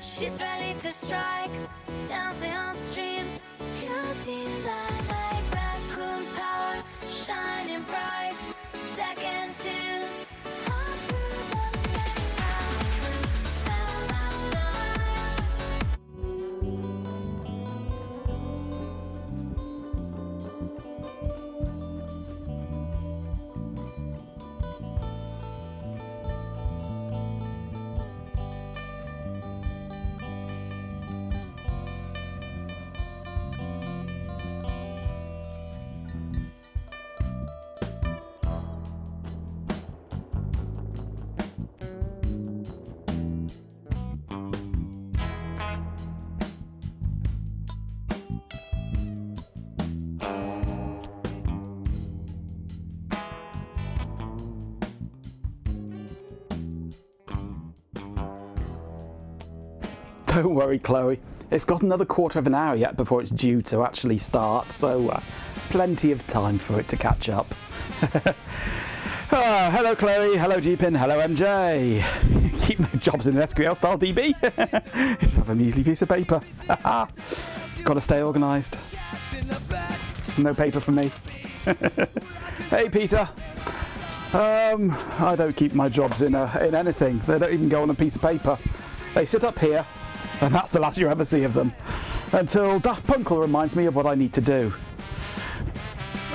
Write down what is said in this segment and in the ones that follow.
She's ready to strike, dancing on streams. Beauty like raccoon power, shining bright. Second tunes, all through the night. Sound Don't worry, Chloe. It's got another quarter of an hour yet before it's due to actually start, so plenty of time for it to catch up. Hello, Chloe. Hello, GPin. Hello, MJ. Keep my jobs in an SQL style DB. Just have a measly piece of paper. Got to stay organised. No paper for me. Hey, Peter. I don't keep my jobs in anything. They don't even go on a piece of paper. They sit up here, and that's the last you ever see of them, until Daft Punkle reminds me of what I need to do.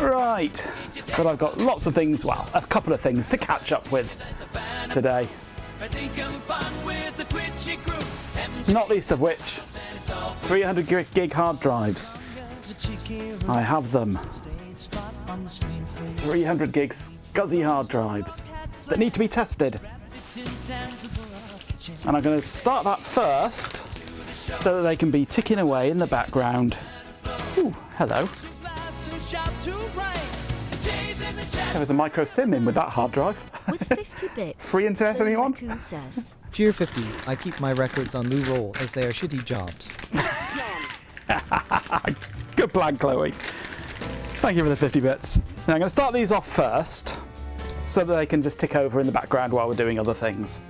Right, but I've got lots of things, well, a couple of things to catch up with today. Not least of which, 300 gig hard drives. I have them. 300 gig SCSI hard drives that need to be tested. And I'm going to start that first so that they can be ticking away in the background. Ooh, hello. There was a micro SIM in with that hard drive. With 50 bits. Free internet, anyone? Says. Tier 50. I keep my records on Lou Roll as they are shitty jobs. Good plan, Chloe. Thank you for the 50 bits. Now I'm going to start these off first so that they can just tick over in the background while we're doing other things.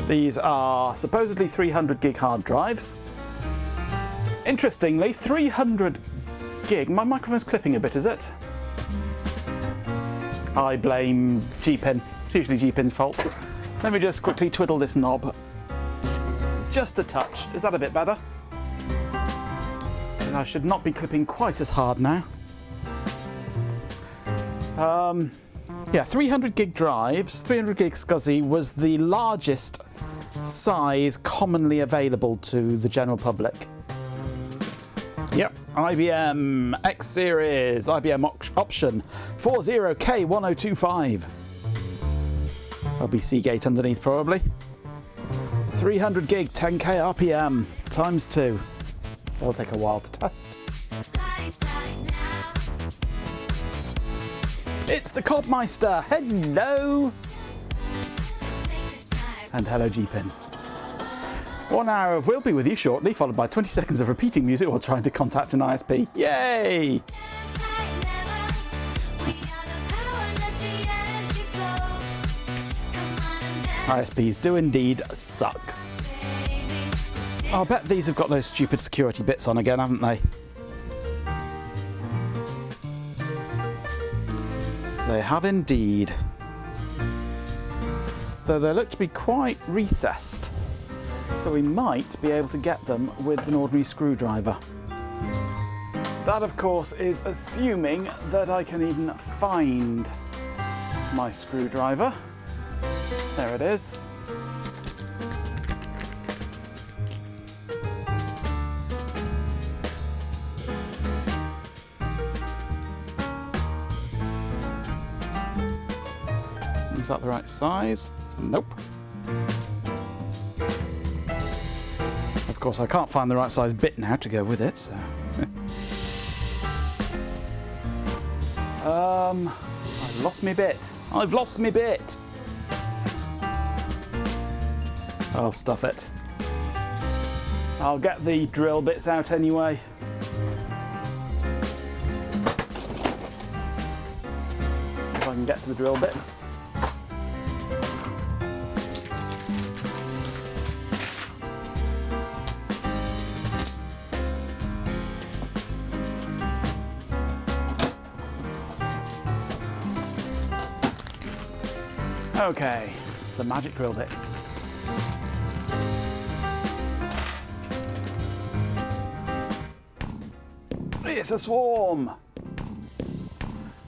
These are supposedly 300 gig hard drives. Interestingly, 300 gig. My microphone's clipping a bit, is it? I blame GPin. It's usually GPin's fault. Let me just quickly twiddle this knob. Just a touch. Is that a bit better? I should not be clipping quite as hard now. Yeah, 300 gig drives, 300 gig SCSI was the largest size commonly available to the general public. Yep, IBM X Series, IBM option 40K1025. There'll be Seagate underneath probably. 300 gig 10K RPM times 2. It'll take a while to test. It's the Codmeister! Hello! And hello, GPin. 1 hour of We'll Be With You shortly, followed by 20 seconds of repeating music while trying to contact an ISP. Yay! ISPs do indeed suck. I'll bet these have got those stupid security bits on again, haven't they? They have indeed. Though they look to be quite recessed, so we might be able to get them with an ordinary screwdriver. That, of course, is assuming that I can even find my screwdriver. There it is. Is that the right size? Nope. Of course, I can't find the right size bit now to go with it, so. I've lost me bit. I've lost me bit. Oh, stuff it. I'll get the drill bits out anyway. If I can get to the drill bits. Okay, the magic drill bits. It's a swarm!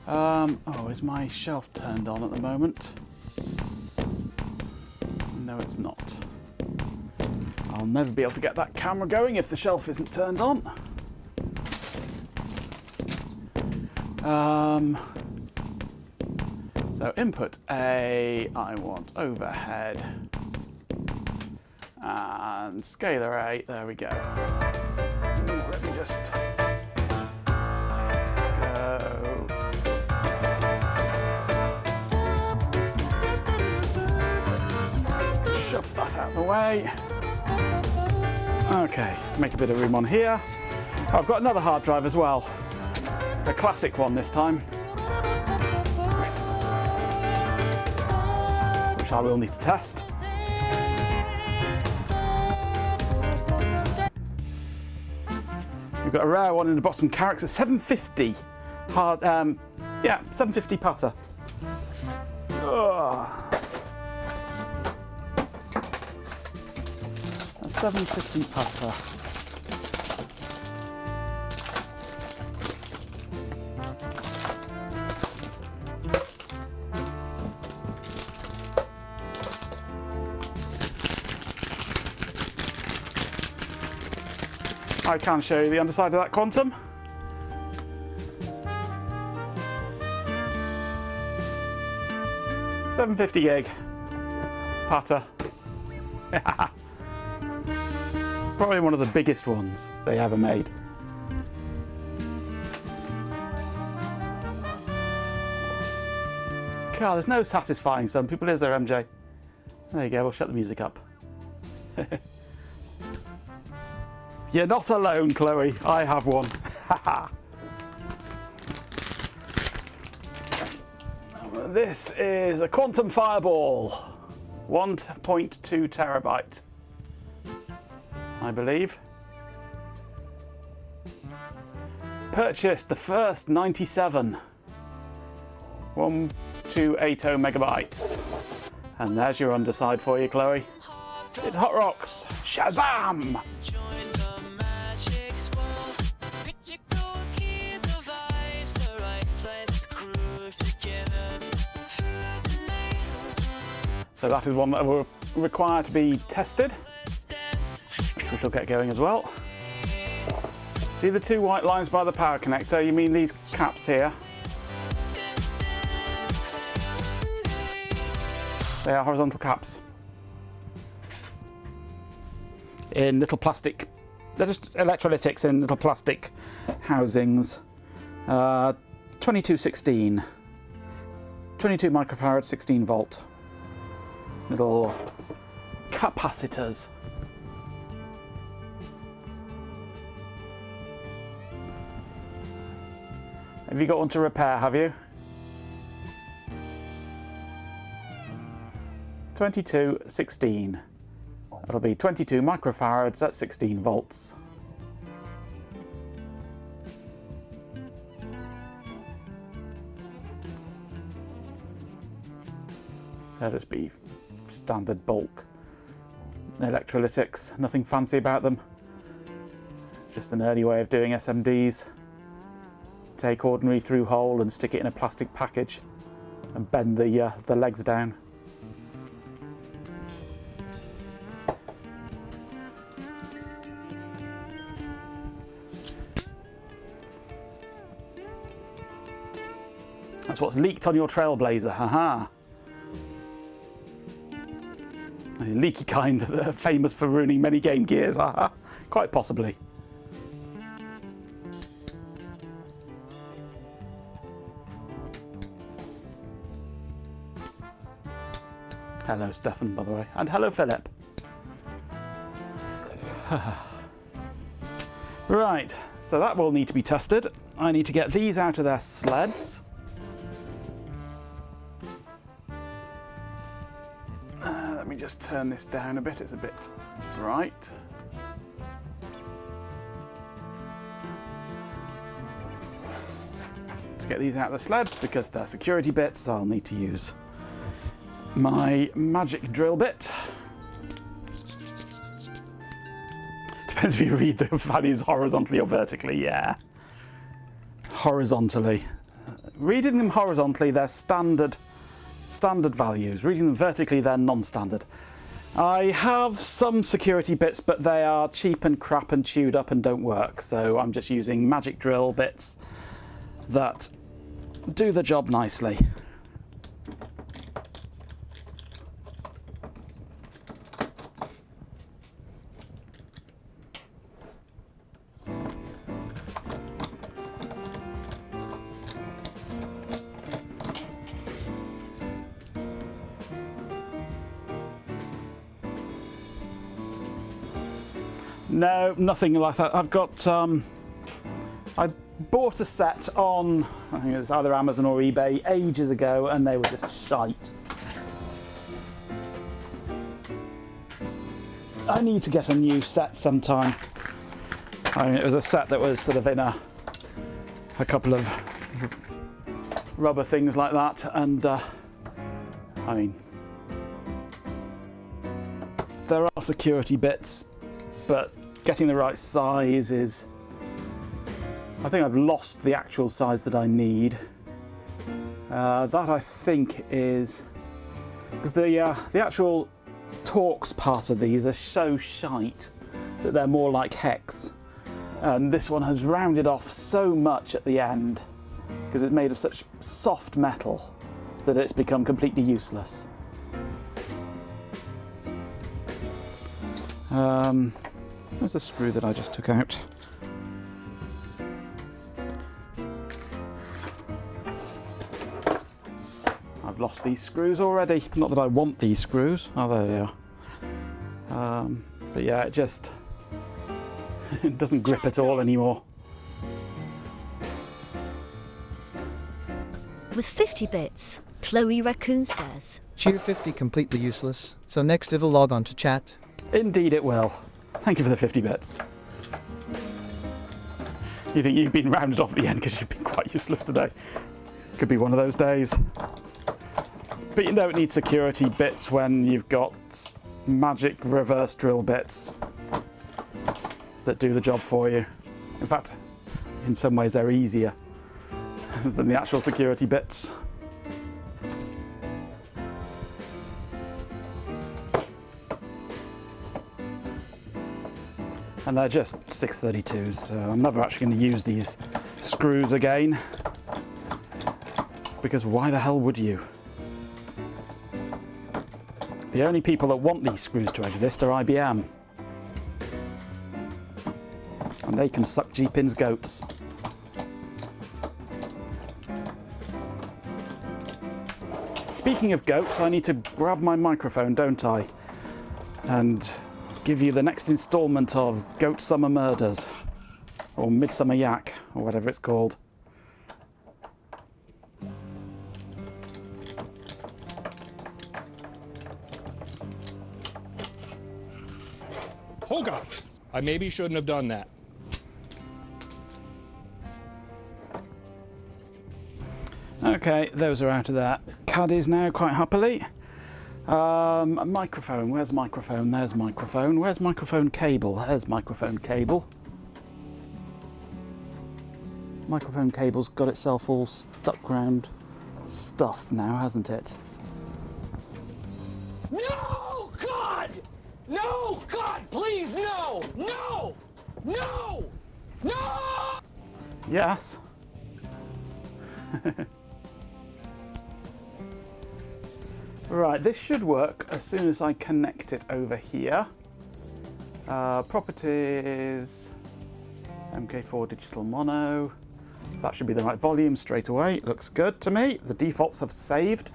Oh, is my shelf turned on at the moment? No, it's not. I'll never be able to get that camera going if the shelf isn't turned on. So input A, I want overhead, and scalar A, there we go. Ooh, let me just go. Shove that out of the way. Okay, make a bit of room on here. Oh, I've got another hard drive as well. A classic one this time. Which I will need to test. We've got a rare one in the bottom carrots, a 750 hard, yeah, 750 putter. Ugh. A 750 putter. I can show you the underside of that Quantum. $750 gig putter. Probably one of the biggest ones they ever made. God, there's no satisfying some people, is there, MJ? There you go, we'll shut the music up. You're not alone, Chloe. I have one. This is a Quantum Fireball. 1.2 terabyte, I believe. Purchased the first 97. 1280 megabytes. And there's your underside for you, Chloe. It's Hot Rocks. Shazam! So that is one that will require to be tested, which will get going as well. See the two white lines by the power connector? You mean these caps here? They are horizontal caps. In little plastic, they're just electrolytics in little plastic housings. 2216. 22 microfarad, 16 volt. Little capacitors. Have you got one to repair, have you? 2216. That'll be 22 microfarads at 16 volts. They'll just be standard bulk electrolytics, nothing fancy about them. Just an early way of doing SMDs. Take ordinary through hole and stick it in a plastic package and bend the legs down. That's what's leaked on your Trailblazer, haha. A leaky kind, famous for ruining many Game Gears, haha. Quite possibly. Hello, Stefan, by the way. And hello, Philip. Right, so that will need to be tested. I need to get these out of their sleds. Let me just turn this down a bit, it's a bit bright. To get these out of the sleds, because they're security bits, I'll need to use my magic drill bit. Depends if you read the values horizontally or vertically, yeah. Horizontally. Reading them horizontally, they're standard values. Reading them vertically, they're non-standard. I have some security bits, but they are cheap and crap and chewed up and don't work. So I'm just using magic drill bits that do the job nicely. No, nothing like that. I've got, I bought a set on, I think it was either Amazon or eBay ages ago, and they were just shite. I need to get a new set sometime. I mean, it was a set that was sort of in a couple of rubber things like that, and I mean, there are security bits, but getting the right size is... I think I've lost the actual size that I need. That I think is... because the actual Torx part of these are so shite that they're more like hex. And this one has rounded off so much at the end because it's made of such soft metal that it's become completely useless. Where's the screw that I just took out? I've lost these screws already. Not that I want these screws. Oh, there they are. But yeah, it just it doesn't grip at all anymore. With 50 bits, Chloe Raccoon says. Cheer 50 completely useless. So next it'll log on to chat. Indeed it will. Thank you for the 50 bits. You think you've been rounded off at the end because you've been quite useless today. Could be one of those days. But you don't need security bits when you've got magic reverse drill bits that do the job for you. In fact, in some ways they're easier than the actual security bits. And they're just 632s, so I'm never actually going to use these screws again. Because why the hell would you? The only people that want these screws to exist are IBM. And they can suck G-Pin's goats. Speaking of goats, I need to grab my microphone, don't I? And give you the next instalment of Goat Summer Murders, or Midsummer Yak, or whatever it's called. Oh God, I maybe shouldn't have done that. Okay, those are out of there. Caddies now, quite happily. A microphone, where's microphone? There's microphone. Where's microphone cable? There's microphone cable. Microphone cable's got itself all stuck round stuff now, hasn't it? No, God! No, God, please, no! No! No! No! Yes. Right, this should work as soon as I connect it over here. Properties, MK4 digital mono. That should be the right volume straight away. Looks good to me. The defaults have saved.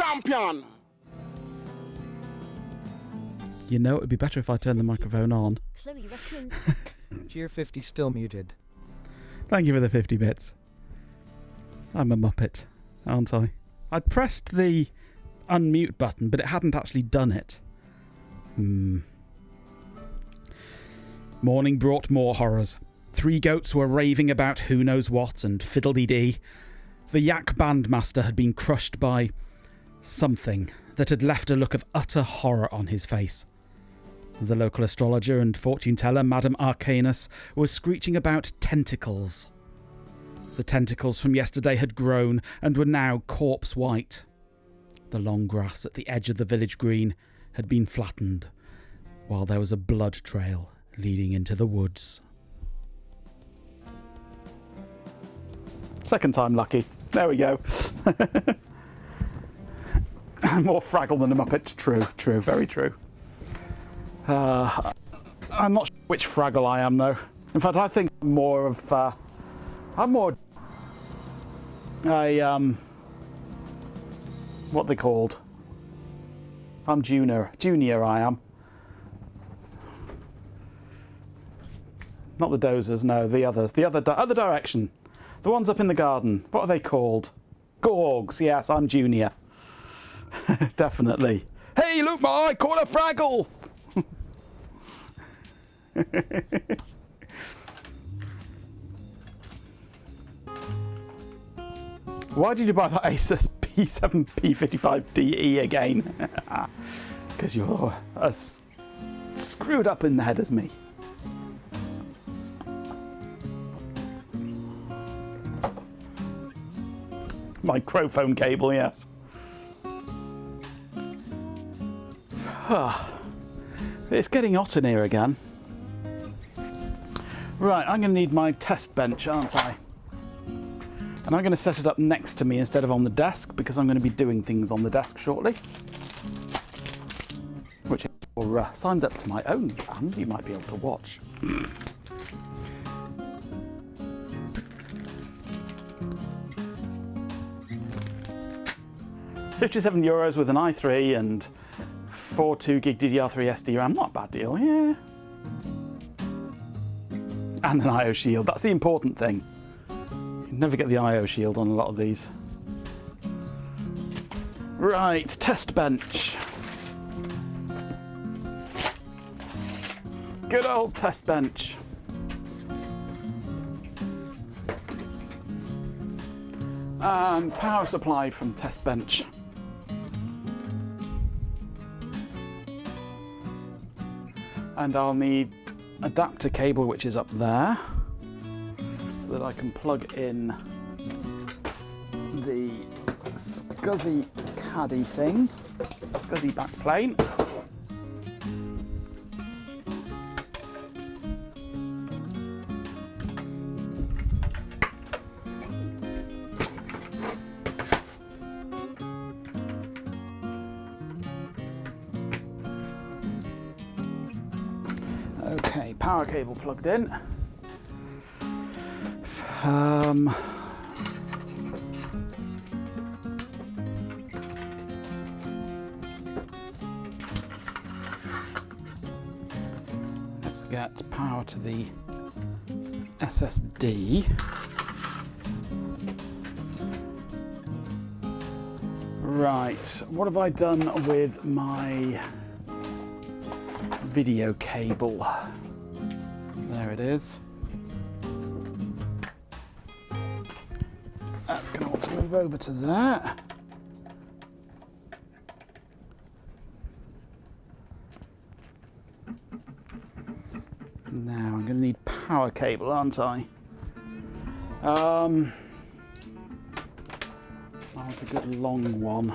champion. You know, it would be better if I turned the microphone on. Chloe Raccoon 6. Gear 50 still muted. Thank you for the 50 bits. I'm a muppet, aren't I? I pressed the unmute button, but it hadn't actually done it. Morning brought more horrors. 3 goats were raving about who knows what and fiddle-dee-dee. The yak bandmaster had been crushed by something that had left a look of utter horror on his face. The local astrologer and fortune-teller, Madame Arcanus, was screeching about tentacles. The tentacles from yesterday had grown and were now corpse-white. The long grass at the edge of the village green had been flattened, while there was a blood trail leading into the woods. Second time lucky. There we go. More Fraggle than a Muppet. True, very true. I'm not sure which Fraggle I am, though. In fact, I think I'm more of... I'm more... what they called? I'm Junior. Junior, I am. Not the Dozers, no, the others. The other direction. The ones up in the garden. What are they called? Gorgs. Yes, I'm Junior. Definitely. Hey, look, I caught a Fraggle! Why did you buy that Asus P7P55DE again? Because you're as screwed up in the head as me. Microphone cable, yes. It's getting hot in here again. Right, I'm going to need my test bench, aren't I? And I'm going to set it up next to me instead of on the desk, because I'm going to be doing things on the desk shortly. Which, if you're signed up to my own band, you might be able to watch. €57 with an i3 and 4.2 gig DDR3 SD RAM. Not a bad deal, yeah. And an IO shield. That's the important thing. You never get the IO shield on a lot of these. Right, test bench. Good old test bench. And power supply from test bench. And I'll need adapter cable, which is up there, so that I can plug in the SCSI caddy thing, SCSI backplane. Okay, power cable plugged in. Let's get power to the SSD. Right, what have I done with my video cable? There it is. That's going to want to move over to there. Now I'm going to need power cable, aren't I? I want a good long one.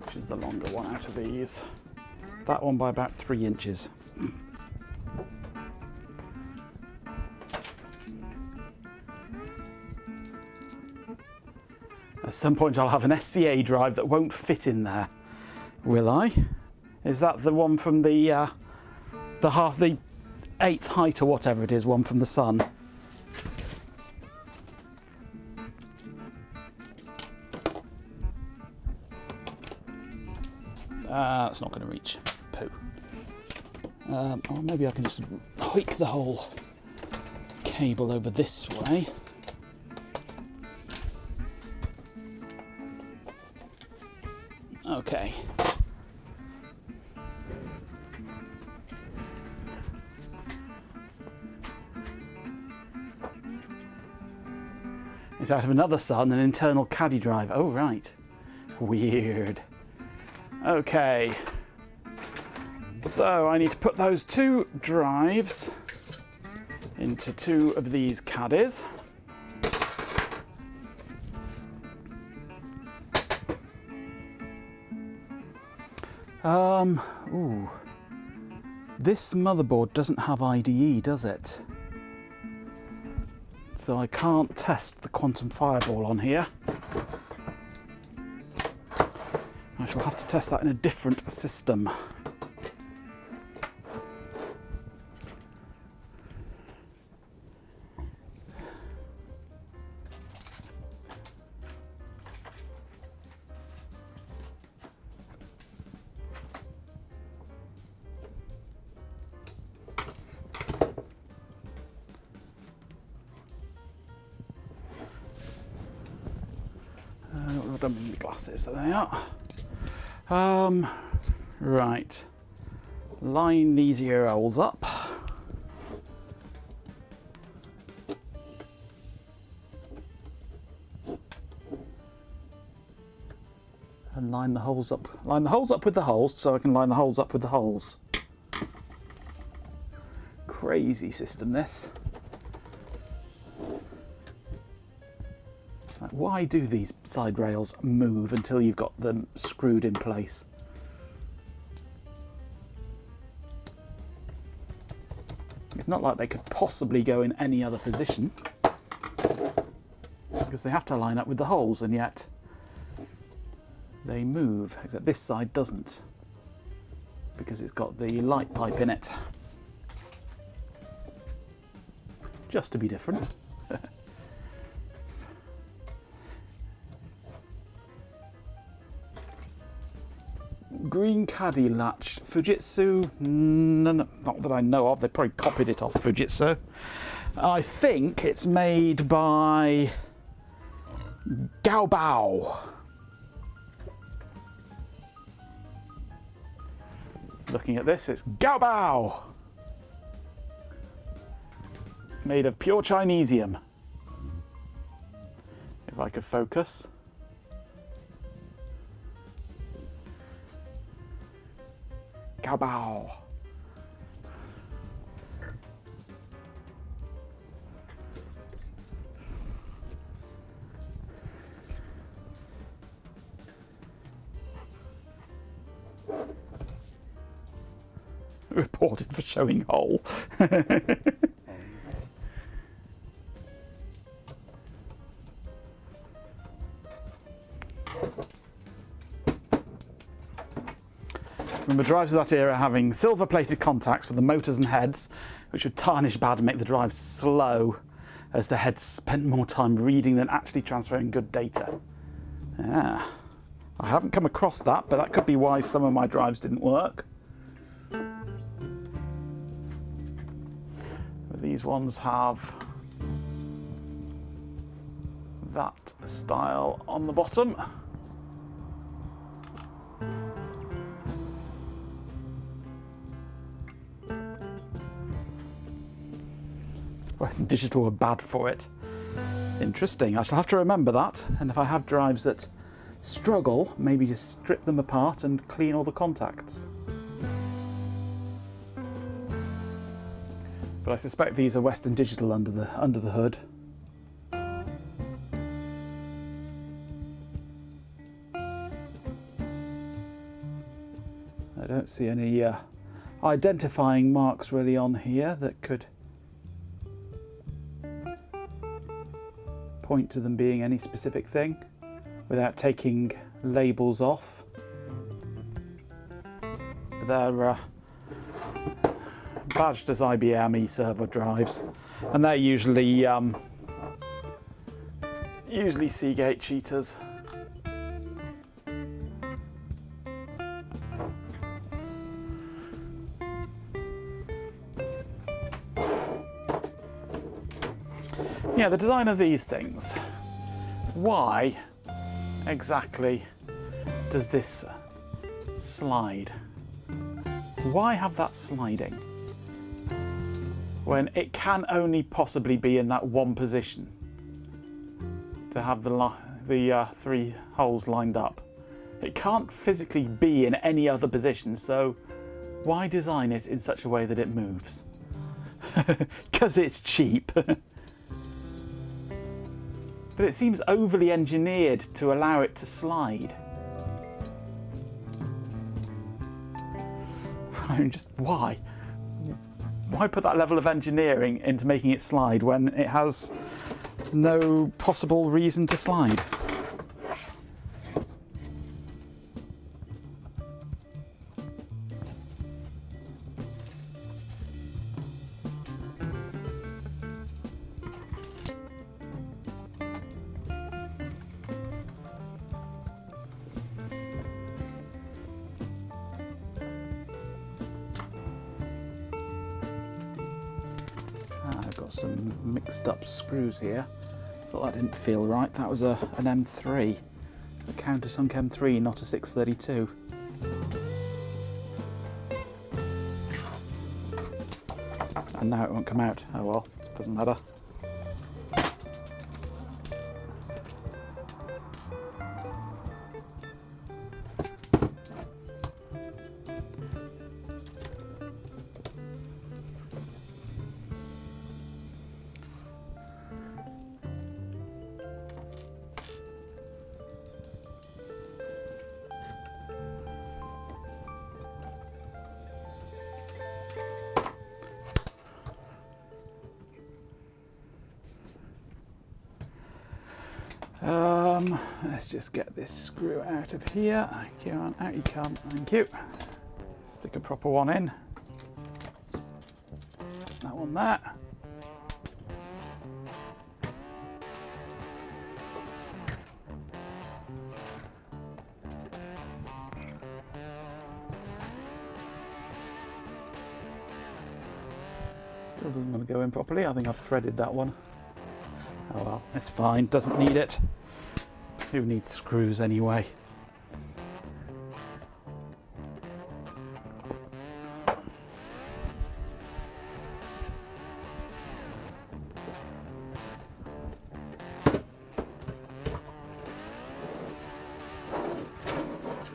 Which is the longer one out of these? That one by about 3 inches. At some point I'll have an SCA drive that won't fit in there, will I? Is that the one from the the eighth height or whatever it is, one from the sun. That's not going to reach. Poo. Or maybe I can just hoik the whole cable over this way. Okay. It's out of another sun, an internal caddy drive. Oh, right. Weird. Okay. So I need to put those two drives into two of these caddies. Ooh. This motherboard doesn't have IDE, does it? So I can't test the quantum fireball on here. I shall have to test that in a different system. What have I done with my glasses? There they are. Right. Line these ear holes up. And line the holes up. Line the holes up with the holes so I can line the holes up with the holes. Crazy system, this. Like, why do these side rails move until you've got them screwed in place? It's not like they could possibly go in any other position, because they have to line up with the holes, and yet they move, except this side doesn't, because it's got the light pipe in it. Just to be different. Green caddy latch, Fujitsu, no, not that I know of, they probably copied it off Fujitsu. I think it's made by Gaobao. Looking at this, it's Gaobao. Made of pure Chinesium. If I could focus. Gaobao. Reported for showing hole. Remember, drives of that era having silver-plated contacts for the motors and heads, which would tarnish bad and make the drive slow, as the heads spent more time reading than actually transferring good data. Yeah, I haven't come across that, but that could be why some of my drives didn't work. These ones have that style on the bottom. Western Digital were bad for it. Interesting. I shall have to remember that. And if I have drives that struggle, maybe just strip them apart and clean all the contacts. But I suspect these are Western Digital under the hood. I don't see any identifying marks really on here that could point to them being any specific thing without taking labels off. But they're badged as IBM eServer drives, and they're usually Seagate cheaters. Yeah, the design of these things. Why exactly does this slide? Why have that sliding when it can only possibly be in that one position to have the three holes lined up? It can't physically be in any other position, so why design it in such a way that it moves? Because it's cheap. But it seems overly engineered to allow it to slide. I mean, just why? Why put that level of engineering into making it slide when it has no possible reason to slide? I've got some mixed up screws here. Thought that didn't feel right. That was an M3, a countersunk M3, not a 632. And now it won't come out. Oh well, doesn't matter. Let's just get this screw out of here. Thank you, out you come. Thank you. Stick a proper one in. That one there. Still doesn't want to go in properly. I think I've threaded that one. Oh well, it's fine. Doesn't need it. Who needs screws anyway?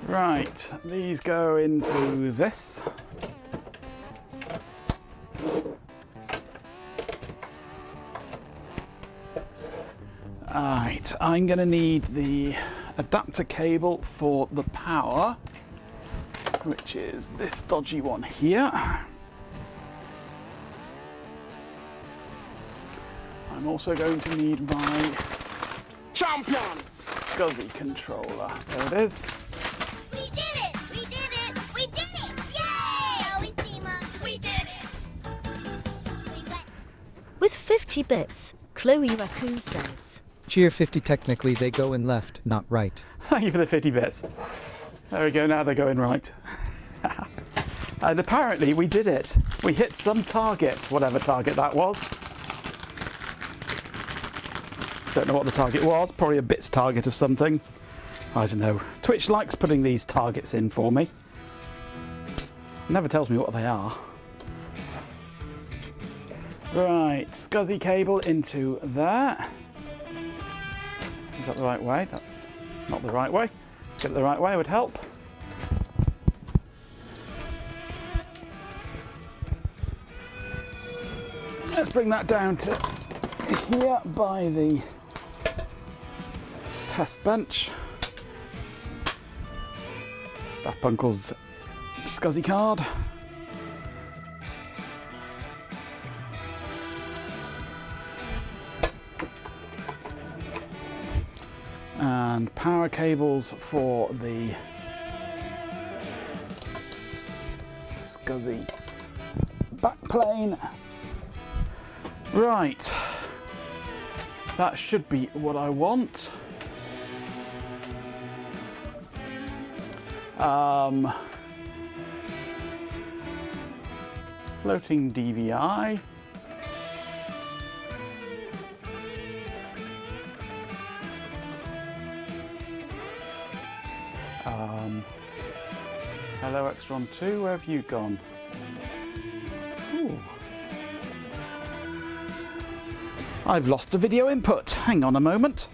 Right, these go into this. Right, I'm going to need the adapter cable for the power, which is this dodgy one here. I'm also going to need my champion SCSI controller. There it is. We did it! We did it! We did it! Yay! Always team up. We did it! With 50 bits, Chloe Raccoon says. Cheer 50 technically they go in left, not right. Thank you for the 50 bits. There we go, now they're going right. And apparently we did it. We hit some target, whatever target that was. Don't know what the target was, probably a bits target of something. I don't know. Twitch likes putting these targets in for me. Never tells me what they are. Right, SCSI cable into there. Is that the right way? That's not the right way. Get it the right way would help. Let's bring that down to here by the test bench. Daft Punkle's SCSI card. And power cables for the SCSI back plane. Right. That should be what I want. Floating DVI. Hello Extron 2, where have you gone? Ooh. I've lost the video input. Hang on a moment.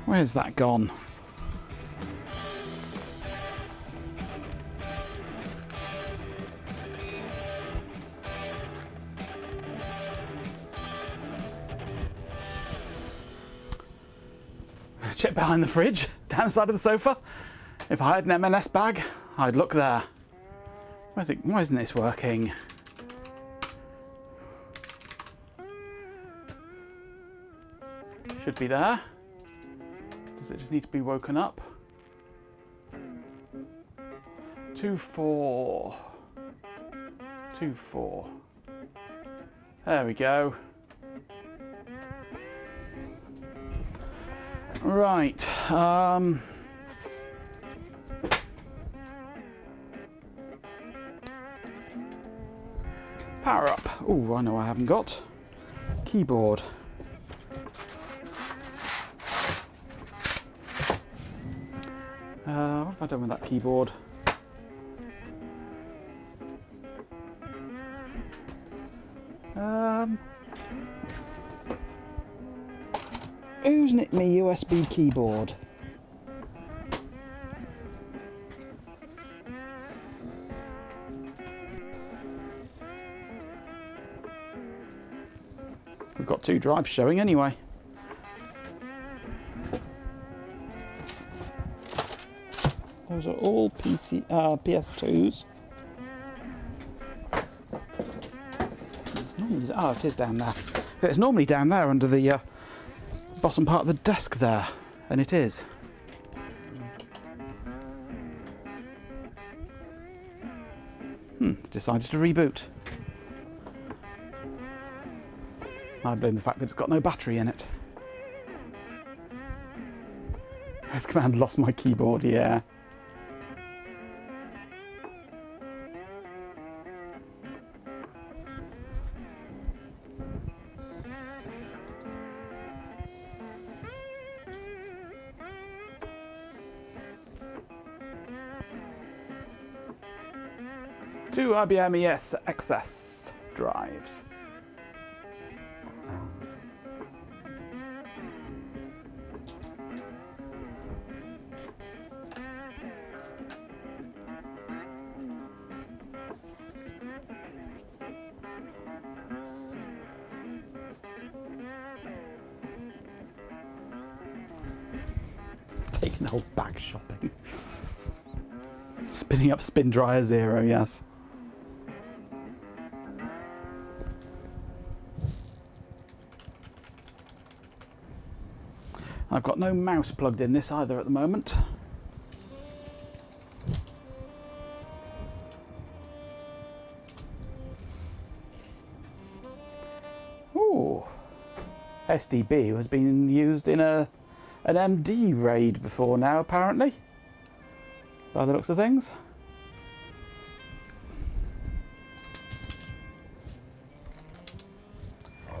Where's that gone? Check behind the fridge, down the side of the sofa. If I had an M&S bag, I'd look there. Where's it? Why isn't this working? Should be there. Does it just need to be woken up? 2, 4. 2, 4. There we go. Right. Power up. Oh, I know I haven't got. Keyboard. What have I done with that keyboard? Who's nicked my USB keyboard? We've got 2 drives showing anyway. Those are all PS2s. Oh, it is down there. It's normally down there under the bottom part of the desk there, and it is. Decided to reboot. I blame the fact that it's got no battery in it. Press command lost my keyboard, yeah. Two IBM ES XS drives. Taking the whole bag shopping. Spinning up Spin Dryer 0, yes. I've got no mouse plugged in this either at the moment. Ooh, SDB has been used in an MD raid before now, apparently, by the looks of things.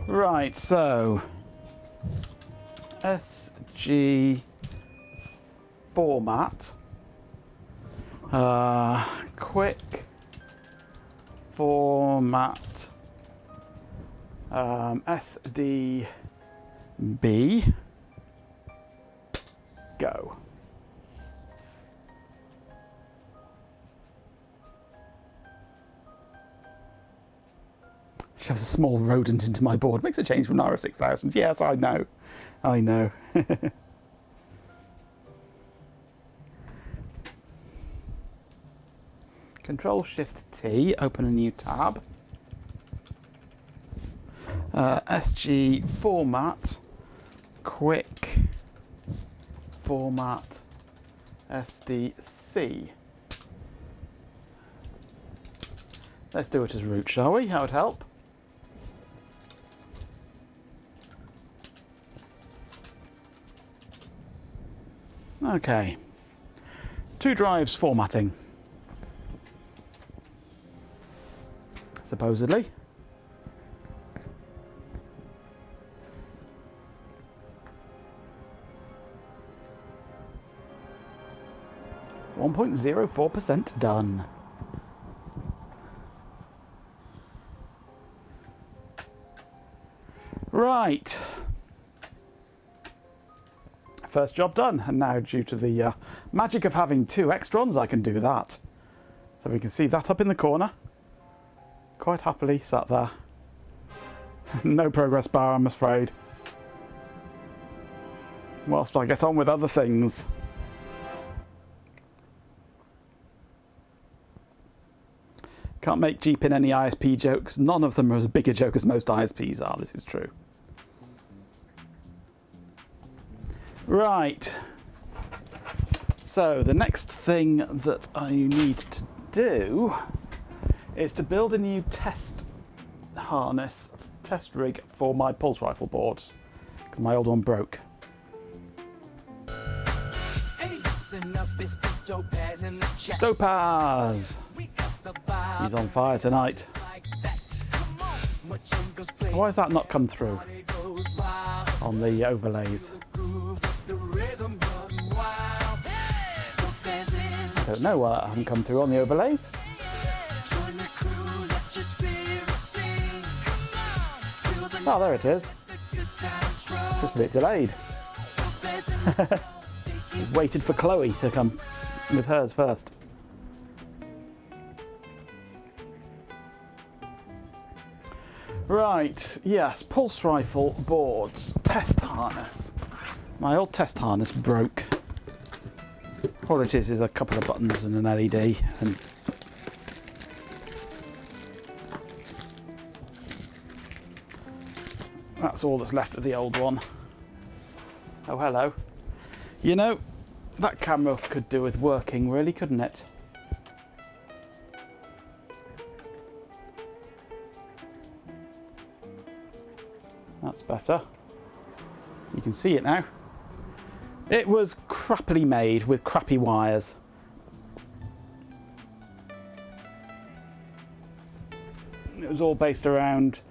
Right, so SG format, quick format, SDB, go. Shoves a small rodent into my board. Makes a change from Nara 6000. Yes, I know. I know. Control-Shift-T, open a new tab. SG format, quick format, SDC. Let's do it as root, shall we? That would help. Okay. 2 drives formatting. Supposedly. .04% done. Right. First job done, and now due to the magic of having 2 extrons, I can do that. So we can see that up in the corner. Quite happily sat there. No progress bar, I'm afraid. Whilst I get on with other things. Can't make Jeep in any ISP jokes. None of them are as big a joke as most ISPs are, this is true. Right. So the next thing that I need to do is to build a new test harness, test rig for my pulse rifle boards, because my old one broke. Topaz! He's on fire tonight. Why has that not come through on the overlays? I don't know why that hasn't come through on the overlays. Oh, there it is. Just a bit delayed. Waited for Chloe to come with hers first. Right, yes, pulse rifle boards, test harness. My old test harness broke. All it is a couple of buttons and an LED, and that's all that's left of the old one. Oh, hello. You know, that camera could do with working, really, couldn't it? That's better. You can see it now. It was crappily made with crappy wires. It was all based around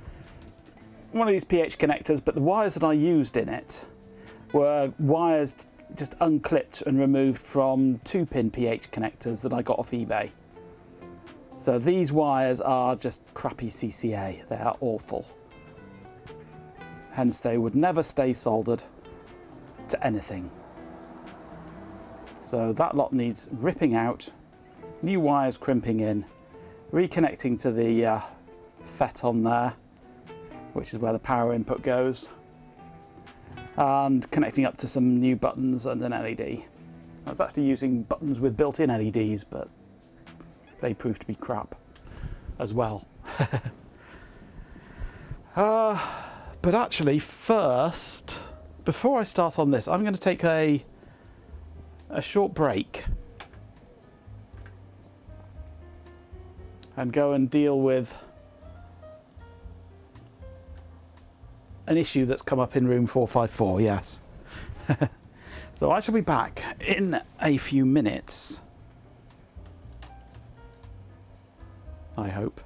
one of these PH connectors, but the wires that I used in it were wires just unclipped and removed from 2-pin PH connectors that I got off eBay. So these wires are just crappy CCA. They are awful. Hence they would never stay soldered to anything. So that lot needs ripping out, new wires crimping in, reconnecting to the FET on there, which is where the power input goes, and connecting up to some new buttons and an LED. I was actually using buttons with built-in LEDs, but they proved to be crap as well. But actually, first, before I start on this, I'm going to take a short break and go and deal with an issue that's come up in room 454, yes. So I shall be back in a few minutes. I hope.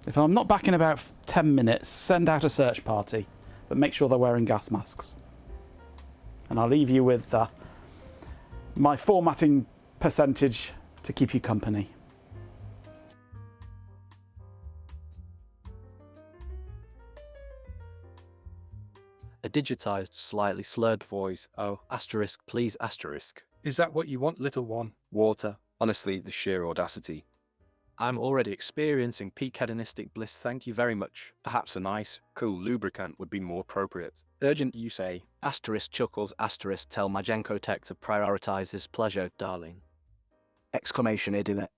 If I'm not back in about 10 minutes, send out a search party, but make sure they're wearing gas masks. And I'll leave you with my formatting percentage to keep you company. A digitized, slightly slurred voice. Oh, asterisk, please, asterisk. Is that what you want, little one? Water. Honestly, the sheer audacity. I'm already experiencing peak hedonistic bliss, thank you very much. Perhaps a nice, cool lubricant would be more appropriate. Urgent, you say. Asterisk chuckles, asterisk tell Majenko Tech to prioritize his pleasure, darling. Exclamation idiot.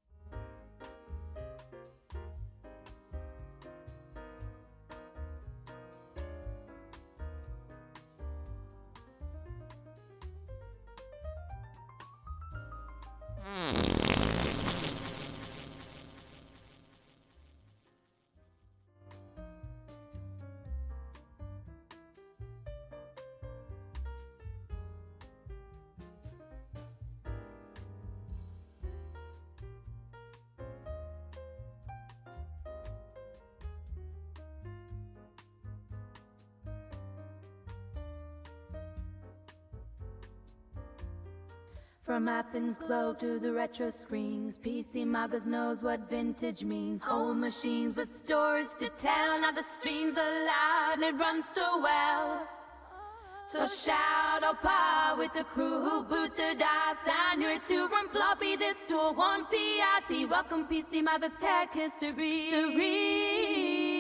From Athens glow to the retro screens, PC Magas knows what vintage means. Old machines with stories to tell, now the stream's alive and it runs so well. So shout out power with the crew who boot their dice down here too. From floppy disk to a warm CIT, welcome PC Magas tech history to read.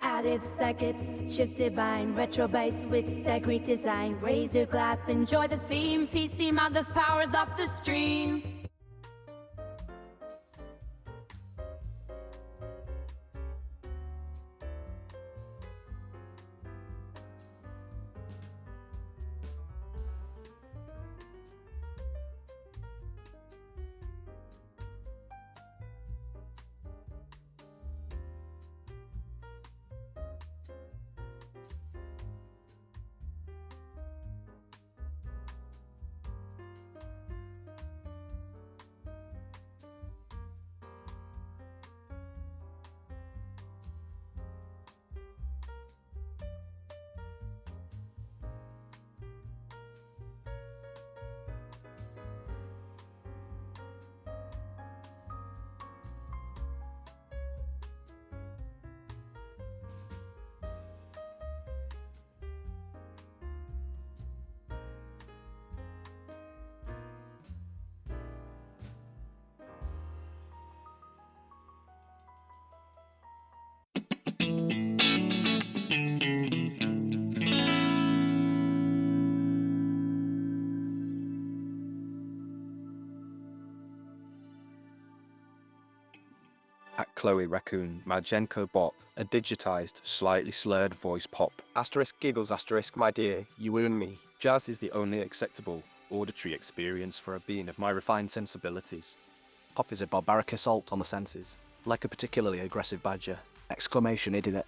Additive circuits, shifts divine, retro bytes with their Greek design. Raise your glass, enjoy the theme. PC Magas powers up the stream. At Chloe Raccoon, Majenko bot, a digitized, slightly slurred voice pop. Asterisk giggles asterisk, my dear, you wound me. Jazz is the only acceptable auditory experience for a being of my refined sensibilities. Pop is a barbaric assault on the senses, like a particularly aggressive badger. Exclamation idiot.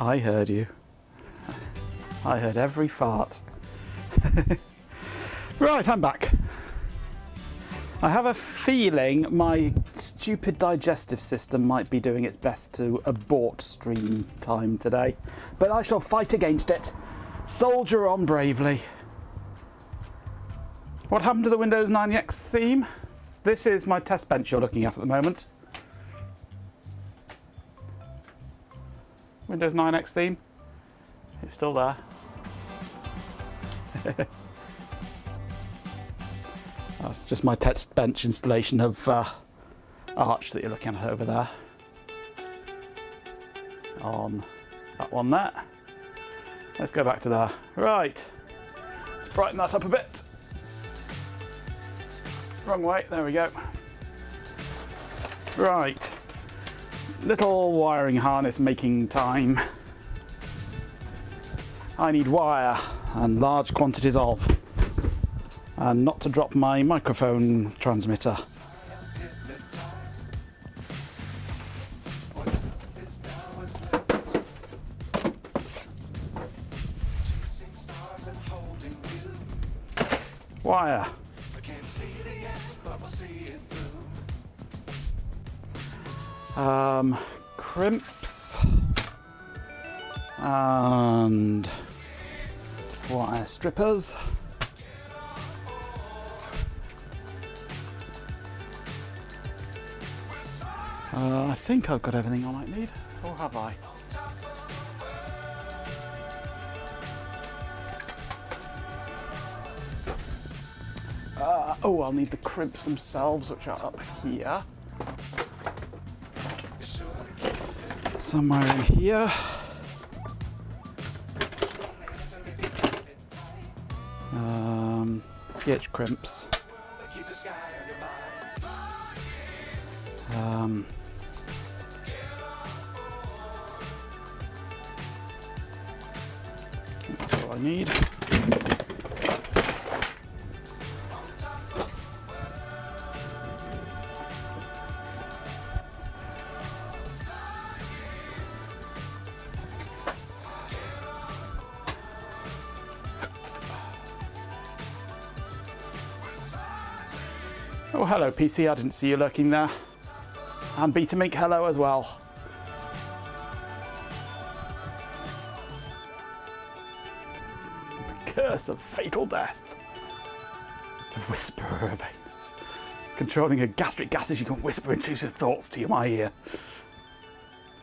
I heard you. I heard every fart. Right, I'm back. I have a feeling my stupid digestive system might be doing its best to abort stream time today, but I shall fight against it. Soldier on bravely. What happened to the Windows 9X theme? This is my test bench you're looking at the moment. Windows 9X theme. It's still there. That's just my test bench installation of Arch that you're looking at over there. On that one there. Let's go back to there. Right. Let's brighten that up a bit. Wrong way. There we go. Right. Little wiring harness making time. I need wire and large quantities of. And not to drop my microphone transmitter. Wire. Crimps and wire strippers. I think I've got everything I might need, or have I? Oh, I'll need the crimps themselves, which are up here. Somewhere in here. PH crimps. That's all I need. Oh, hello PC, I didn't see you lurking there. And Beta Mink, hello as well. The curse of fatal death. The whisperer of anus. Controlling a gastric gases, you can whisper intrusive thoughts to my ear.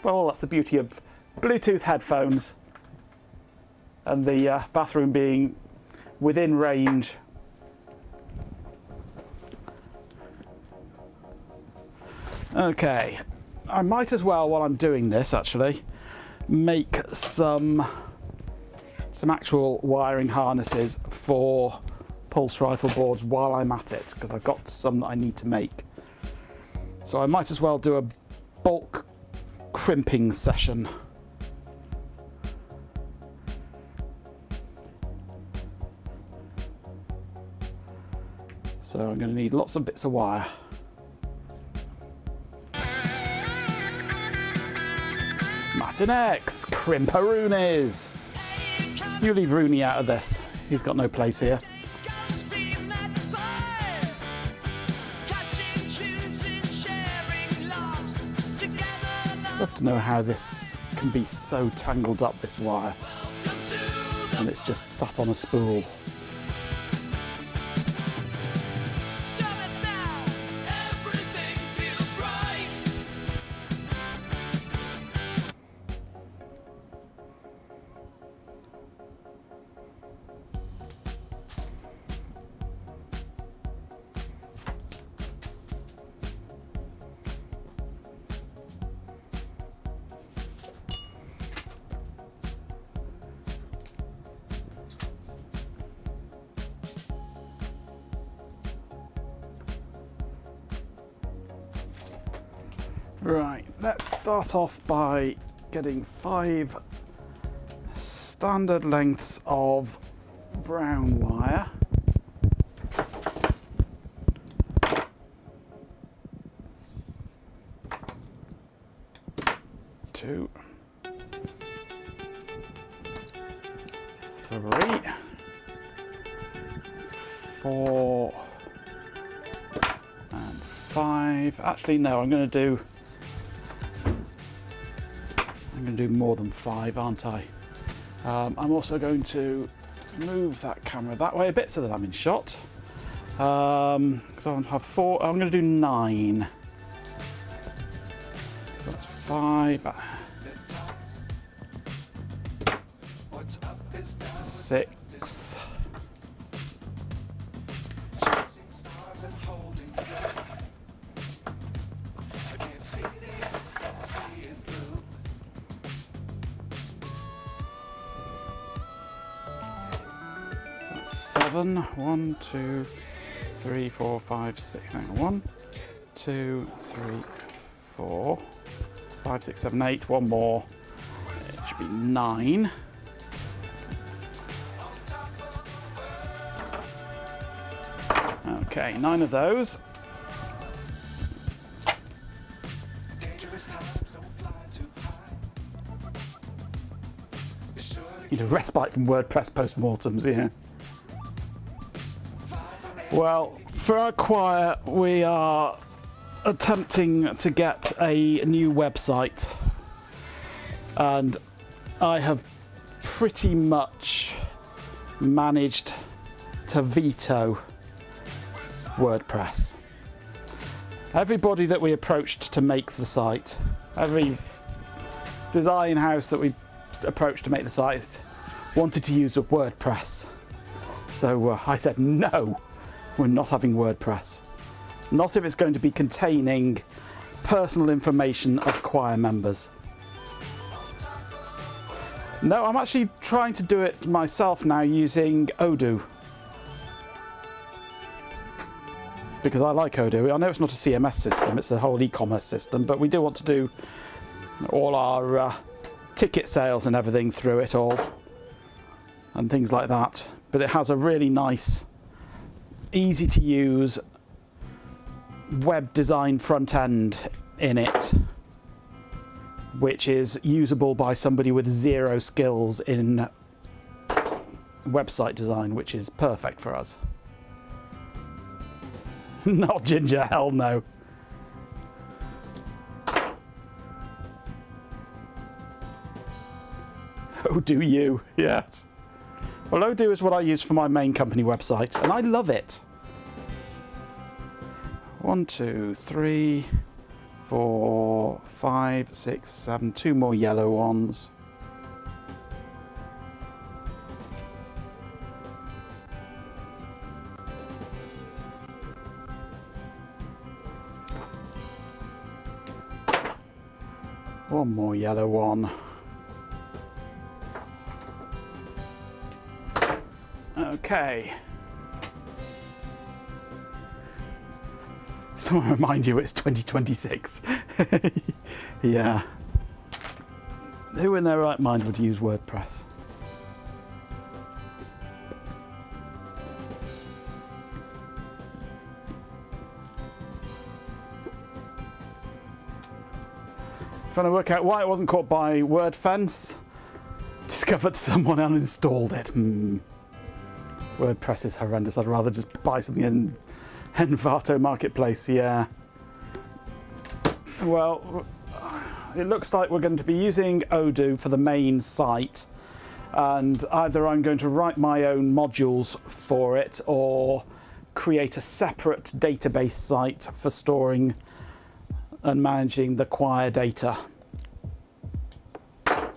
Well, that's the beauty of Bluetooth headphones and the bathroom being within range. Okay, I might as well, while I'm doing this actually, make some actual wiring harnesses for pulse rifle boards while I'm at it, because I've got some that I need to make. So I might as well do a bulk crimping session. So I'm going to need lots of bits of wire. Martin X, Crimperoonies. You leave Rooney out of this. He's got no place here. I'd love to know how this can be so tangled up, this wire, and it's just sat on a spool. Right, let's start off by getting 5 standard lengths of brown wire. Two. 3, 4, and 5. Actually, no, I'm going to do more than 5, aren't I? I'm also going to move that camera that way a bit so that I'm in shot. So I'll have 4. I'm going to do 9. So that's 5. 6. 7. 1, 2, 3, 4, 5, 6. Hang on. 1, 2, 3, 4, 5, 6, 7, 8. One more. It should be 9. Okay, 9 of those. Need a respite from WordPress postmortems, yeah. Well, for our choir, we are attempting to get a new website, and I have pretty much managed to veto WordPress. Everybody that we approached to make the site, every design house that we approached to make the site wanted to use a WordPress. So I said, no, we're not having WordPress. Not if it's going to be containing personal information of choir members. No, I'm actually trying to do it myself now using Odoo. Because I like Odoo. I know it's not a CMS system, it's a whole e-commerce system, but we do want to do all our ticket sales and everything through it all, and things like that. But it has a really nice, easy to use web design front end in it, which is usable by somebody with 0 skills in website design, which is perfect for us. Not Ginger, hell no. Odoo you, yes. Well, Odoo is what I use for my main company website, and I love it. 1, 2, 3, 4, 5, 6, 7, 2 more yellow ones. One more yellow one. Okay. Someone remind you it's 2026. Yeah. Who in their right mind would use WordPress? Trying to work out why it wasn't caught by WordFence. Discovered someone uninstalled it. WordPress is horrendous. I'd rather just buy something in Envato Marketplace, yeah. Well, it looks like we're going to be using Odoo for the main site, and either I'm going to write my own modules for it or create a separate database site for storing and managing the choir data,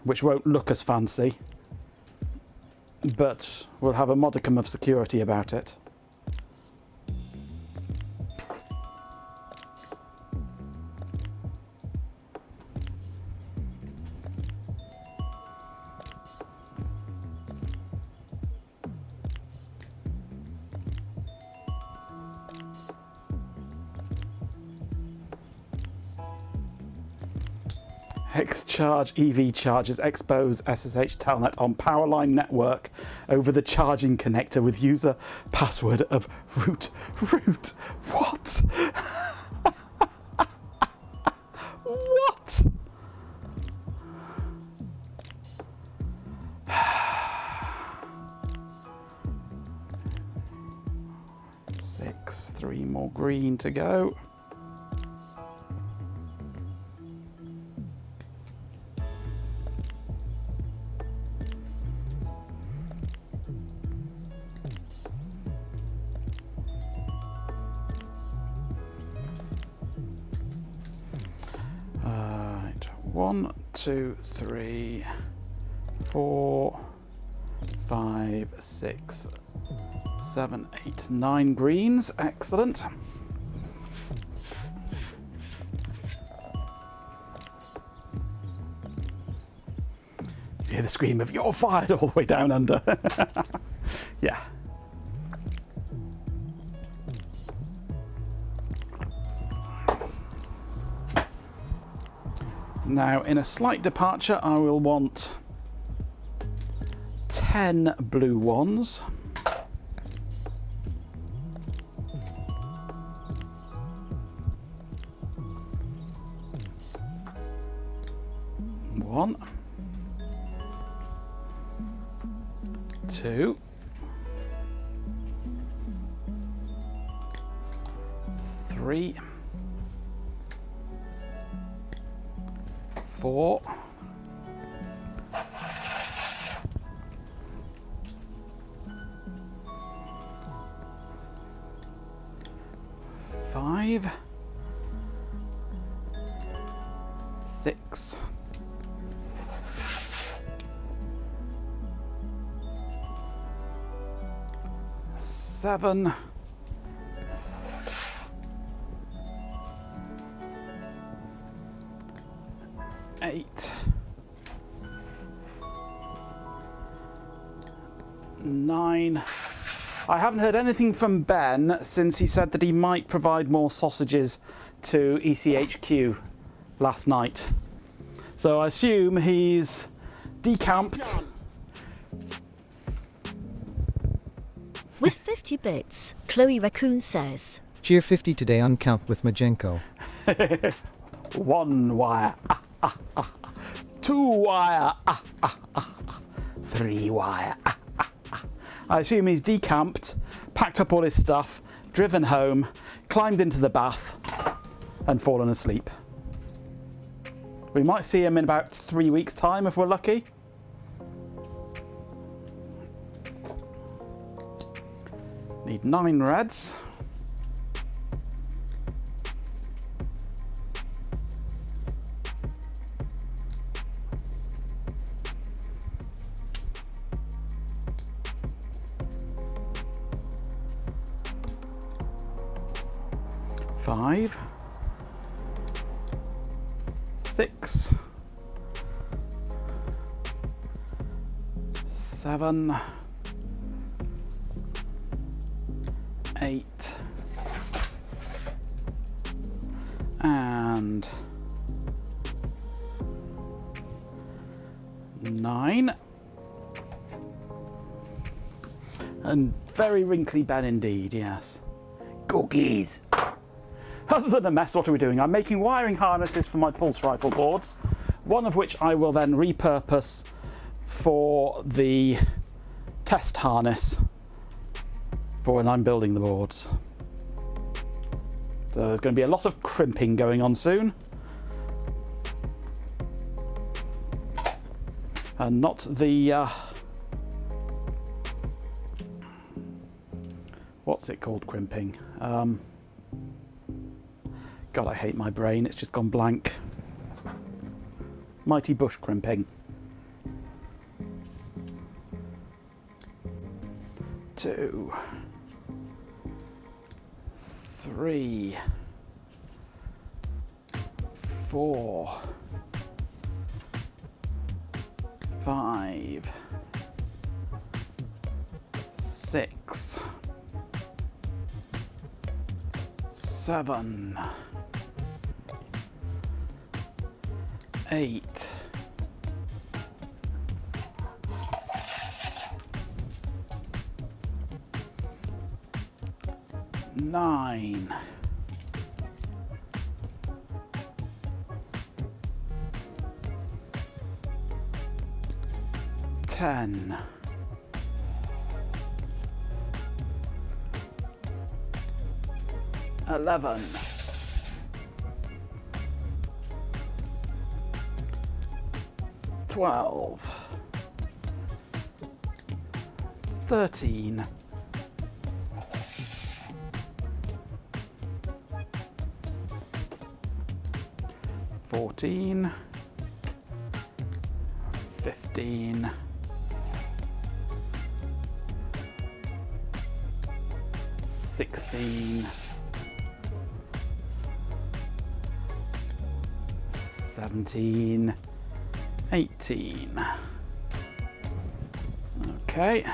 which won't look as fancy, but will have a modicum of security about it. X-Charge EV chargers expose SSH telnet on Powerline network over the charging connector with user password of root. What? What? 6, 3 more green to go. Right, 1, 2, 3, 4, 5, 6, 7, 8, 9 greens. Excellent. You hear the scream of "You're fired" all the way down under. Yeah. Now, in a slight departure, I will want 10 blue ones. One, 2, 3, 4, 5, 6, 7, 8, 9. I haven't heard anything from Ben since he said that he might provide more sausages to ECHQ last night. So I assume he's decamped. With 50 bits, Chloe Raccoon says, Cheer 50 today on Camp with Majenko. 1 wire, 2 wire, 3 wire. I assume he's decamped, packed up all his stuff, driven home, climbed into the bath and fallen asleep. We might see him in about 3 weeks' time if we're lucky. Need 9 reds. Five, 6, 7, 8, and 9. And very wrinkly Ben indeed, yes. Cookies. Other than a mess, what are we doing? I'm making wiring harnesses for my pulse rifle boards, one of which I will then repurpose for the test harness for when I'm building the boards. So there's going to be a lot of crimping going on soon. And not the... what's it called, crimping? God, I hate my brain. It's just gone blank. Mighty bush crimping. 2, 3, 4, 5, 6, 7, 8, 9, 10, 11. 12. 13. 14. 15. 16. 17. 18. Okay.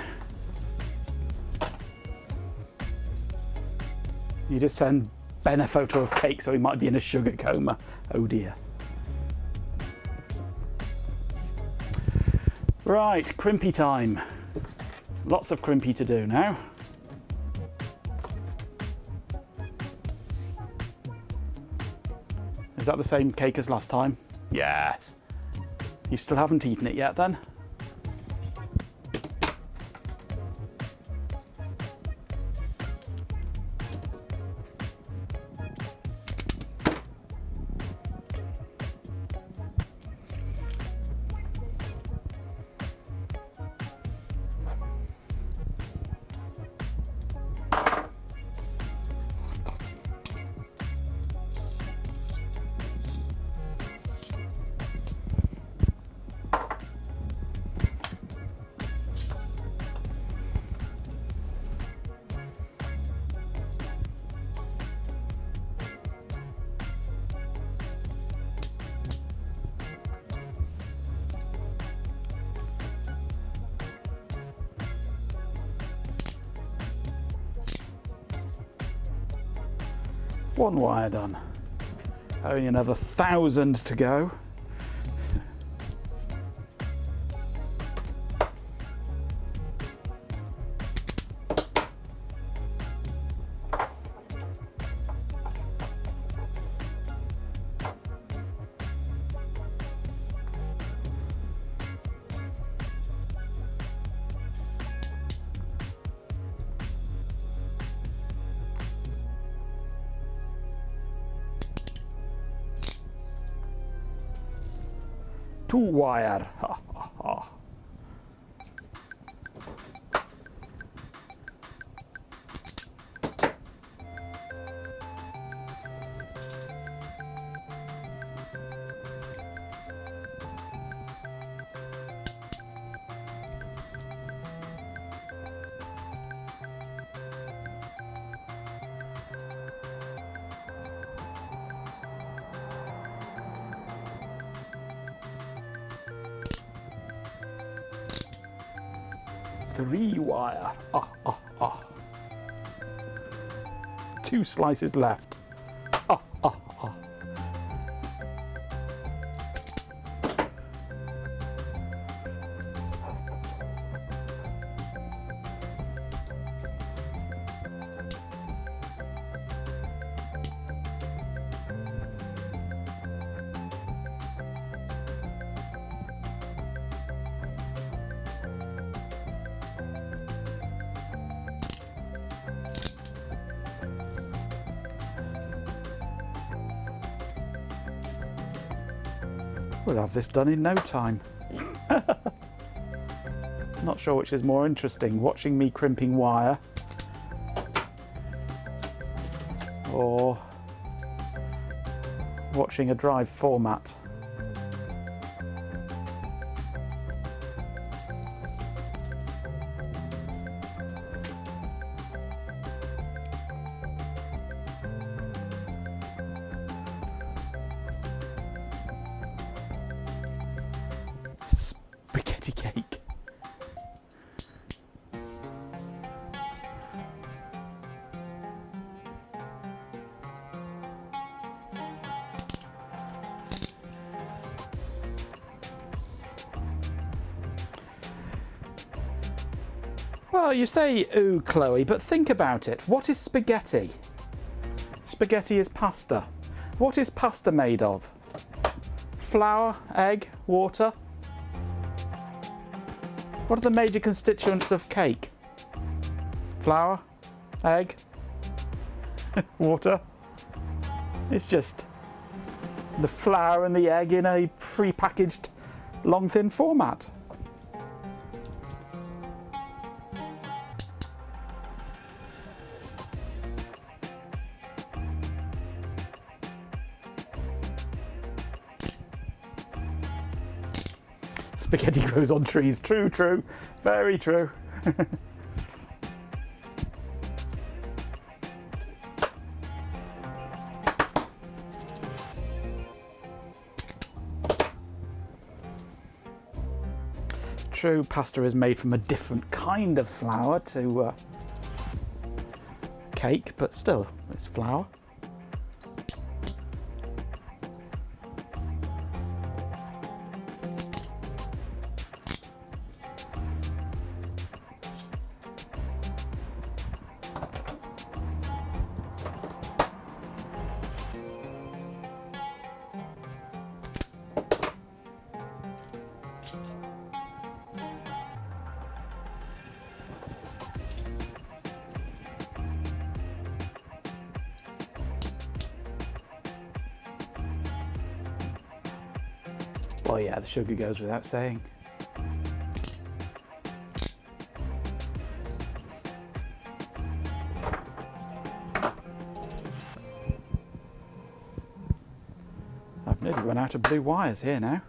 You just send Ben a photo of cake so he might be in a sugar coma. Oh dear. Right, crimpy time. Lots of crimpy to do now. Is that the same cake as last time? Yes. You still haven't eaten it yet then? One wire done. Only another 1,000 to go. Two wire. Ha, ha, ha. Three wire. Ah, ah, ah. Two slices left. Ah, ah, ah. We'll have this done in no time. Not sure which is more interesting, watching me crimping wire or watching a drive format. Spaghetti cake. Well, you say, ooh, Chloe, but think about it. What is spaghetti? Spaghetti is pasta. What is pasta made of? Flour, egg, water? What are the major constituents of cake? Flour, egg, water. It's just the flour and the egg in a pre-packaged long thin format. Spaghetti grows on trees. True, true. Very true. True, pasta is made from a different kind of flour to cake, but still, it's flour. Well, yeah, the sugar goes without saying. I've nearly run out of blue wires here now.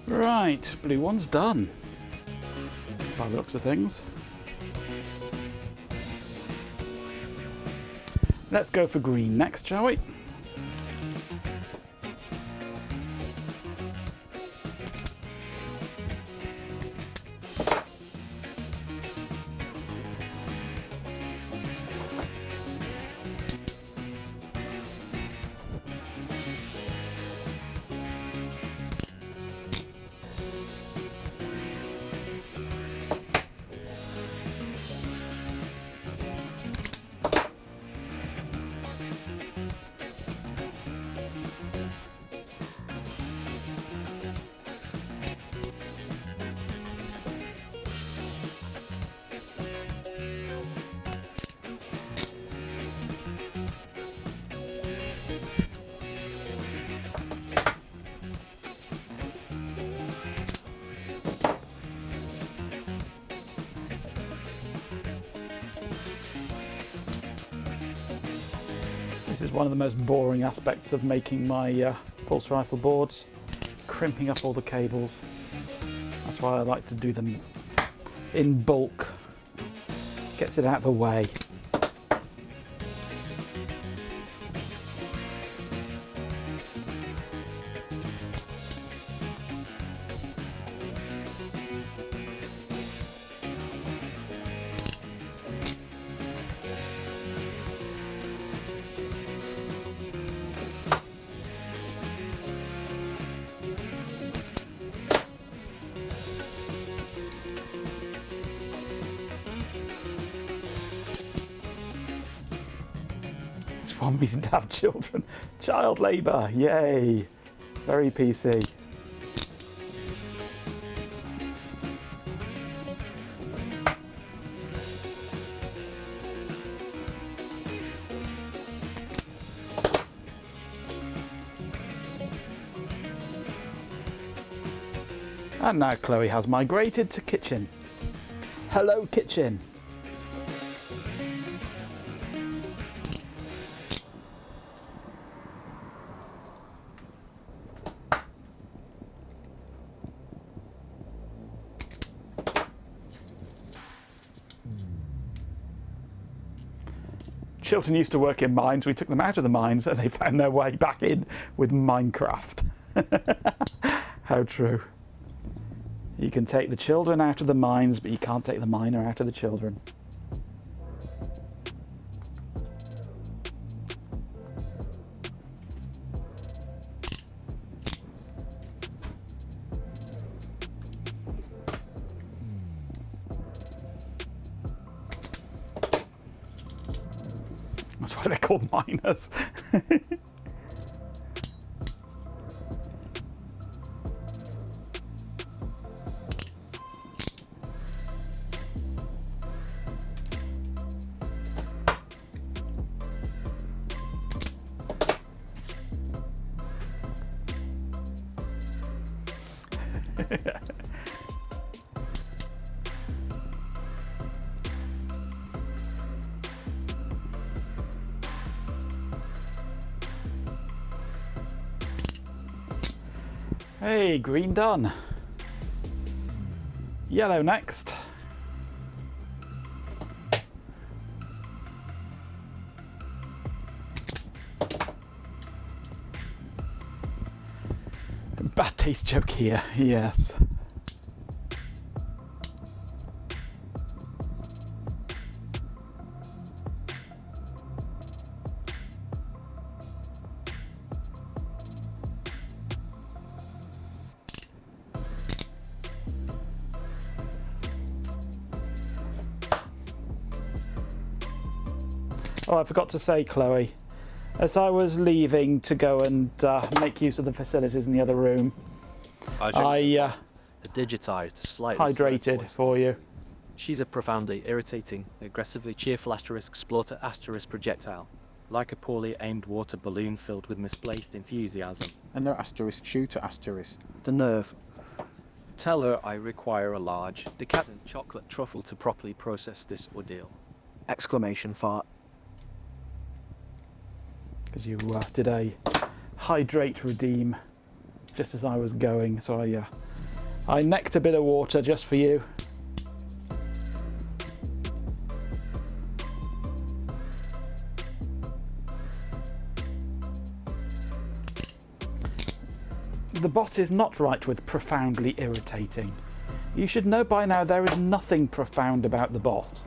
Right, blue one's done, by the looks of things. Let's go for green next, shall we? This is one of the most boring aspects of making my pulse rifle boards, crimping up all the cables. That's why I like to do them in bulk. Gets it out of the way. One reason to have children. Child labour, yay. Very PC. And now Chloe has migrated to kitchen. Hello, kitchen. children used to work in mines. We took them out of the mines and they found their way back in with Minecraft. How true. You can take the children out of the mines, but you can't take the miner out of the children. That's why they're called miners. Hey, green done. Yellow next. Bad taste joke here, yes. Oh, I forgot to say, Chloe, as I was leaving to go and make use of the facilities in the other room, I digitized, slightly hydrated for you. She's a profoundly irritating, aggressively cheerful asterisk splorter asterisk projectile, like a poorly aimed water balloon filled with misplaced enthusiasm. And no asterisk shooter asterisk. The nerve. Tell her I require a large, decadent chocolate truffle to properly process this ordeal. Exclamation fart. Because you did a hydrate redeem just as I was going, so I necked a bit of water just for you. The bot is not right with profoundly irritating. You should know by now there is nothing profound about the bot.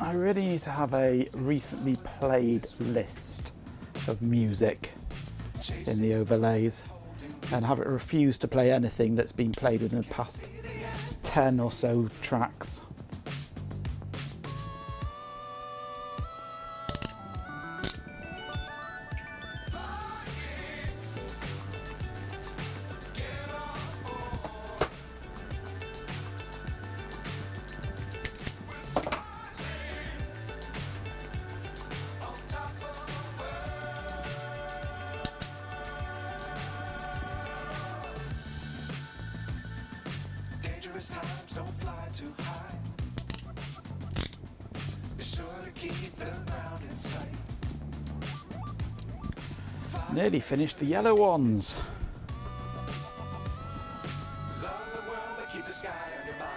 I really need to have a recently played list of music in the overlays and have it refuse to play anything that's been played within the past 10 or so tracks. Times don't fly too high. Be sure to keep the ground in sight. Nearly finished the yellow ones. Love the world that keep the sky on your mind.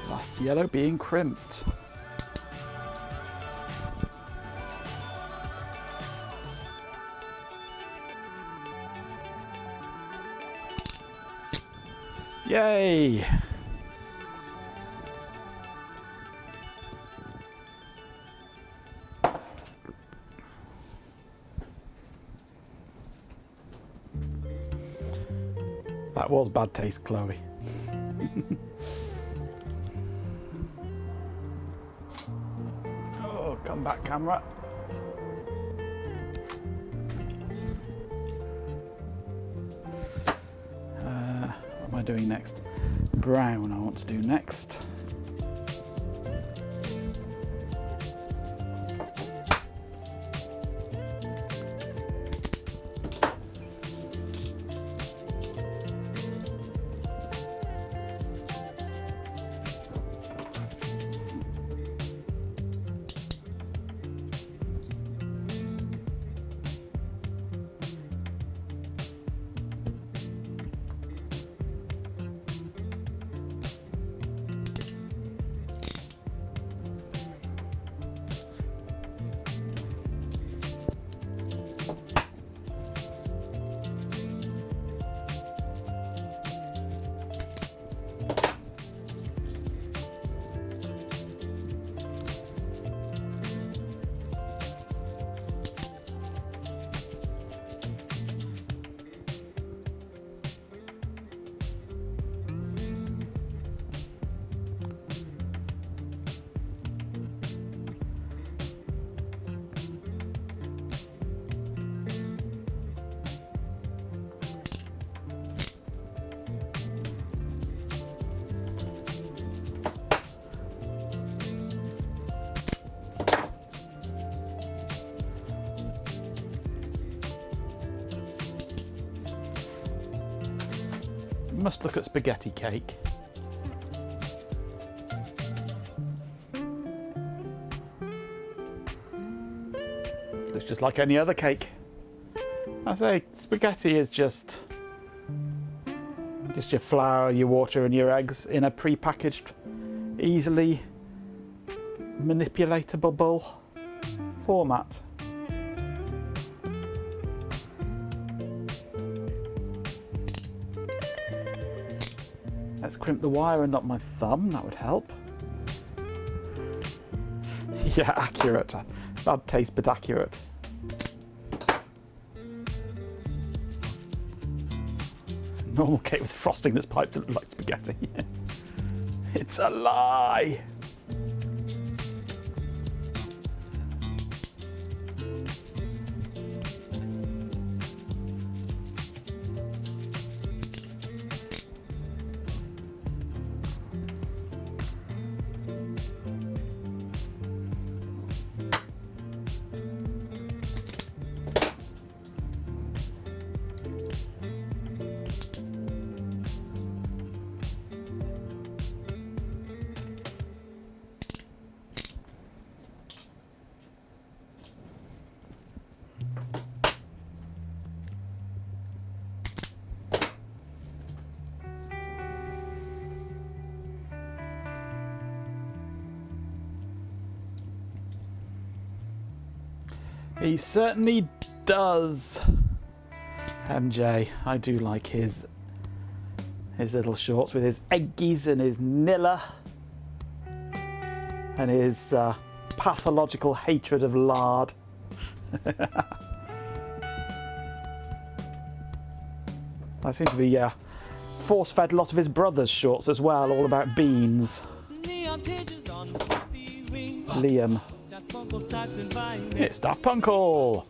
Last yellow being crimped. Yay! That was bad taste, Chloe. Oh, come back, camera. What am I doing next? Brown I want to do next. Must look at spaghetti cake. Looks just like any other cake. I say spaghetti is just your flour, your water and your eggs in a pre-packaged, easily manipulatable format. Let's crimp the wire and not my thumb, that would help. Yeah, accurate. Bad taste, but accurate. Normal cake with frosting that's piped to look like spaghetti. It's a lie! He certainly does. MJ, I do like his little shorts with his eggies and his Nilla and his pathological hatred of lard. I seem to be force-fed a lot of his brother's shorts as well, all about beans. Liam. It's Daft Punkle!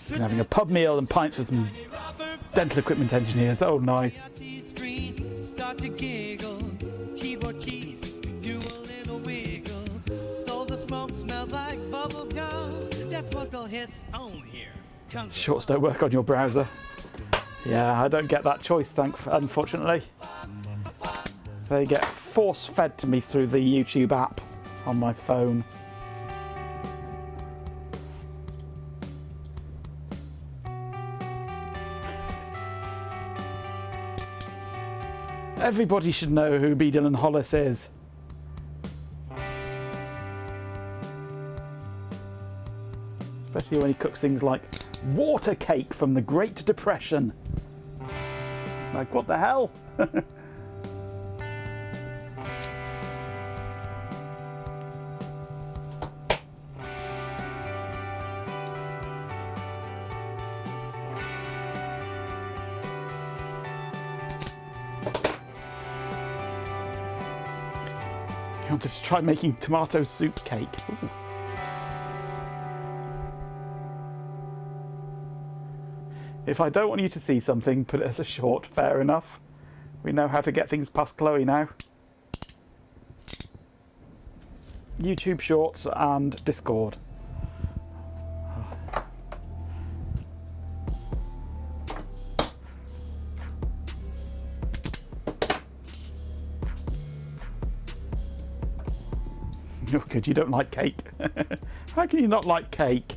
Been having a pub meal and pints with some dental equipment engineers. Oh, nice. Shorts don't work on your browser. Yeah, I don't get that choice, unfortunately. They get force-fed to me through the YouTube app on my phone. Everybody should know who B. Dylan Hollis is. Especially when he cooks things like water cake from the Great Depression. Like, what the hell? You wanted to try making tomato soup cake. Ooh. If I don't want you to see something, put it as a short. Fair enough. We know how to get things past Chloe now. YouTube Shorts and Discord. You're good, you don't like cake. How can you not like cake?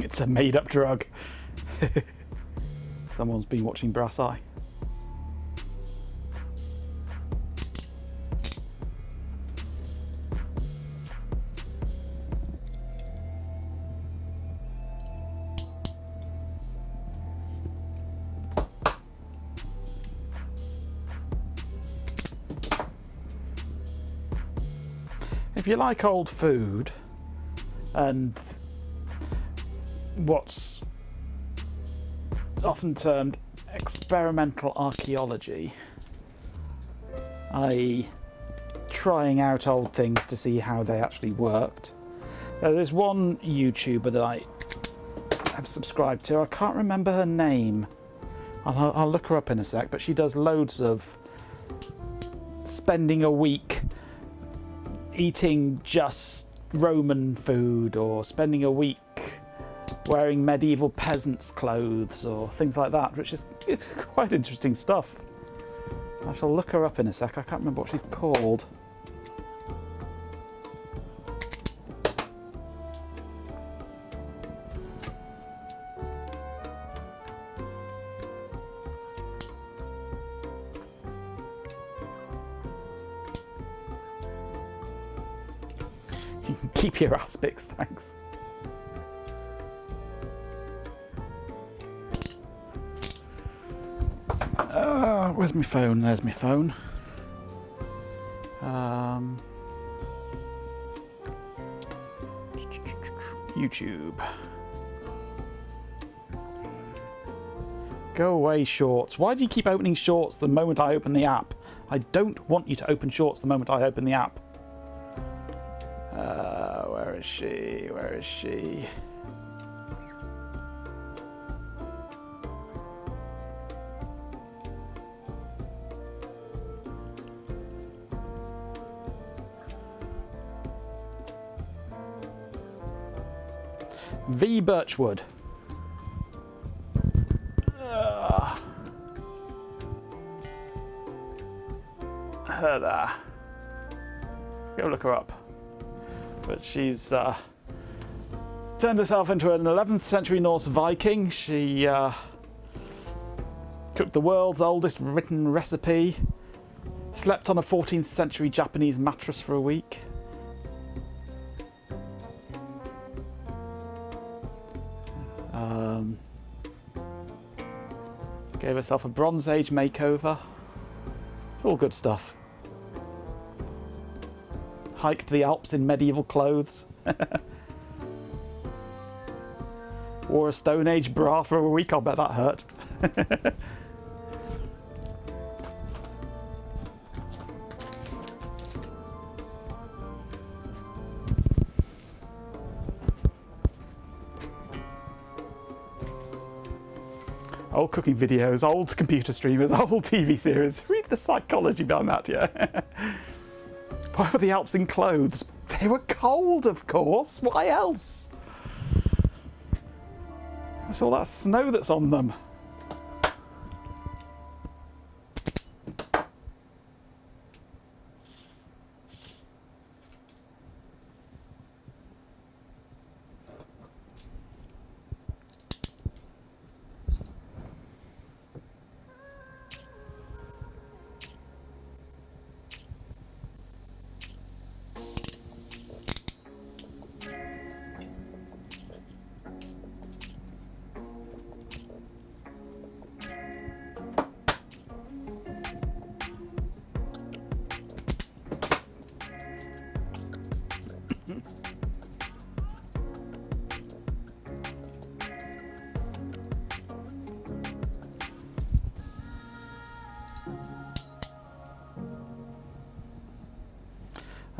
It's a made-up drug. Someone's been watching Brass Eye. If you like old food and what's often termed experimental archaeology, i.e. trying out old things to see how they actually worked. There's one YouTuber that I have subscribed to. I can't remember her name. I'll look her up in a sec, but she does loads of spending a week eating just Roman food, or spending a week wearing medieval peasants' clothes, or things like that, which is it's quite interesting stuff. I shall look her up in a sec. I can't remember what she's called. You can keep your aspics, thanks. Where's my phone? There's my phone. YouTube. Go away, Shorts. Why do you keep opening Shorts the moment I open the app? I don't want you to open Shorts the moment I open the app. Where is she? Where is she? V. Birchwood. Her there. Go look her up. But she's turned herself into an 11th century Norse Viking. She cooked the world's oldest written recipe, slept on a 14th century Japanese mattress for a week. Gave herself a Bronze Age makeover. It's all good stuff. Hiked the Alps in medieval clothes. Wore a Stone Age bra for a week. I'll bet that hurt. Old cooking videos, old computer streamers, old TV series. Read the psychology behind that, yeah. Why were the Alps in clothes? They were cold, of course. Why else? It's all that snow that's on them.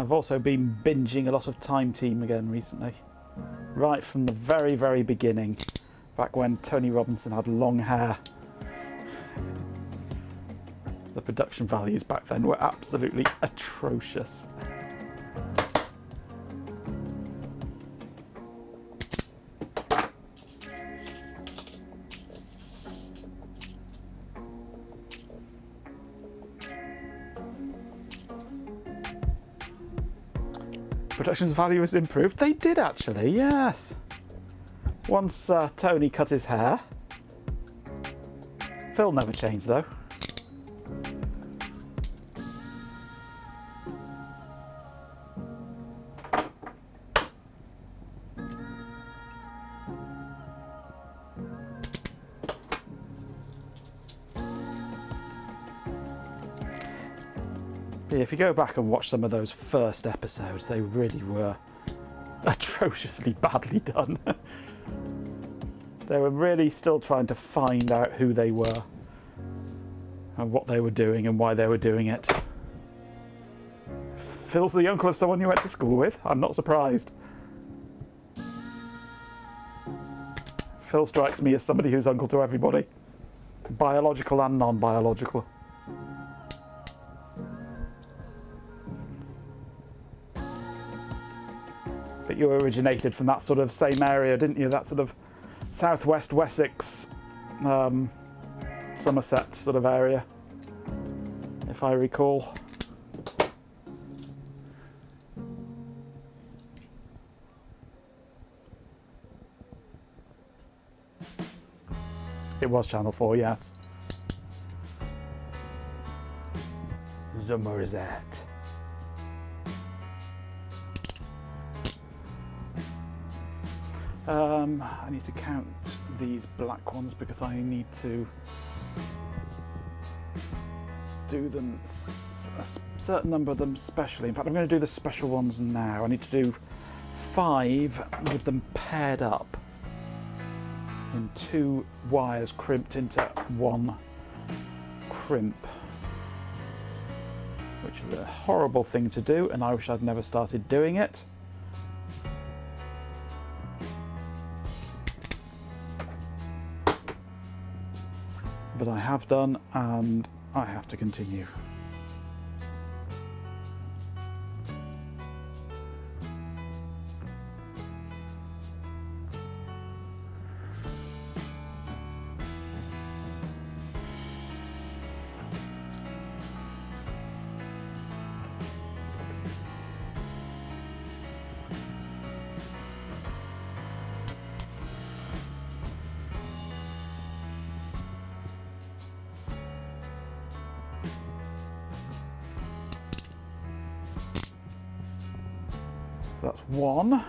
I've also been binging a lot of Time Team again recently. Right from the very, very beginning. Back when Tony Robinson had long hair. The production values back then were absolutely atrocious. Production value has improved. They did actually, yes. Once Tony cut his hair. Phil never changed though. Yeah, if you go back and watch some of those first episodes, they really were atrociously badly done. They were really still trying to find out who they were and what they were doing and why they were doing it. Phil's the uncle of someone you went to school with. I'm not surprised. Phil strikes me as somebody who's uncle to everybody. Biological and non-biological. But you originated from that sort of same area, didn't you? That sort of southwest Wessex, Somerset sort of area, if I recall. It was Channel 4, yes. Somerset. I need to count these black ones because I need to do them, a certain number of them specially. In fact, I'm going to do the special ones now. I need to do 5 with them paired up in 2 wires crimped into 1 crimp, which is a horrible thing to do, and I wish I'd never started doing it. But I have done, and I have to continue. So that's 1.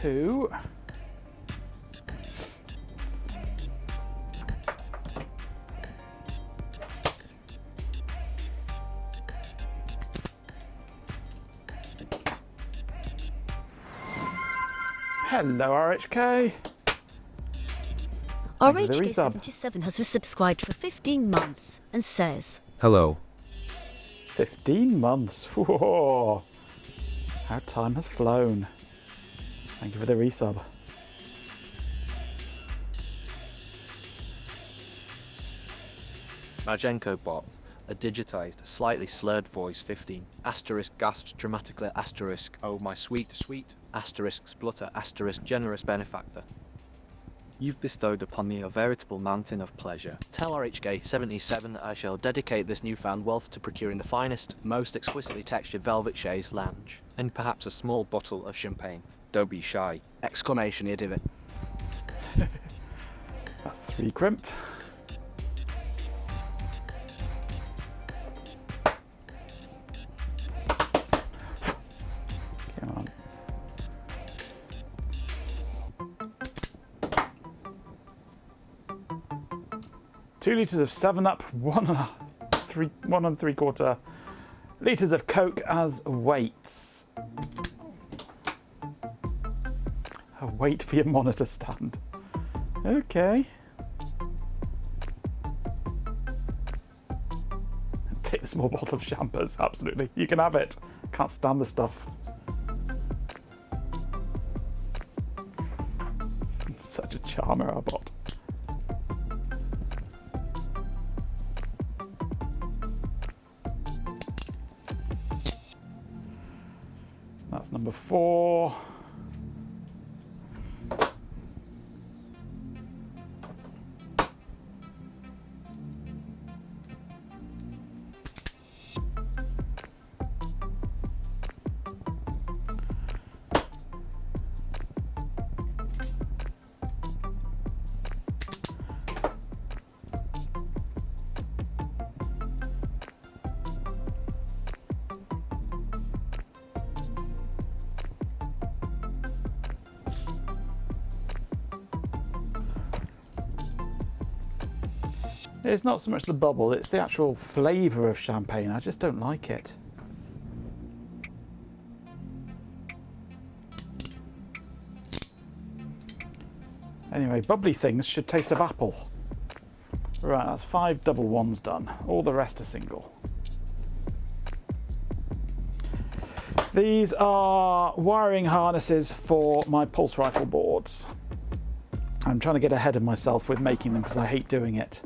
2. Hello, RHK. Thank you for the resub. RHK77 has resubscribed for 15 months and says, Hello. 15 months. Whoa. How time has flown. Thank you for the resub. Majenko bot, a digitized, slightly slurred voice 15. Asterisk gasped dramatically asterisk, oh my sweet, sweet, asterisk splutter asterisk generous benefactor. You've bestowed upon me a veritable mountain of pleasure. Tell RHK77 I shall dedicate this newfound wealth to procuring the finest, most exquisitely textured velvet chaise lounge, and perhaps a small bottle of champagne. Don't be shy! Exclamation, you divot. That's 3 crimped. Come on. Two litres of 7-Up, 1 3/4 litres of Coke as weights. A weight for your monitor stand. Okay. Take the small bottle of champers, absolutely. You can have it. Can't stand the stuff. Such a charmer, our bot. That's number 4. It's not so much the bubble, it's the actual flavour of champagne. I just don't like it. Anyway, bubbly things should taste of apple. Right, that's 5 double ones done. All the rest are single. These are wiring harnesses for my pulse rifle boards. I'm trying to get ahead of myself with making them because I hate doing it.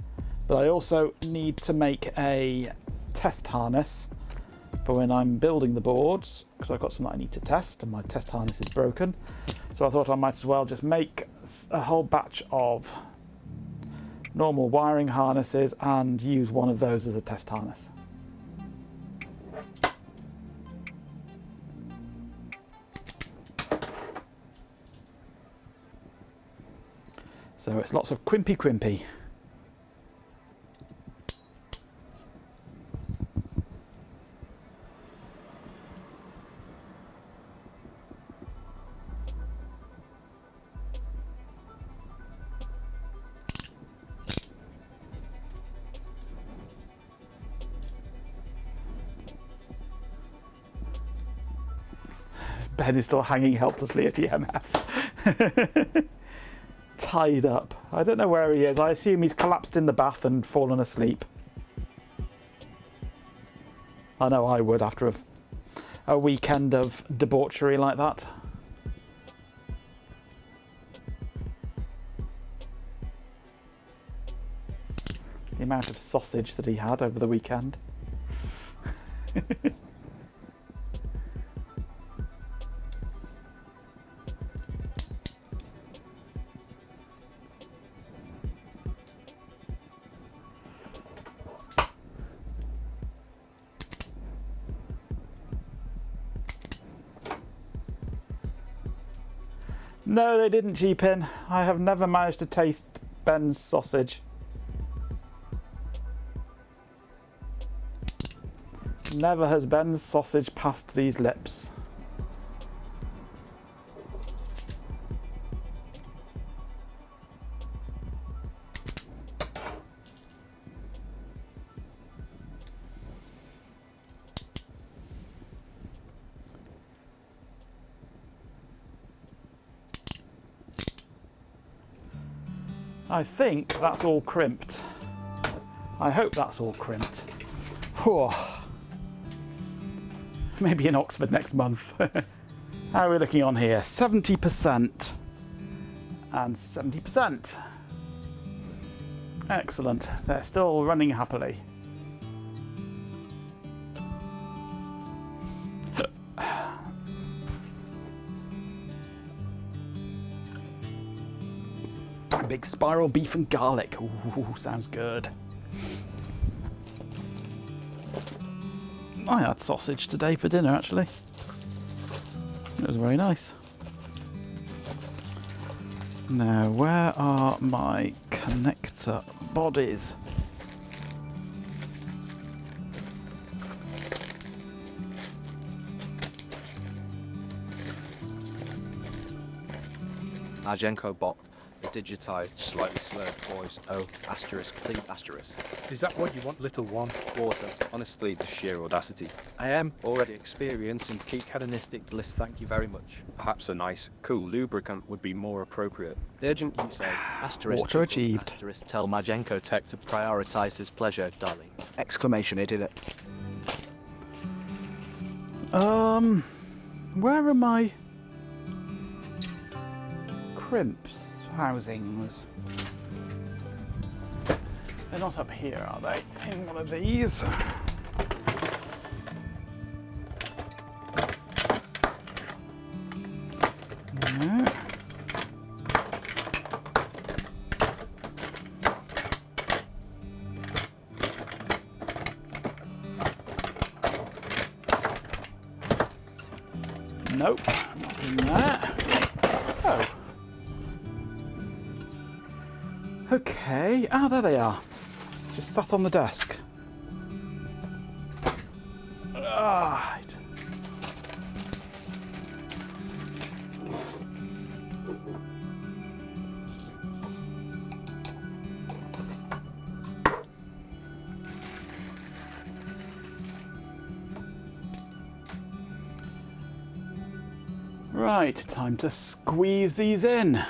But I also need to make a test harness for when I'm building the boards, because I've got some that I need to test and my test harness is broken. So I thought I might as well just make a whole batch of normal wiring harnesses and use one of those as a test harness. So it's lots of crimpy. Ben is still hanging helplessly at EMF. Tied up. I don't know where he is. I assume he's collapsed in the bath and fallen asleep. I know I would after a weekend of debauchery like that. The amount of sausage that he had over the weekend. No, they didn't cheapen. I have never managed to taste Ben's sausage. Never has Ben's sausage passed these lips. I think that's all crimped. I hope that's all crimped. Whew. Maybe in Oxford next month. How are we looking on here? 70% and 70%. Excellent. They're still running happily. Big spiral beef and garlic. Ooh, sounds good. I had sausage today for dinner, actually. It was very nice. Now, where are my connector bodies? Marjenko bot. The digitized, slightly slurred voice. Oh, asterisk, please, asterisk. Is that what you want, little one? Water. Honestly, the sheer audacity. I am already experiencing peak hedonistic bliss, thank you very much. Perhaps a nice, cool lubricant would be more appropriate. Urgent, you say. Asterisk. Water achieved. Asterisk, tell Marjenko Tech to prioritize his pleasure, darling. Exclamation, he did it. Where are my crimps housings? They're not up here, are they? In one of these. No. Nope, not in there. Oh. Okay, there they are. Just sat on the desk. Right. Right, time to squeeze these in.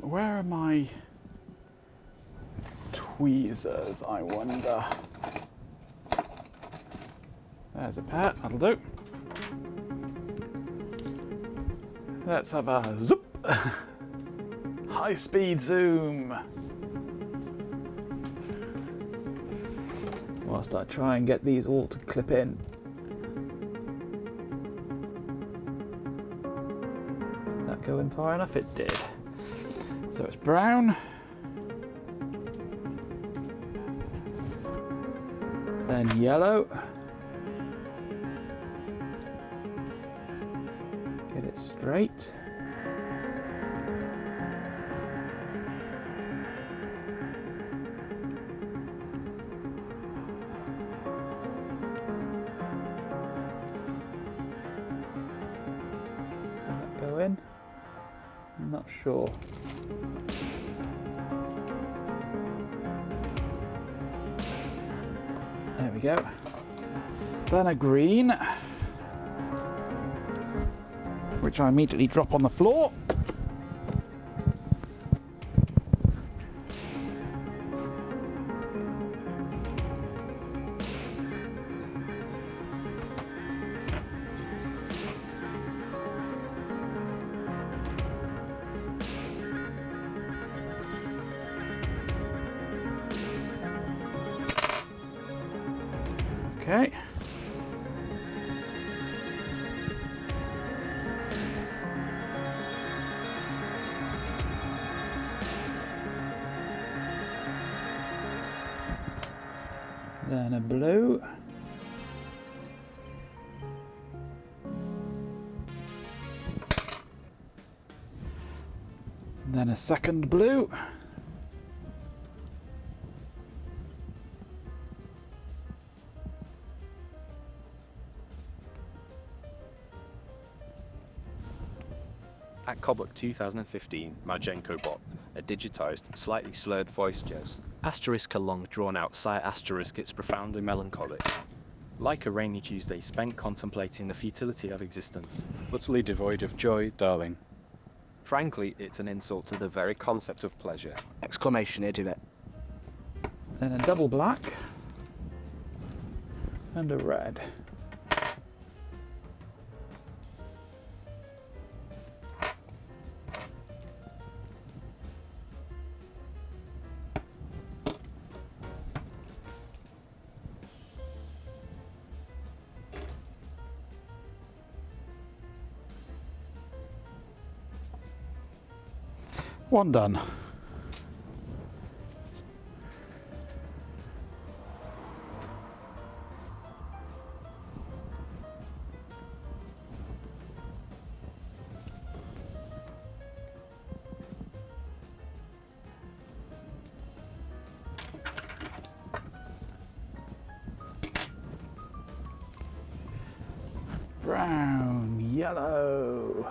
Where are my tweezers, I wonder? There's a pair, that'll do. Let's have a zoop! High-speed zoom! Whilst I try and get these all to clip in. Did that go in far enough? It did. So it's brown, then yellow, get it straight, can that go in? I'm not sure. There we go. Then a green, which I immediately drop on the floor. Okay. Then a blue. Then a second blue. At Coblock 2015, Marjenko bot. a digitized, slightly slurred voice, Jez. Asterisk a long drawn-out sigh, asterisk it's profoundly melancholic. Like a rainy Tuesday spent contemplating the futility of existence. Utterly devoid of joy, darling. Frankly, it's an insult to the very concept of pleasure. Exclamation, idiot. Then a double black. And a red. One done. Brown, yellow.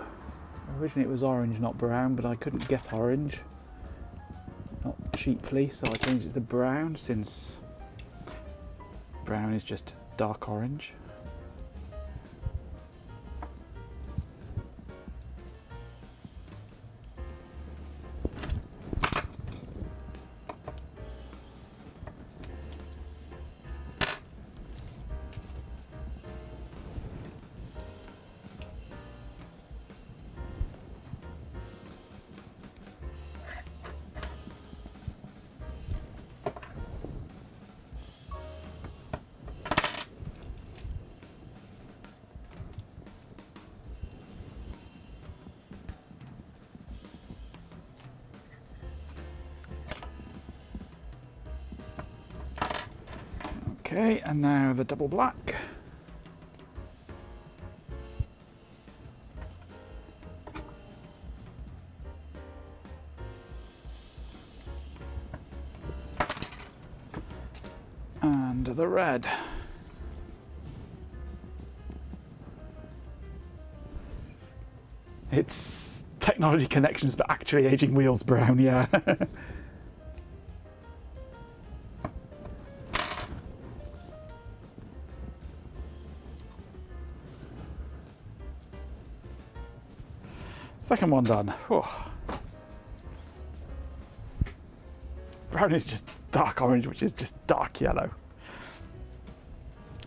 Originally it was orange, not brown, but I couldn't get orange. Not cheaply, so I changed it to brown, since brown is just dark orange. Okay, and now the double black. And the red. It's technology connections, but actually aging wheels brown, yeah. Second one done. Whew. Brown is just dark orange, which is just dark yellow.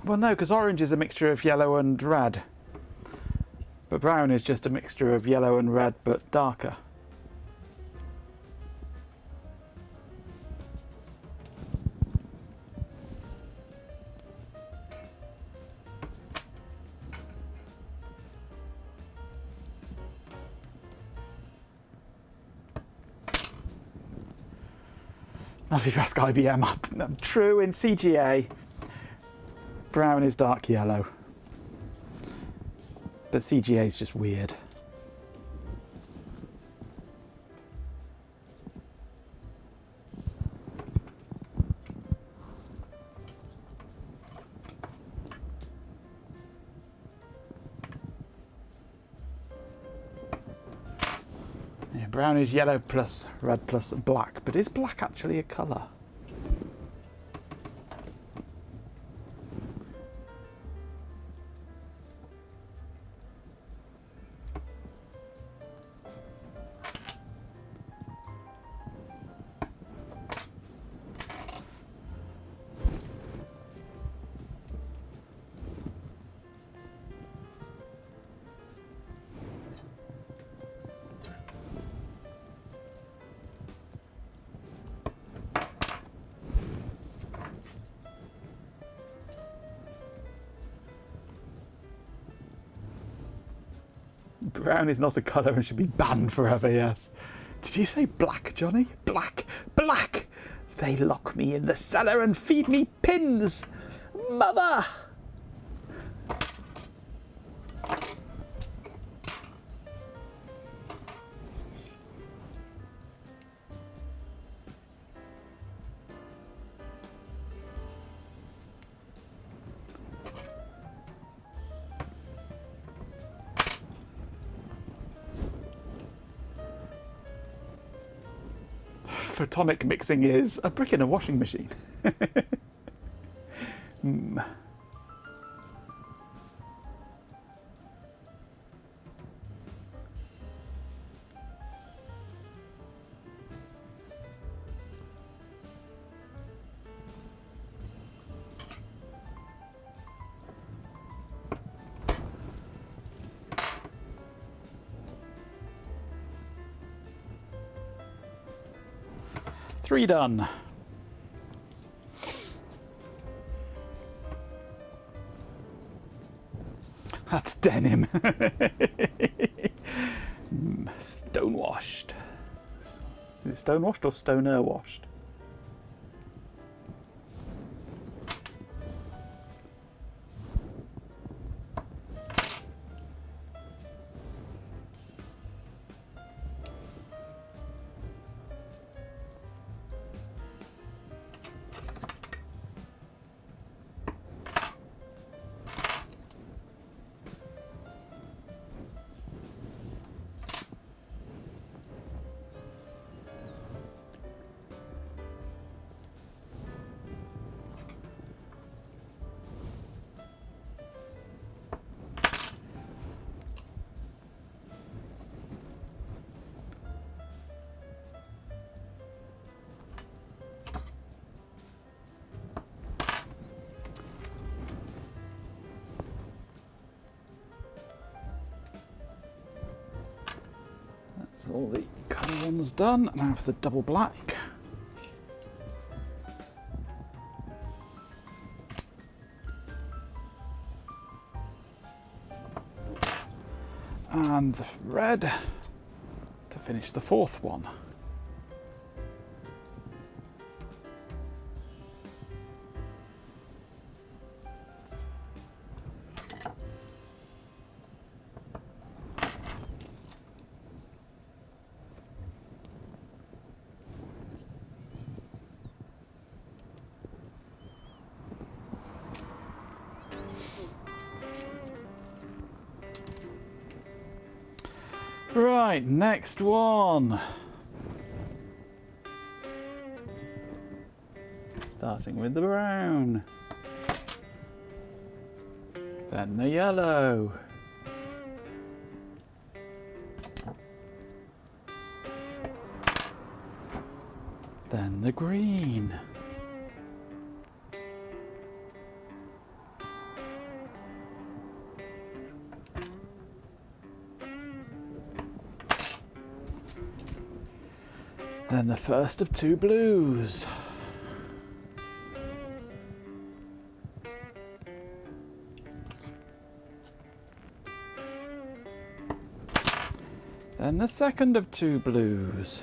Well, no, because orange is a mixture of yellow and red. But brown is just a mixture of yellow and red, but darker. Not if you ask IBM. True, in CGA, brown is dark yellow. But CGA is just weird. Yeah, brown is yellow plus red plus black, but is black actually a colour? Brown is not a colour and should be banned forever, yes. Did you say black, Johnny? Black! Black! They lock me in the cellar and feed me pins! Mother! photonic mixing is a brick in a washing machine. Three done. That's denim. Stonewashed. Is it stonewashed or stoner washed? That's all the colour ones done. Now for the double black. And the red to finish the fourth one. Right, next one. Starting with the brown. Then the yellow. Then the green. Then the first of two blues. Then the second of two blues.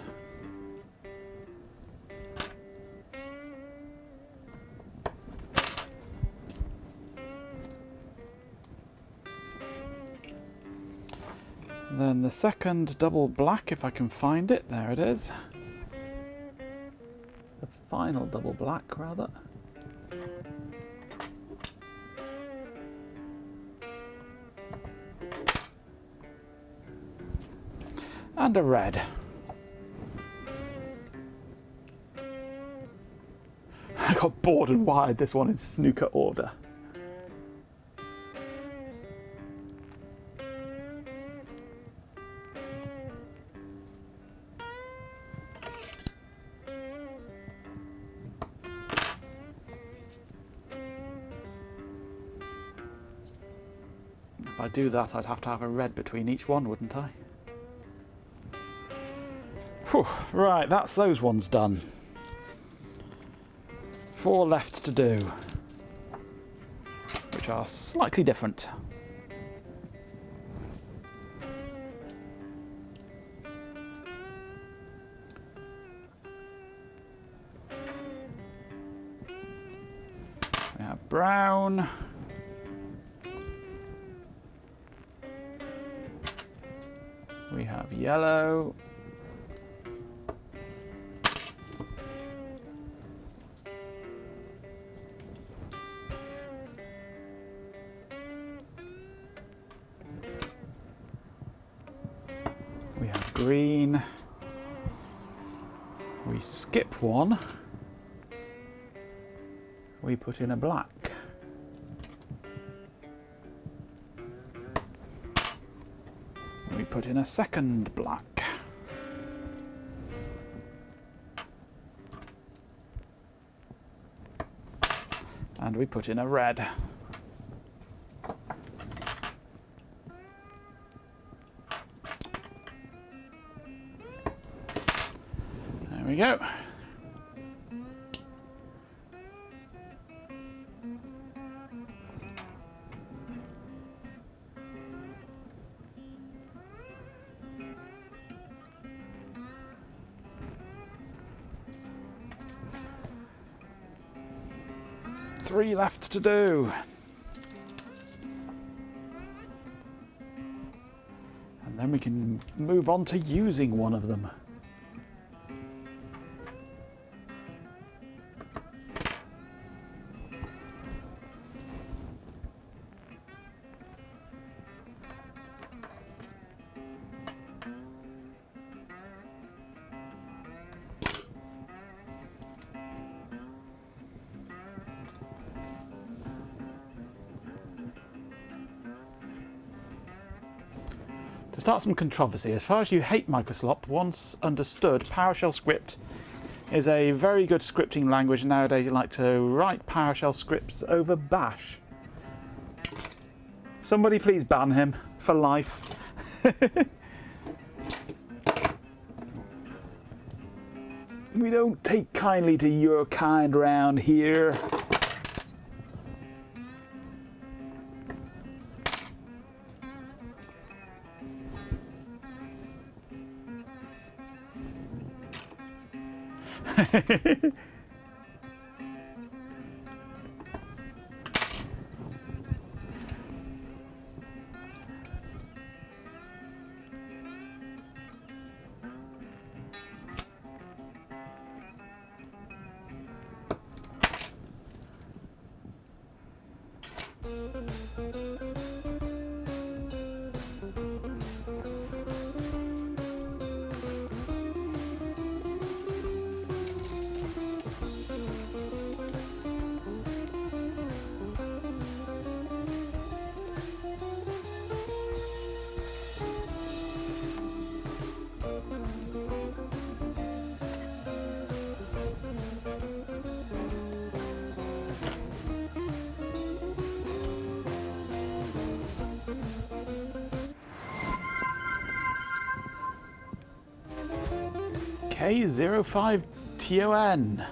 Then the second double black, if I can find it. There it is. The final double black, rather. And a red. I got bored and wired this one in snooker order. If I do that, I'd have to have a red between each one, wouldn't I? Whew, right, that's those ones done. 4 left to do, which are slightly different. We have brown. We have yellow. We have green. We skip one, we put in a black. We put in a second black. And we put in a red. There we go. Three left to do. And then we can move on to using one of them. To start some controversy, as far as you hate Microsoft, once understood, PowerShell script is a very good scripting language. Nowadays you like to write PowerShell scripts over Bash. Somebody please ban him for life. We don't take kindly to your kind round here. K05TON.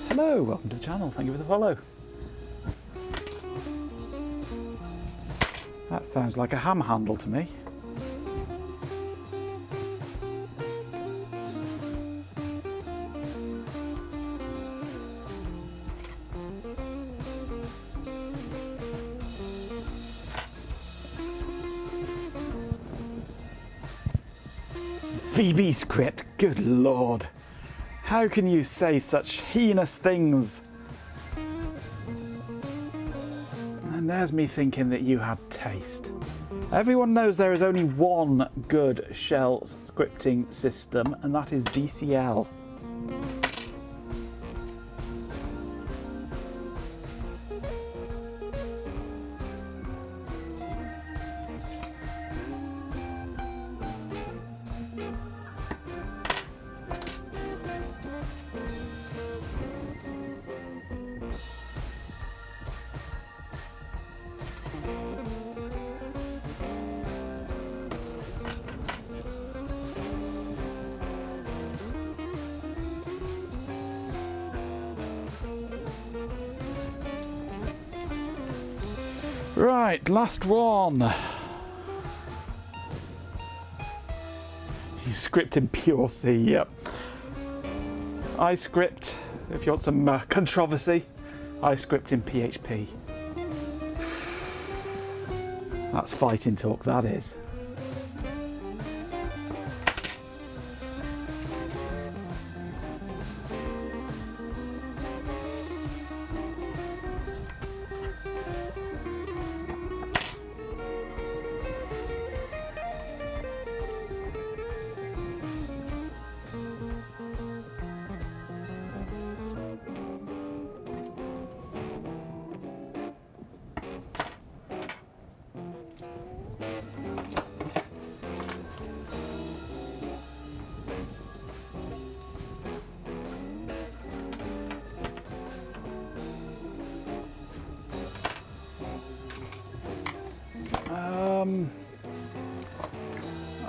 Hello, welcome to the channel. Thank you for the follow. That sounds like a ham handle to me. VB script, good lord. How can you say such heinous things? And there's me thinking that you had taste. Everyone knows there is only one good shell scripting system, and that is DCL. Right, last one. You script in pure C, yep. I script, if you want some controversy, I script in PHP. That's fighting talk, that is.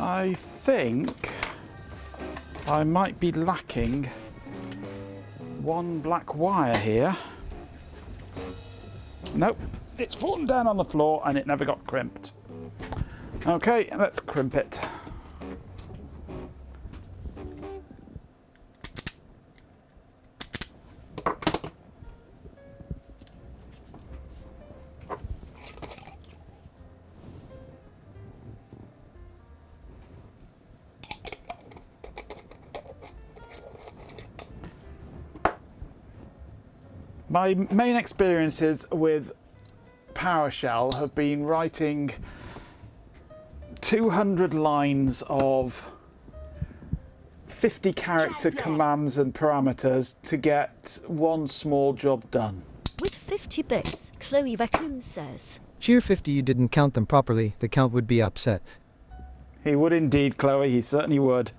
I think I might be lacking one black wire here. Nope, it's fallen down on the floor and it never got crimped. Okay, let's crimp it. My main experiences with PowerShell have been writing 200 lines of 50 character commands and parameters to get one small job done. With 50 bits, Chloe Raccoon says. Cheer 50 you didn't count them properly. The count would be upset. He would indeed, Chloe, he certainly would.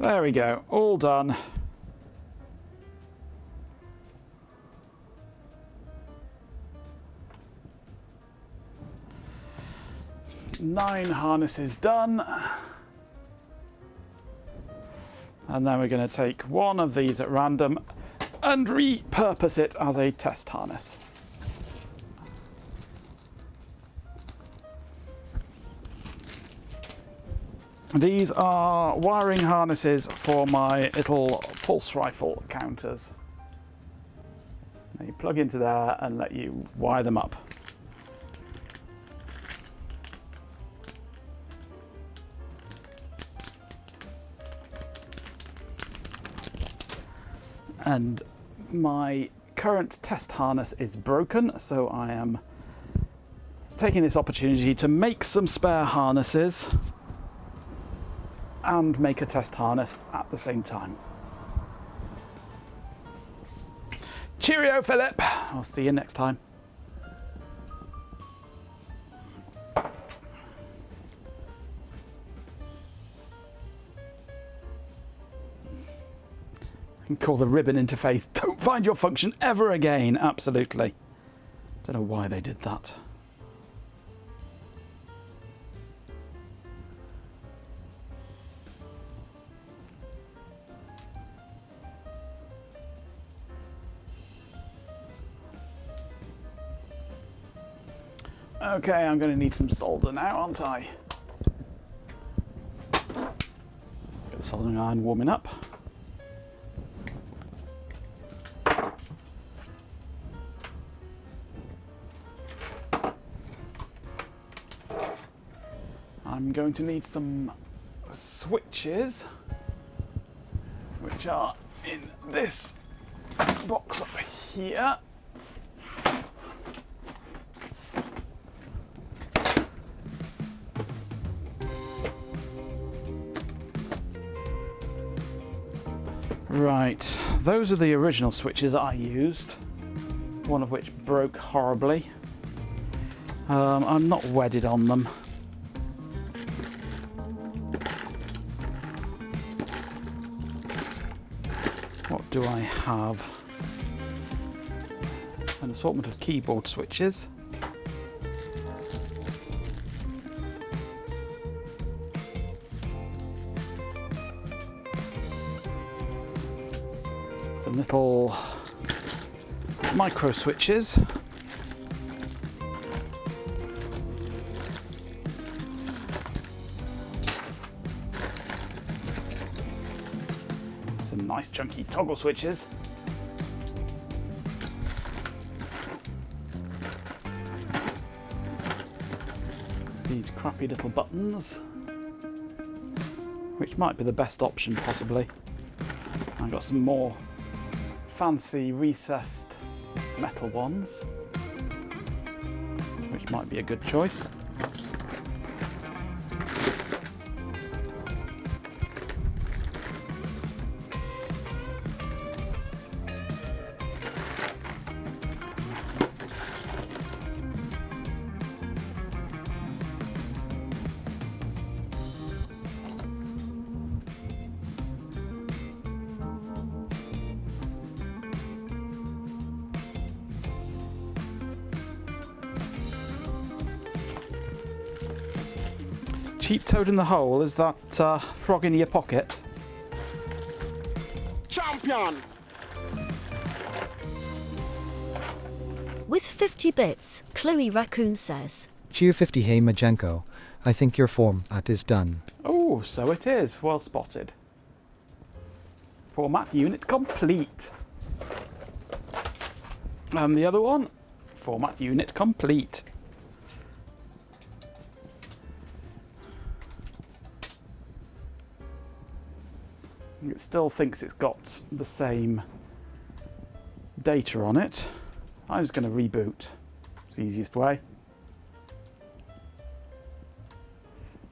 There we go, all done. Nine harnesses done. And then we're going to take one of these at random and repurpose it as a test harness. These are wiring harnesses for my little pulse rifle counters. Now you plug into there and let you wire them up. And my current test harness is broken, so I am taking this opportunity to make some spare harnesses and make a test harness at the same time. Cheerio, Philip! I'll see you next time. I can call the ribbon interface, don't find your function ever again, absolutely. Don't know why they did that. Okay, I'm going to need some solder now, aren't I? Get the soldering iron warming up. I'm going to need some switches, which are in this box up here. Right, those are the original switches I used, one of which broke horribly. I'm not wedded on them. What do I have? An assortment of keyboard switches. Some little micro switches. Some nice chunky toggle switches. These crappy little buttons, which might be the best option possibly. I've got some more fancy recessed metal ones, which might be a good choice. Cheap toad in the hole, is that frog in your pocket? Champion! With 50 bits, Chloe Raccoon says, Cheer 50 hey Majenko. I think your format is done. Oh, so it is. Well spotted. Format unit complete. And the other one, format unit complete. It still thinks it's got the same data on it. I'm just going to reboot. It's the easiest way.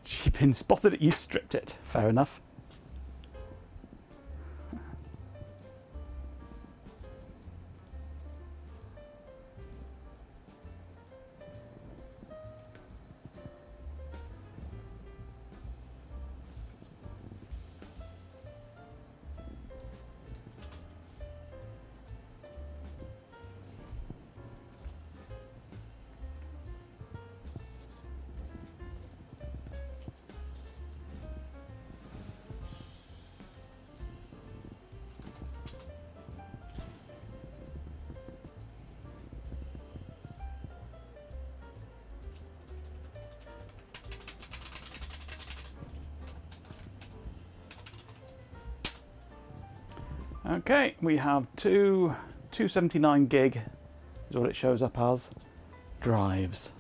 Sheepin spotted it, you stripped it. Fair enough. Okay, we have 279 gig is what it shows up as drives.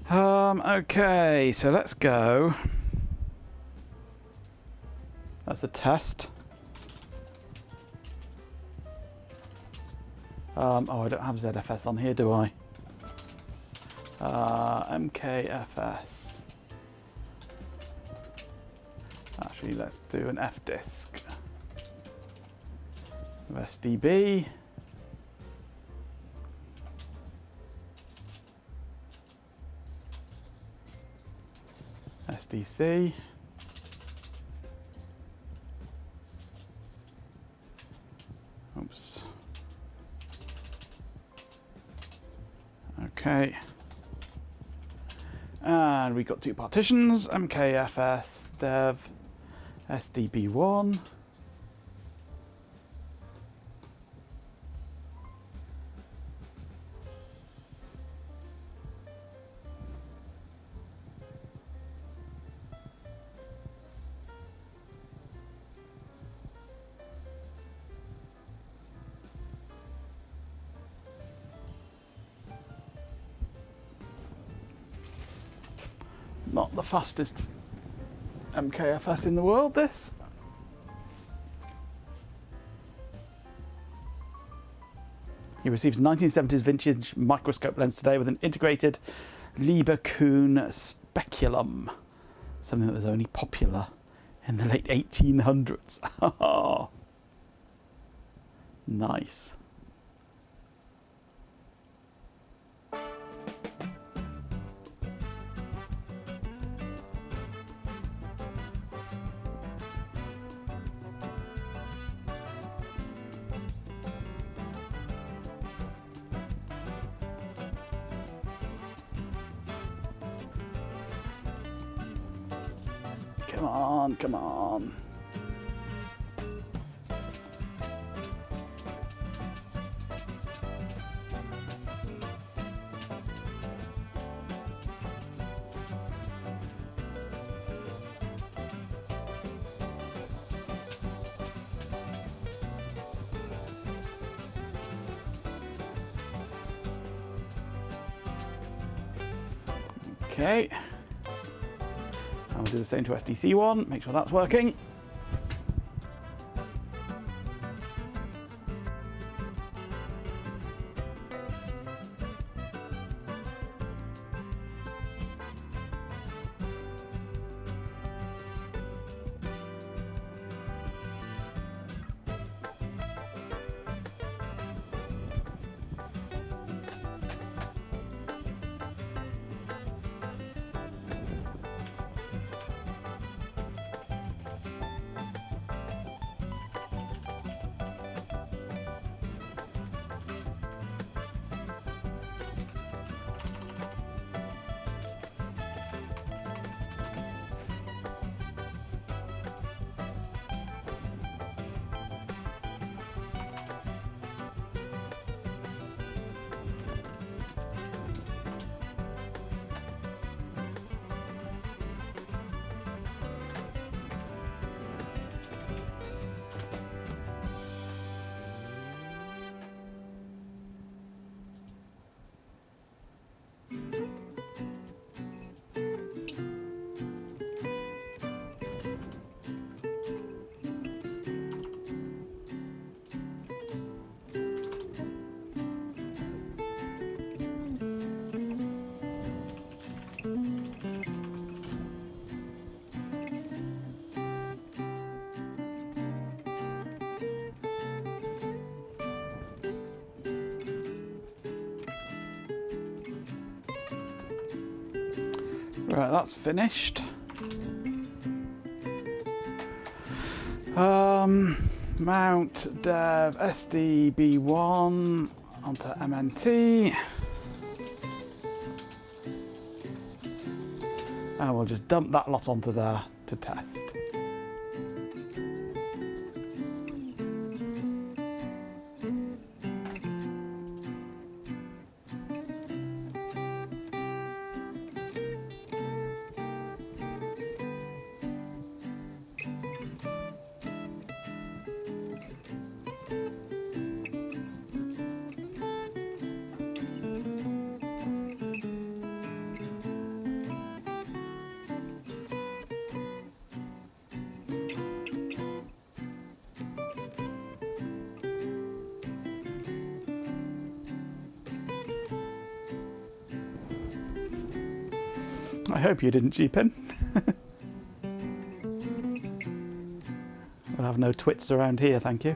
Okay, so let's go. That's a test. Oh, I don't have ZFS on here, do I? MKFS. Actually, let's do an F disk of SDB. SDC. Oops. Okay. And we got two partitions, MKFS dev SDB1. Not the fastest MKFS in the world, this. He received a 1970s vintage microscope lens today with an integrated Lieberkuhn speculum, something that was only popular in the late 1800s. Nice. Come on, come on. Okay. I'll do the same to SDC1, make sure that's working. Right, that's finished. Mount dev SDB1 onto MNT. And we'll just dump that lot onto there to test. I hope you didn't cheapen. We'll have no twits around here, thank you.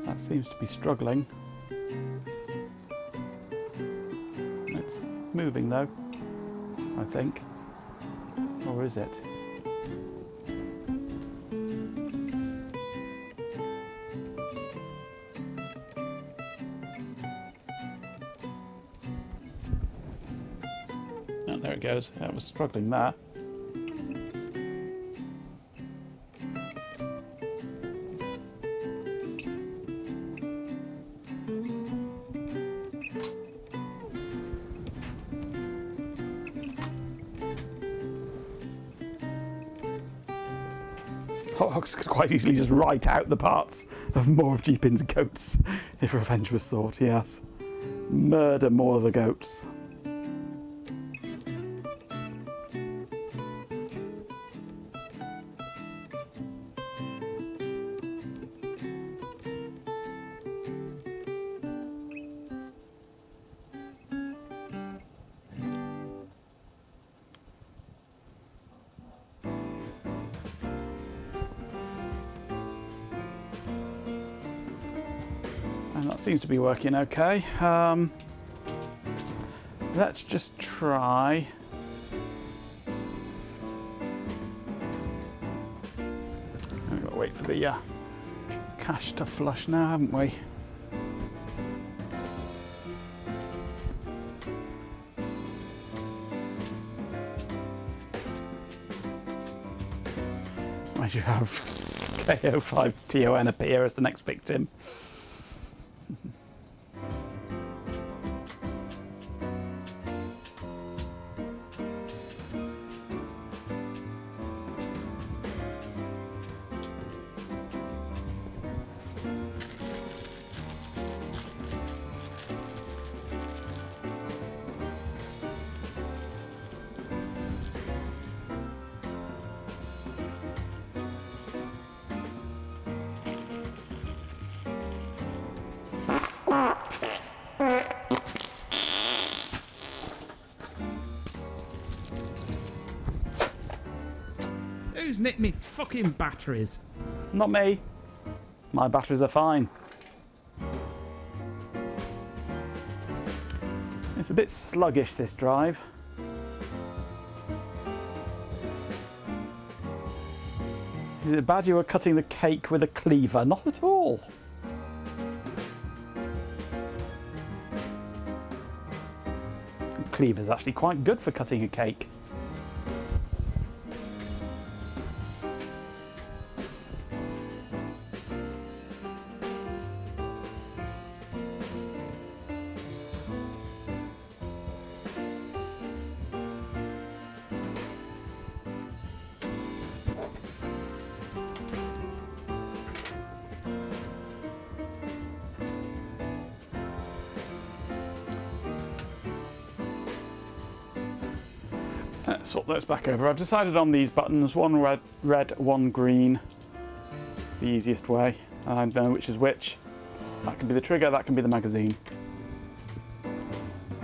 That seems to be struggling. It's moving though, I think. Or is it? Oh, there it goes. That was struggling there. Hothogs could quite easily just write out the parts of more of Jeepin's goats if revenge was sought, yes. Murder more of the goats. And that seems to be working okay. Let's just try. We've got to wait for the cache to flush now, haven't we? Might you have KO5TON appear as the next victim? Who's nicked me fucking batteries? Not me. My batteries are fine. It's a bit sluggish, this drive. Is it bad you were cutting the cake with a cleaver? Not at all. The cleaver's actually quite good for cutting a cake. Let's swap those back over. I've decided on these buttons, one red, one green. It's the easiest way. I know which is which. That can be the trigger, that can be the magazine.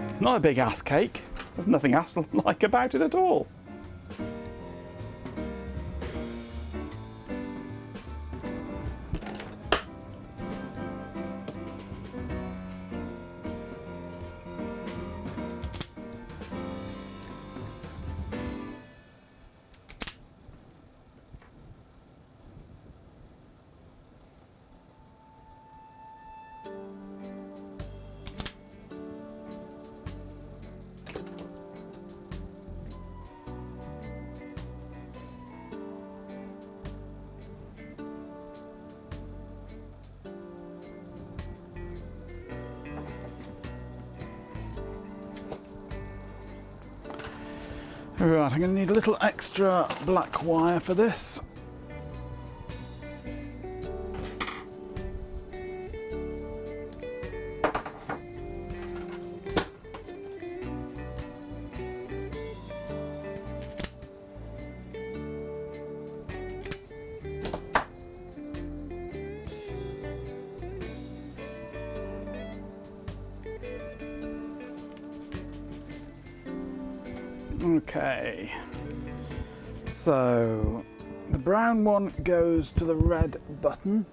It's not a big ass cake. There's nothing ass-like about it at all. Right, I'm going to need a little extra black wire for this. Okay, so the brown one goes to the red button.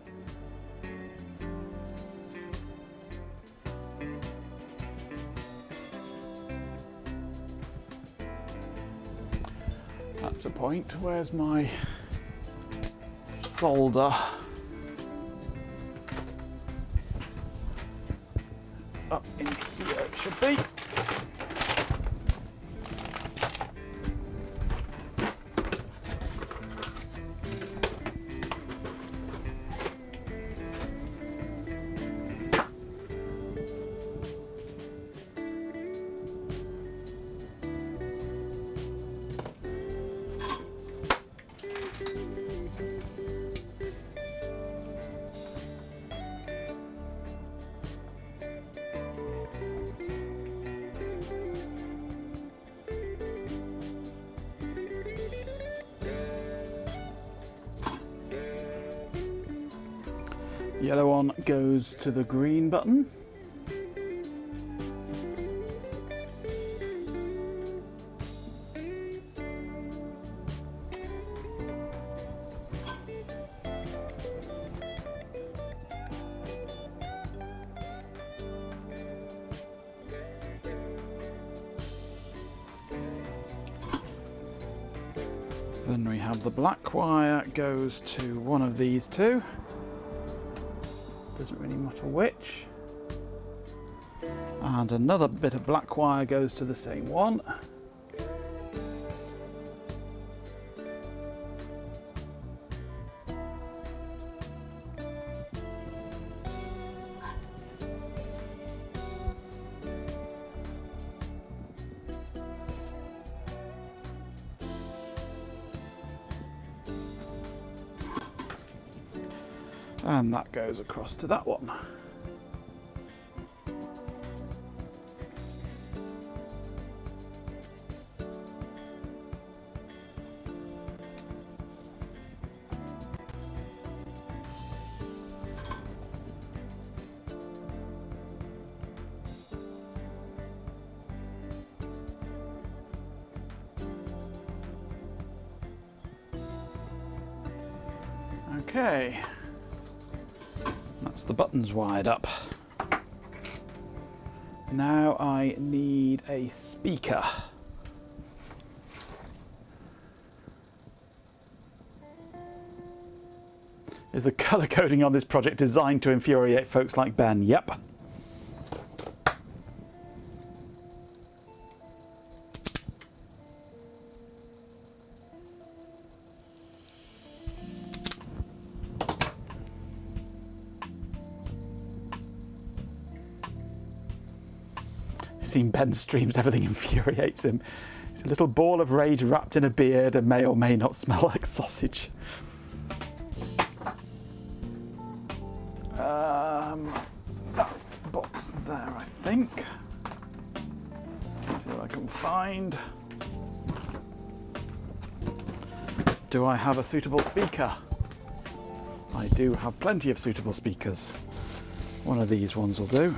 That's a point. Where's my solder? It's up in here, it should be. The yellow one goes to the green button. Then we have the black wire goes to one of these two. Doesn't really matter which. And another bit of black wire goes to the same one. And that goes across to that one. Okay. That's the buttons wired up. Now I need a speaker. Is the colour coding on this project designed to infuriate folks like Ben? Yep. Seen Ben's streams, everything infuriates him. He's a little ball of rage wrapped in a beard and may or may not smell like sausage. That box there, I think. Let's see what I can find. Do I have a suitable speaker? I do have plenty of suitable speakers. One of these ones will do.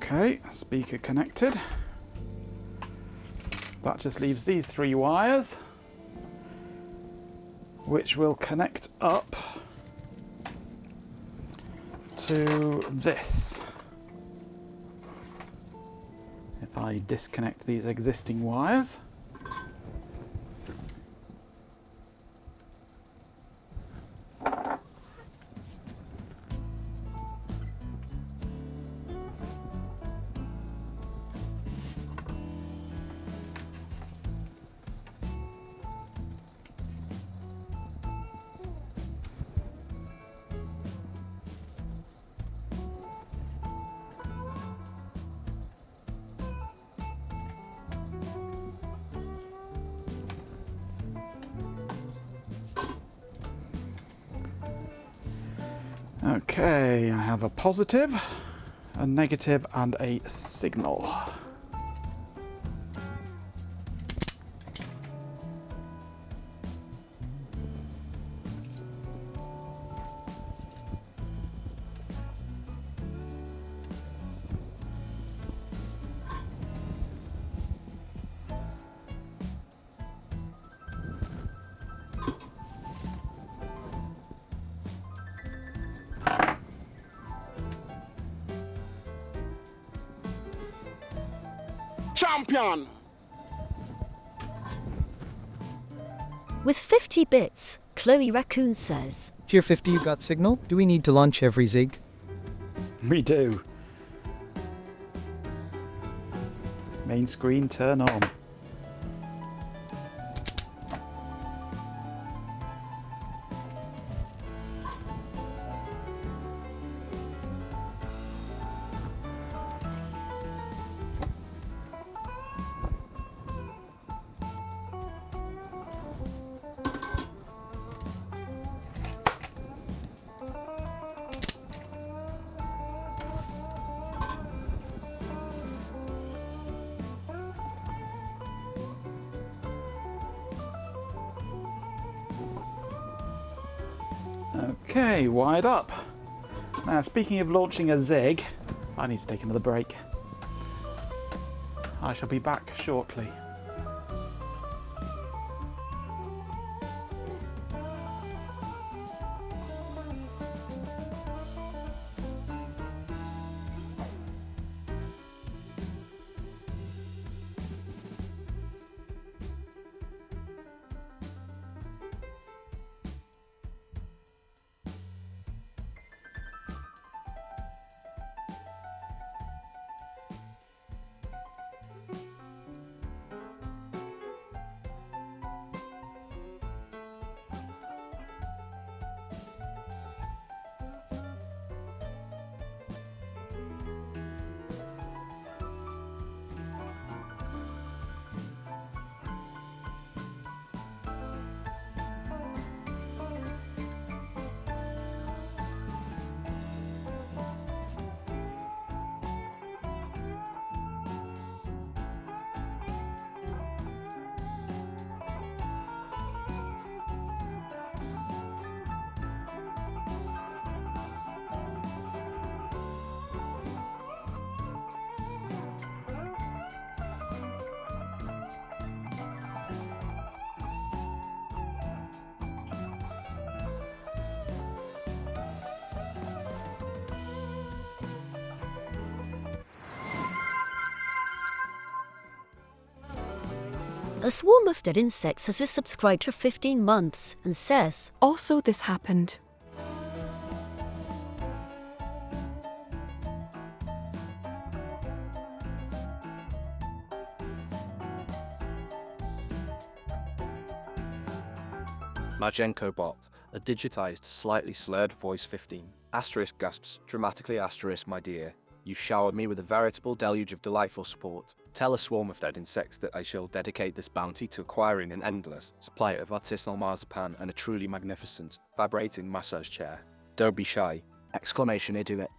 Okay, speaker connected. That just leaves these 3 wires, which will connect up to this. If I disconnect these existing wires, okay, I have a positive, a negative and a signal. Champion! With 50 bits, Chloe Raccoon says. Tier 50, you got signal? Do we need to launch every Zig? We do. Main screen turn on. Okay, wired up. Now, speaking of launching a Zig, I need to take another break. I shall be back shortly. A swarm of dead insects has been subscribed for 15 months and says, Also, this happened. Majenko bot, a digitized, slightly slurred voice 15. Asterisk gasps, dramatically asterisk my dear. You showered me with a veritable deluge of delightful sport. Tell a swarm of dead insects that I shall dedicate this bounty to acquiring an endless supply of artisanal marzipan and a truly magnificent, vibrating massage chair. Don't be shy! Exclamation idiot.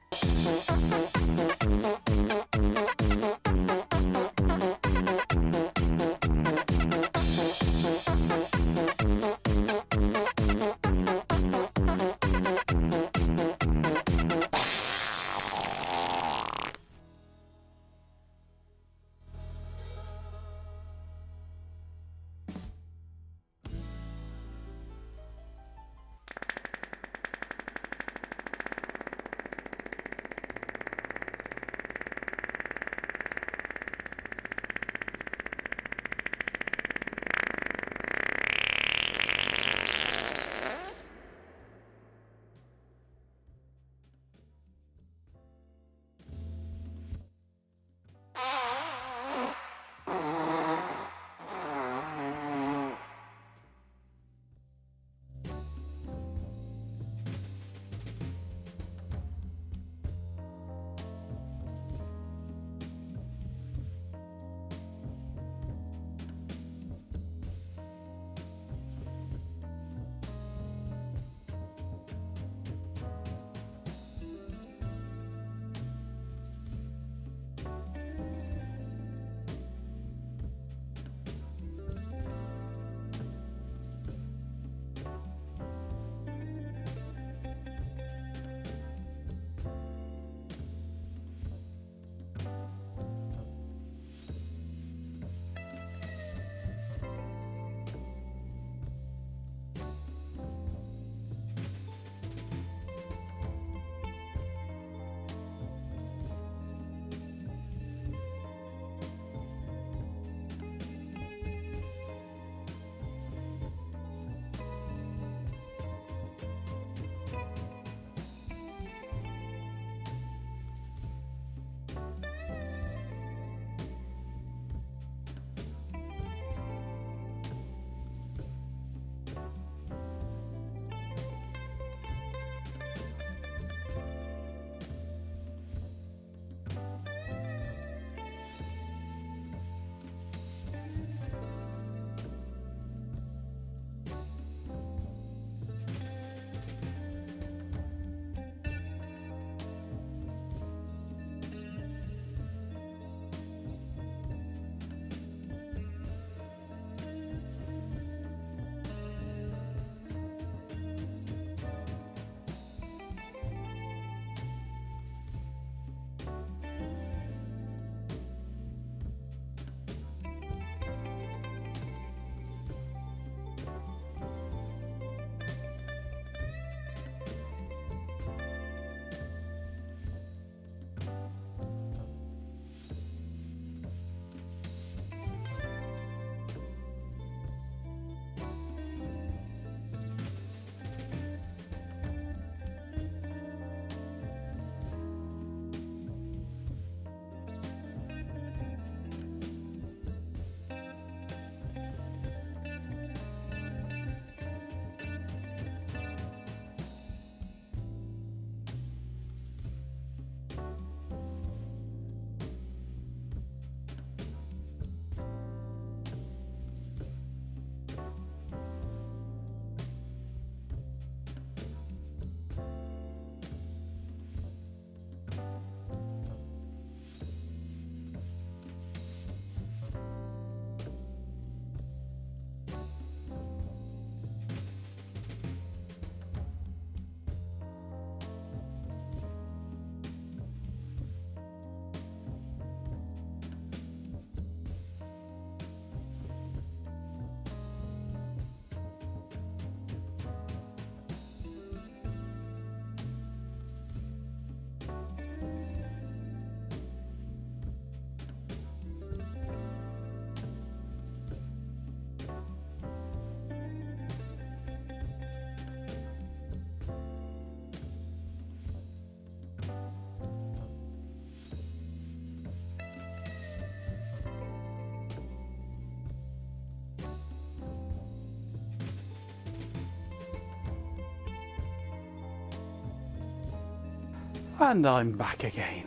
And I'm back again,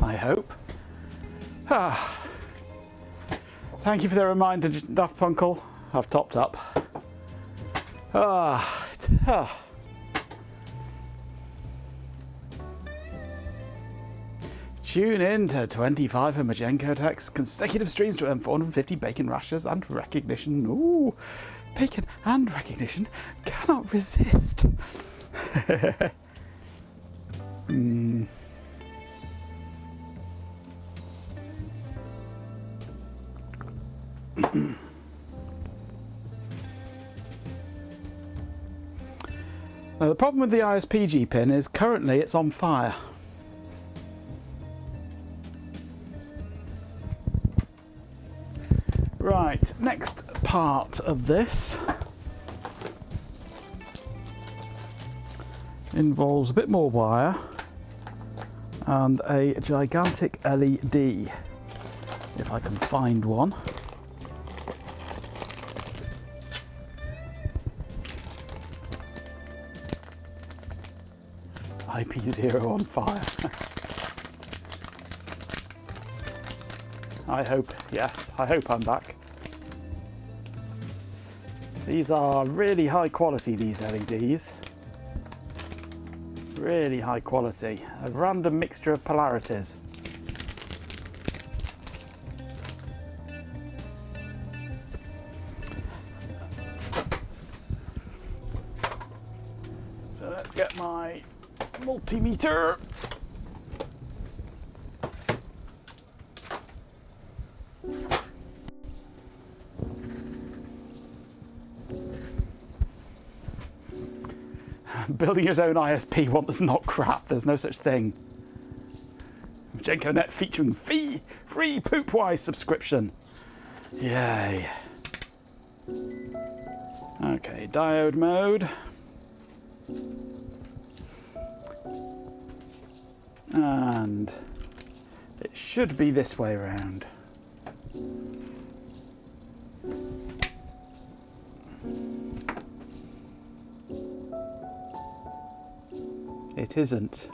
I hope. Thank you for the reminder, Daft Punkle. I've topped up. Tune in to 25 of Majenko Tech's consecutive streams to earn 450 bacon rashers and recognition. Ooh, bacon and recognition cannot resist. Now the problem with the ISPG pin is currently it's on fire. Right, next part of this involves a bit more wire and a gigantic LED, if I can find one. IP0 on fire. I hope, yes, I hope I'm back. These are really high quality, these LEDs. Really high quality. A random mixture of polarities. So let's get my multimeter. Building his own ISP one is not crap. There's no such thing. JenkoNet featuring free Poopwise subscription. Yay. Okay, diode mode. And it should be this way around. It isn't.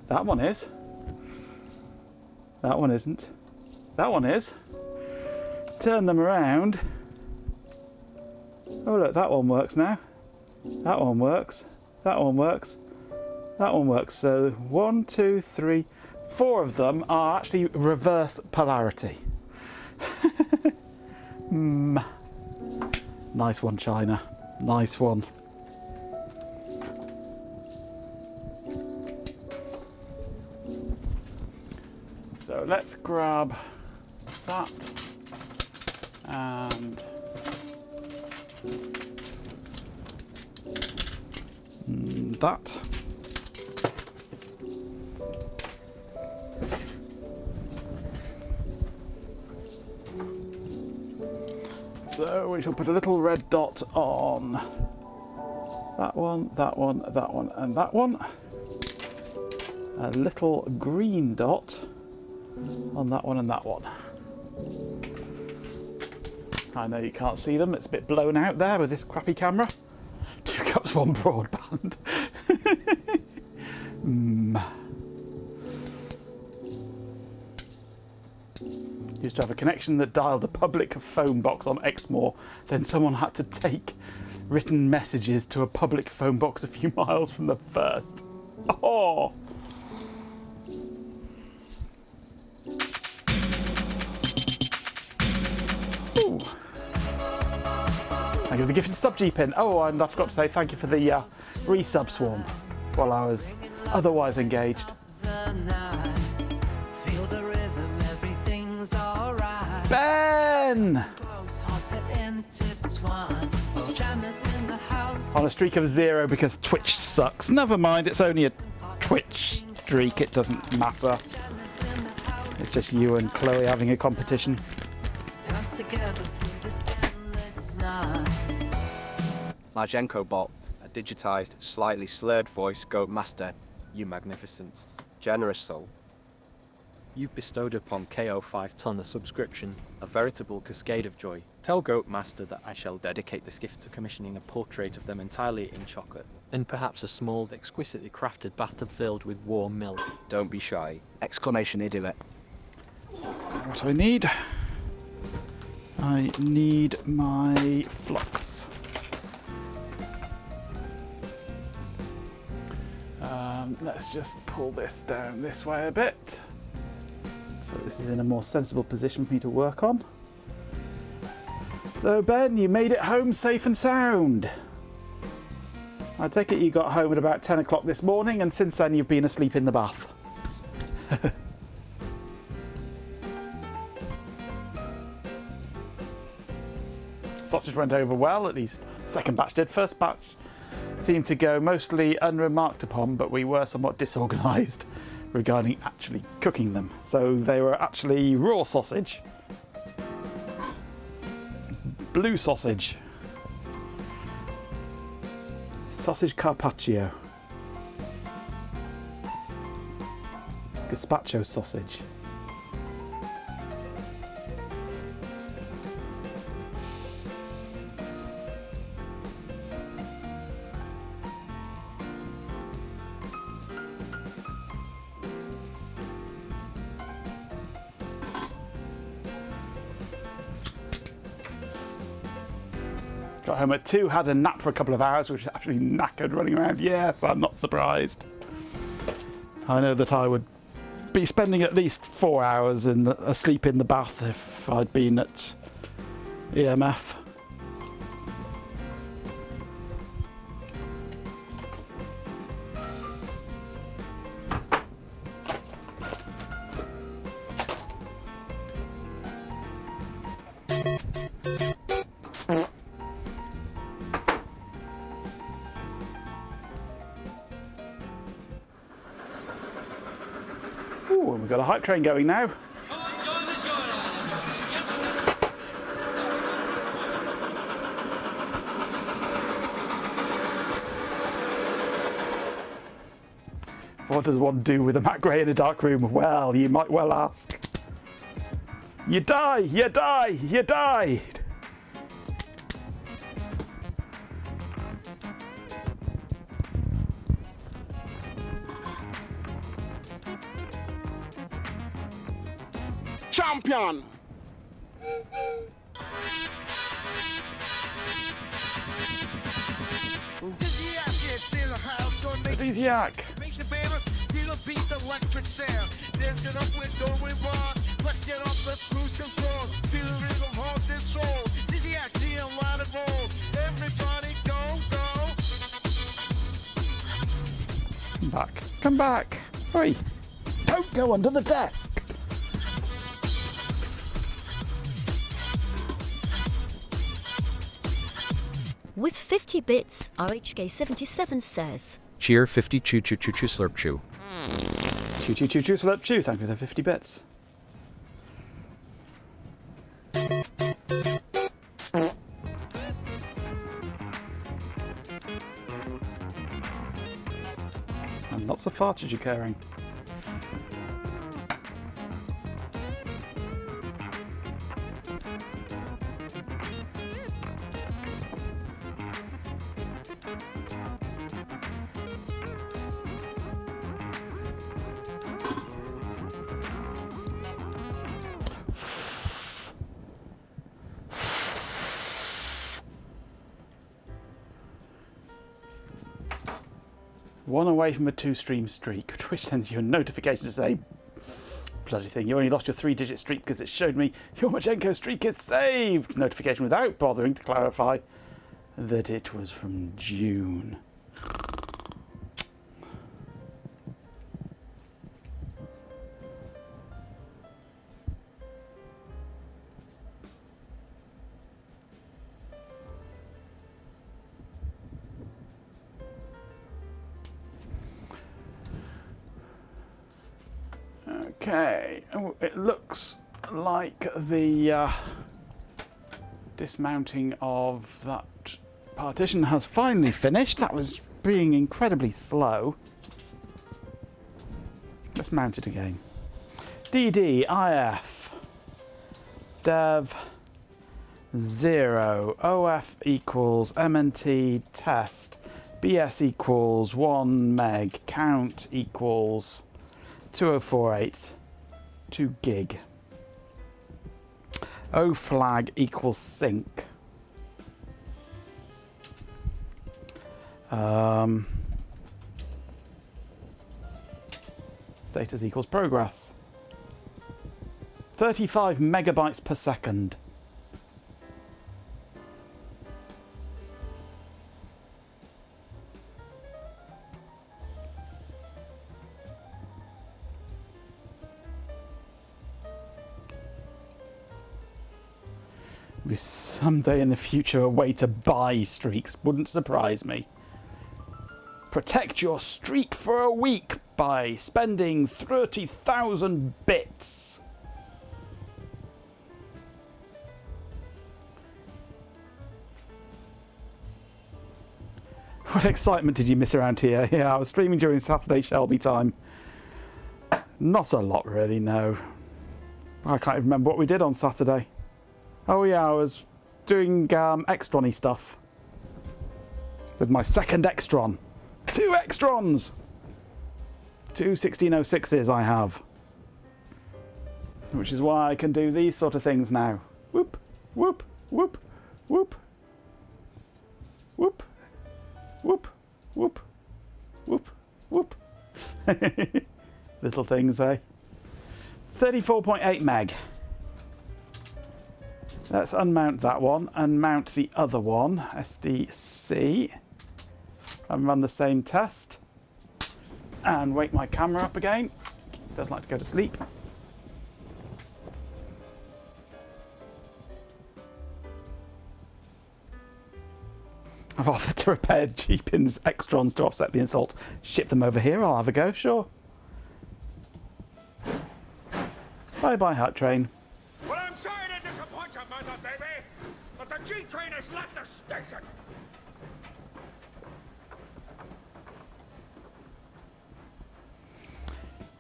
That one is. That one isn't. That one is. Turn them around. Oh look, that one works now. That one works. That one works. That one works. So 1, 2, 3, 4 of them are actually reverse polarity. Nice one, China. Nice one. So let's grab that and that. So we shall put a little red dot on that one, that one, that one, and that one. A little green dot on that one and that one. I know you can't see them, it's a bit blown out there with this crappy camera. 2 cups, 1 broadband. Used to have a connection that dialed a public phone box on Exmoor, then someone had to take written messages to a public phone box a few miles from the first. Oh! Ooh. Thank you for the gifted sub G-Pin. Oh, and I forgot to say thank you for the resub swarm while I was otherwise engaged. Ben! On a streak of 0 because Twitch sucks. Never mind, it's only a Twitch streak, it doesn't matter. It's just you and Chloe having a competition. Majenko bot, a digitized, slightly slurred voice goat master, you magnificent, generous soul. You've bestowed upon KO 5 ton a subscription, a veritable cascade of joy. Tell Goat Master that I shall dedicate this gift to commissioning a portrait of them entirely in chocolate, and perhaps a small, exquisitely crafted bathtub filled with warm milk. Don't be shy! Exclamation idiot. What do I need? I need my flux. Let's just pull this down this way a bit. So this is in a more sensible position for me to work on. So Ben, you made it home safe and sound. I take it you got home at about 10 o'clock this morning, and since then you've been asleep in the bath. Sausage went over well, at least second batch did. First batch seemed to go mostly unremarked upon, but we were somewhat disorganised regarding actually cooking them. So they were actually raw sausage, blue sausage, sausage carpaccio, gazpacho sausage, got home at 2, had a nap for a couple of hours, which was actually knackered running around. Yes, I'm not surprised. I know that I would be spending at least 4 hours asleep in the bath if I'd been at EMF. Ooh, we've got a hype train going now. What does one do with a Matt Gray in a dark room? Well, you might well ask. You die, you die, you died. Champion! Aphrodisiac. Come back. Come back. Hurry. Don't go under the desk. With 50 bits, RHK77 says, Cheer 50 choo choo choo choo slurp chew. Choo choo choo choo slurp chew. Thank you for the 50 bits. And lots of fartage occurring. One away from a 2-stream streak, which sends you a notification to say, bloody thing, you only lost your 3-digit streak because it showed me your Majenko streak is saved. Notification without bothering to clarify that it was from June. Okay, oh, it looks like the dismounting of that partition has finally finished. That was being incredibly slow. Let's mount it again. DD, IF, Dev, 0. OF equals MNT test. BS equals 1 meg. Count equals 2048 2 gig. O flag equals sync. Status equals progress. 35 megabytes per second. Maybe someday in the future a way to buy streaks. Wouldn't surprise me. Protect your streak for a week by spending 30,000 bits. What excitement did you miss around here? Yeah, I was streaming during Saturday Shelby time. Not a lot really, no. I can't even remember what we did on Saturday. Oh yeah, I was doing Extron-y stuff. With my second Extron. 2 Extrons! 2 1606s I have. Which is why I can do these sort of things now. Whoop, whoop, whoop, whoop. Whoop, whoop, whoop, whoop, whoop. Little things, eh? 34.8 meg. Let's unmount that one and mount the other one, SDC, and run the same test. And wake my camera up again. It does like to go to sleep. I've offered to repair G-Pin's Extrons to offset the insult. Ship them over here, I'll have a go, sure. Bye-bye, Hat Train. Well, I'm sorry to disappoint you, mother baby, but the G-Train has left the station.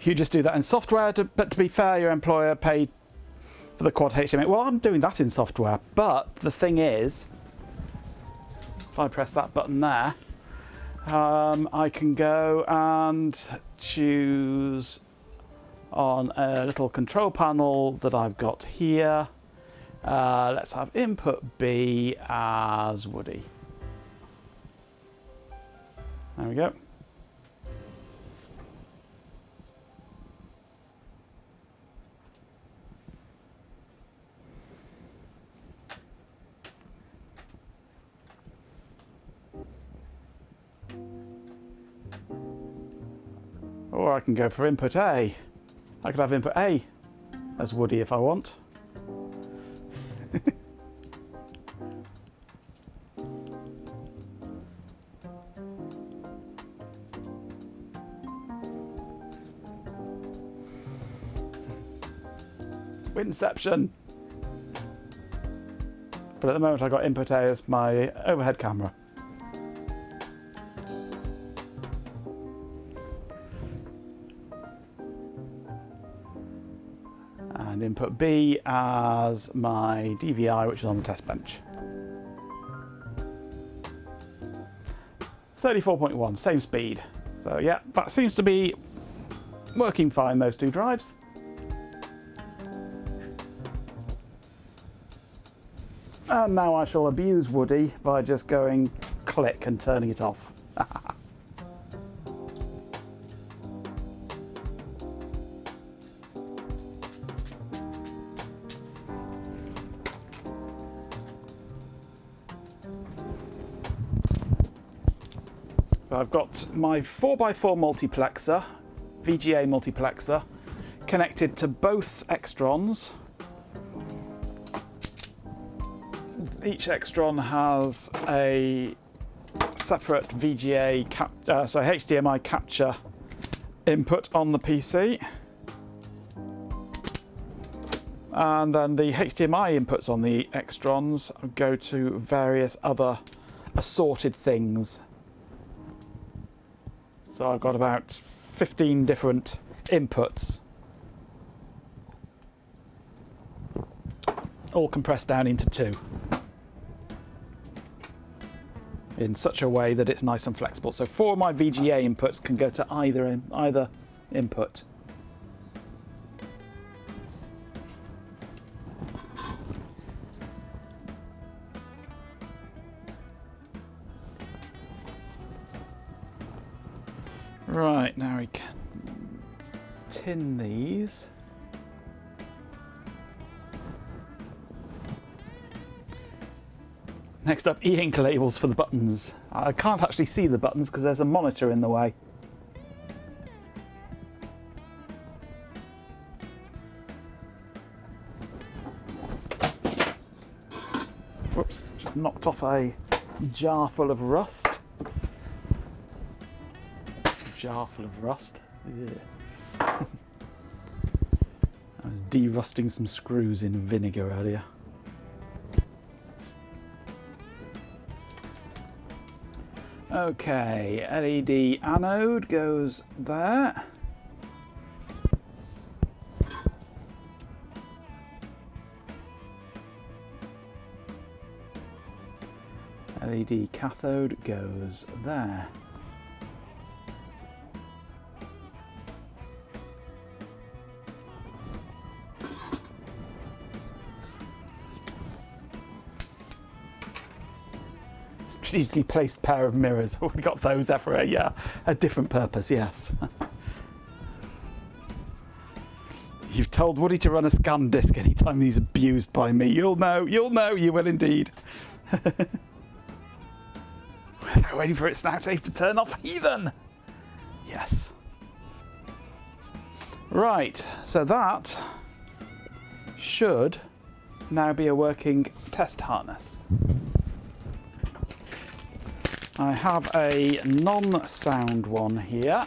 You just do that in software, but to be fair, your employer paid for the quad HDMI. Well, I'm doing that in software, but the thing is, if I press that button there, I can go and choose on a little control panel that I've got here. Let's have input B as Woody. There we go. Or I can go for input A. I could have input A as Woody if I want. Winception! But at the moment I got input A as my overhead camera. And input B as my DVI, which is on the test bench. 34.1, same speed. So yeah, that seems to be working fine, those two drives. And now I shall abuse Woody by just going click and turning it off. So I've got my 4x4 multiplexer, VGA multiplexer, connected to both Extrons. Each Extron has a separate VGA HDMI capture input on the PC. And then the HDMI inputs on the Extrons go to various other assorted things. So I've got about 15 different inputs, all compressed down into 2. in such a way that it's nice and flexible. So 4 of my VGA inputs can go to either input. Right, now we can tin these. Next up, e-ink labels for the buttons. I can't actually see the buttons because there's a monitor in the way. Whoops, just knocked off a jar full of rust. Jar full of rust. Yeah. I was de-rusting some screws in vinegar earlier. Okay, LED anode goes there. LED cathode goes there. Strategically placed pair of mirrors. We got those there for a different purpose, yes. You've told Woody to run a scan disk anytime he's abused by me. You'll know, you will indeed. Waiting for its snout tape to turn off, heathen! Yes. Right, so that should now be a working test harness. I have a non-sound one here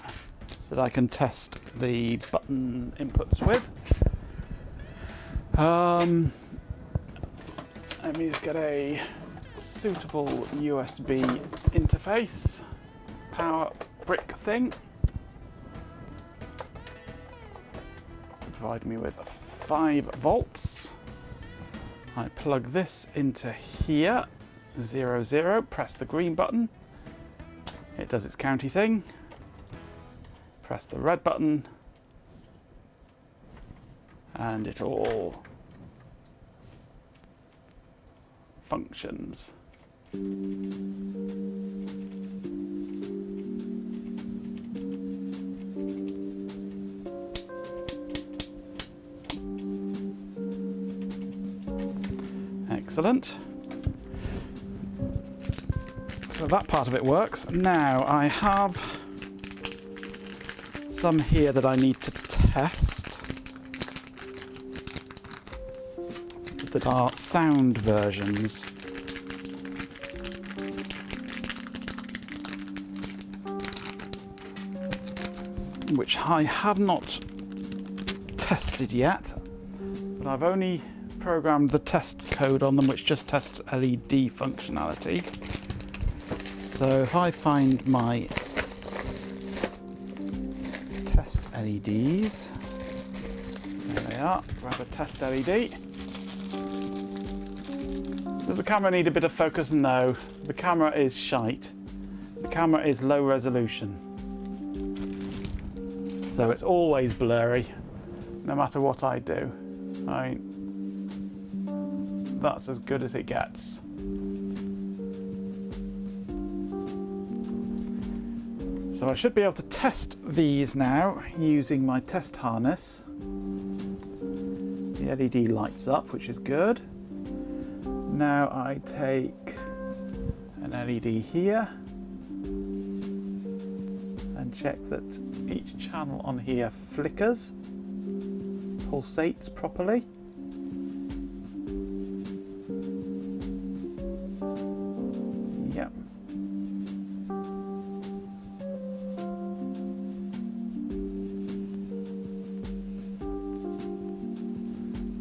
that I can test the button inputs with. Let me just get a suitable USB interface, power brick thing. Provide me with 5 volts. I plug this into here, 0, 0, press the green button. It does its county thing. Press the red button and it all functions. Excellent. So that part of it works. Now I have some here that I need to test that are sound versions. Which I have not tested yet, but I've only programmed the test code on them, which just tests LED functionality. So if I find my test LEDs, there they are, grab a test LED. Does the camera need a bit of focus? No, the camera is shite. The camera is low resolution. So it's always blurry, no matter what I do. That's as good as it gets. So I should be able to test these now using my test harness. The LED lights up, which is good. Now I take an LED here and check that each channel on here flickers, pulsates properly. Yep.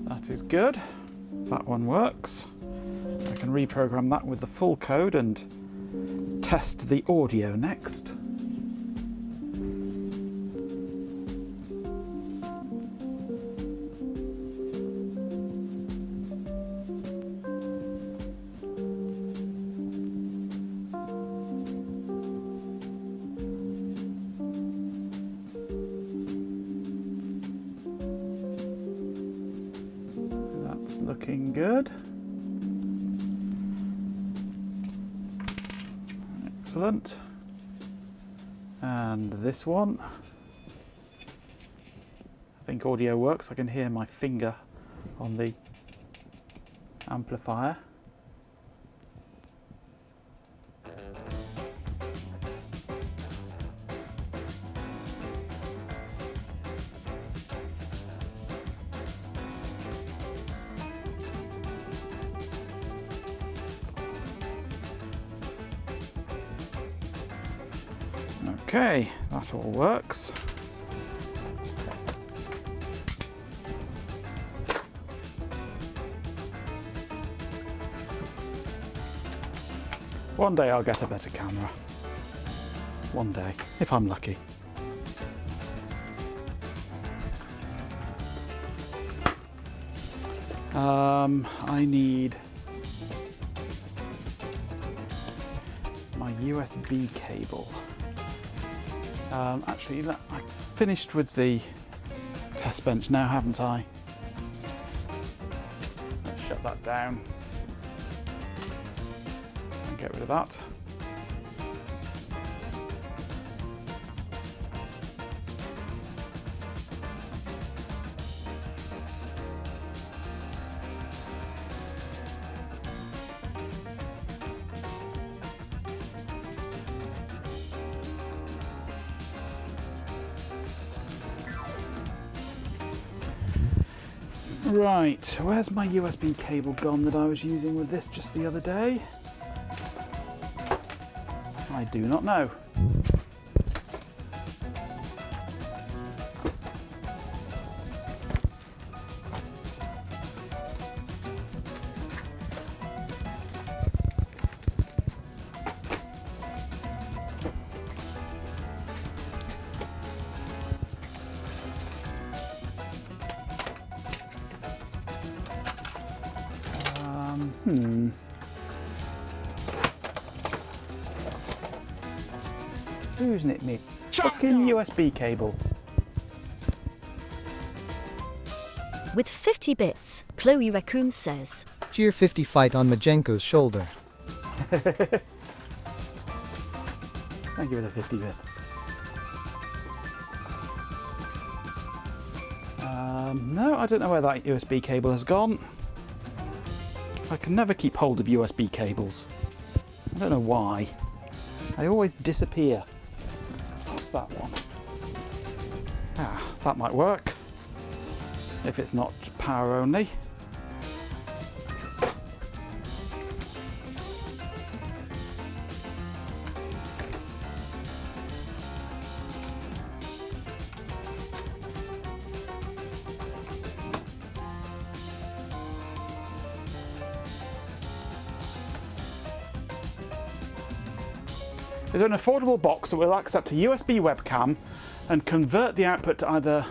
That is good. That one works. I can reprogram that with the full code and test the audio next. looking good. Excellent. And this one. I think audio works. I can hear my finger on the amplifier. Okay, that all works. One day I'll get a better camera. One day, if I'm lucky. I need my USB cable. Actually, I finished with the test bench now, haven't I? Let's shut that down and get rid of that. Right, where's my USB cable gone that I was using with this just the other day? I do not know. Who's nicked me? Fucking USB cable. With 50 bits, Chloe Raccoon says, Cheer 50 fight on Majenko's shoulder. Thank you for the 50 bits. No, I don't know where that USB cable has gone. I can never keep hold of USB cables. I don't know why. They always disappear. What's that one? Ah, that might work. If it's not power only. Is there an affordable box that will accept a USB webcam and convert the output to either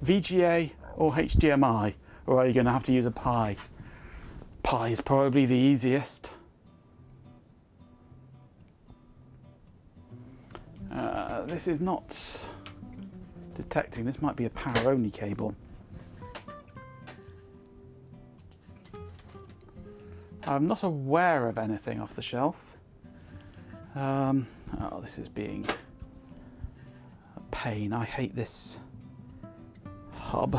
VGA or HDMI? Or are you going to have to use a Pi? Pi is probably the easiest. This is not detecting. This might be a power only cable. I'm not aware of anything off the shelf. Oh, this is being a pain. I hate this hub.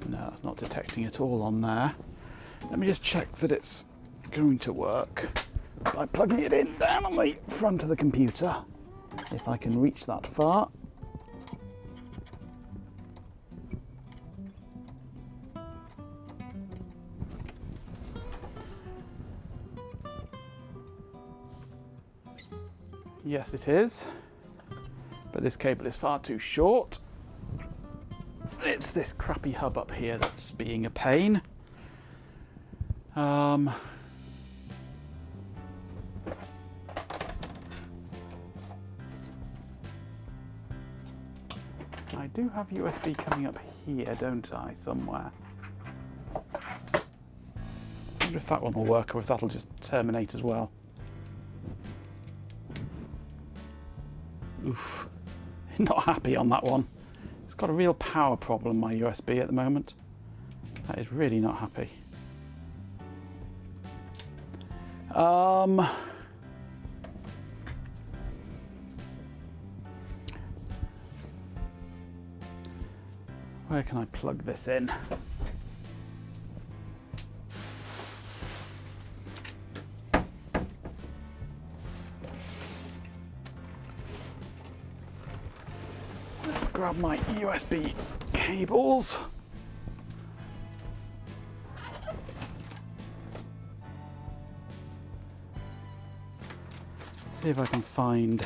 No, it's not detecting at all on there. Let me just check that it's going to work by plugging it in down on the front of the computer, if I can reach that far. Yes, it is, but this cable is far too short. It's this crappy hub up here that's being a pain. I do have USB coming up here, don't I, somewhere? I wonder if that one will work or if that'll just terminate as well. Oof. Not happy on that one. It's got a real power problem, my USB, at the moment. That is really not happy. Where can I plug this in? Let's grab my USB cables. See if I can find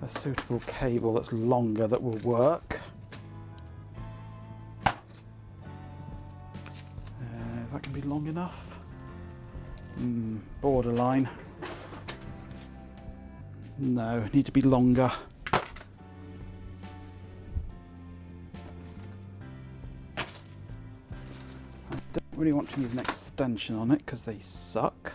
a suitable cable that's longer that will work. Is that going to be long enough? Borderline. No, need to be longer. I don't really want to use an extension on it because they suck.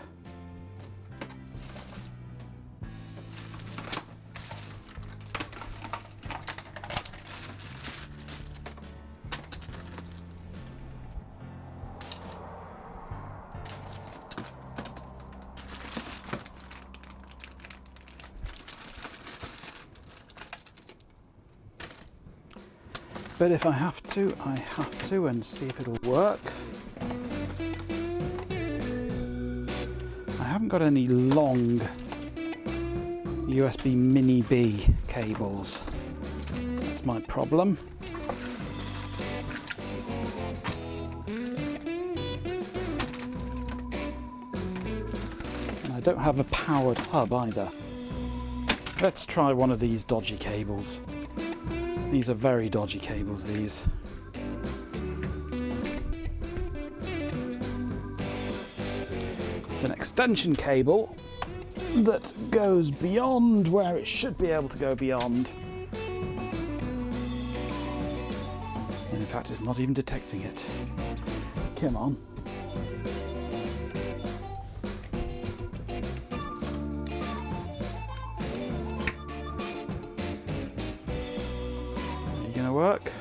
But if I have to, I have to, and see if it'll work. I haven't got any long USB Mini B cables. That's my problem. And I don't have a powered hub either. Let's try one of these dodgy cables. These are very dodgy cables, these. It's an extension cable that goes beyond where it should be able to go beyond. And in fact, it's not even detecting it. Come on. Gonna work.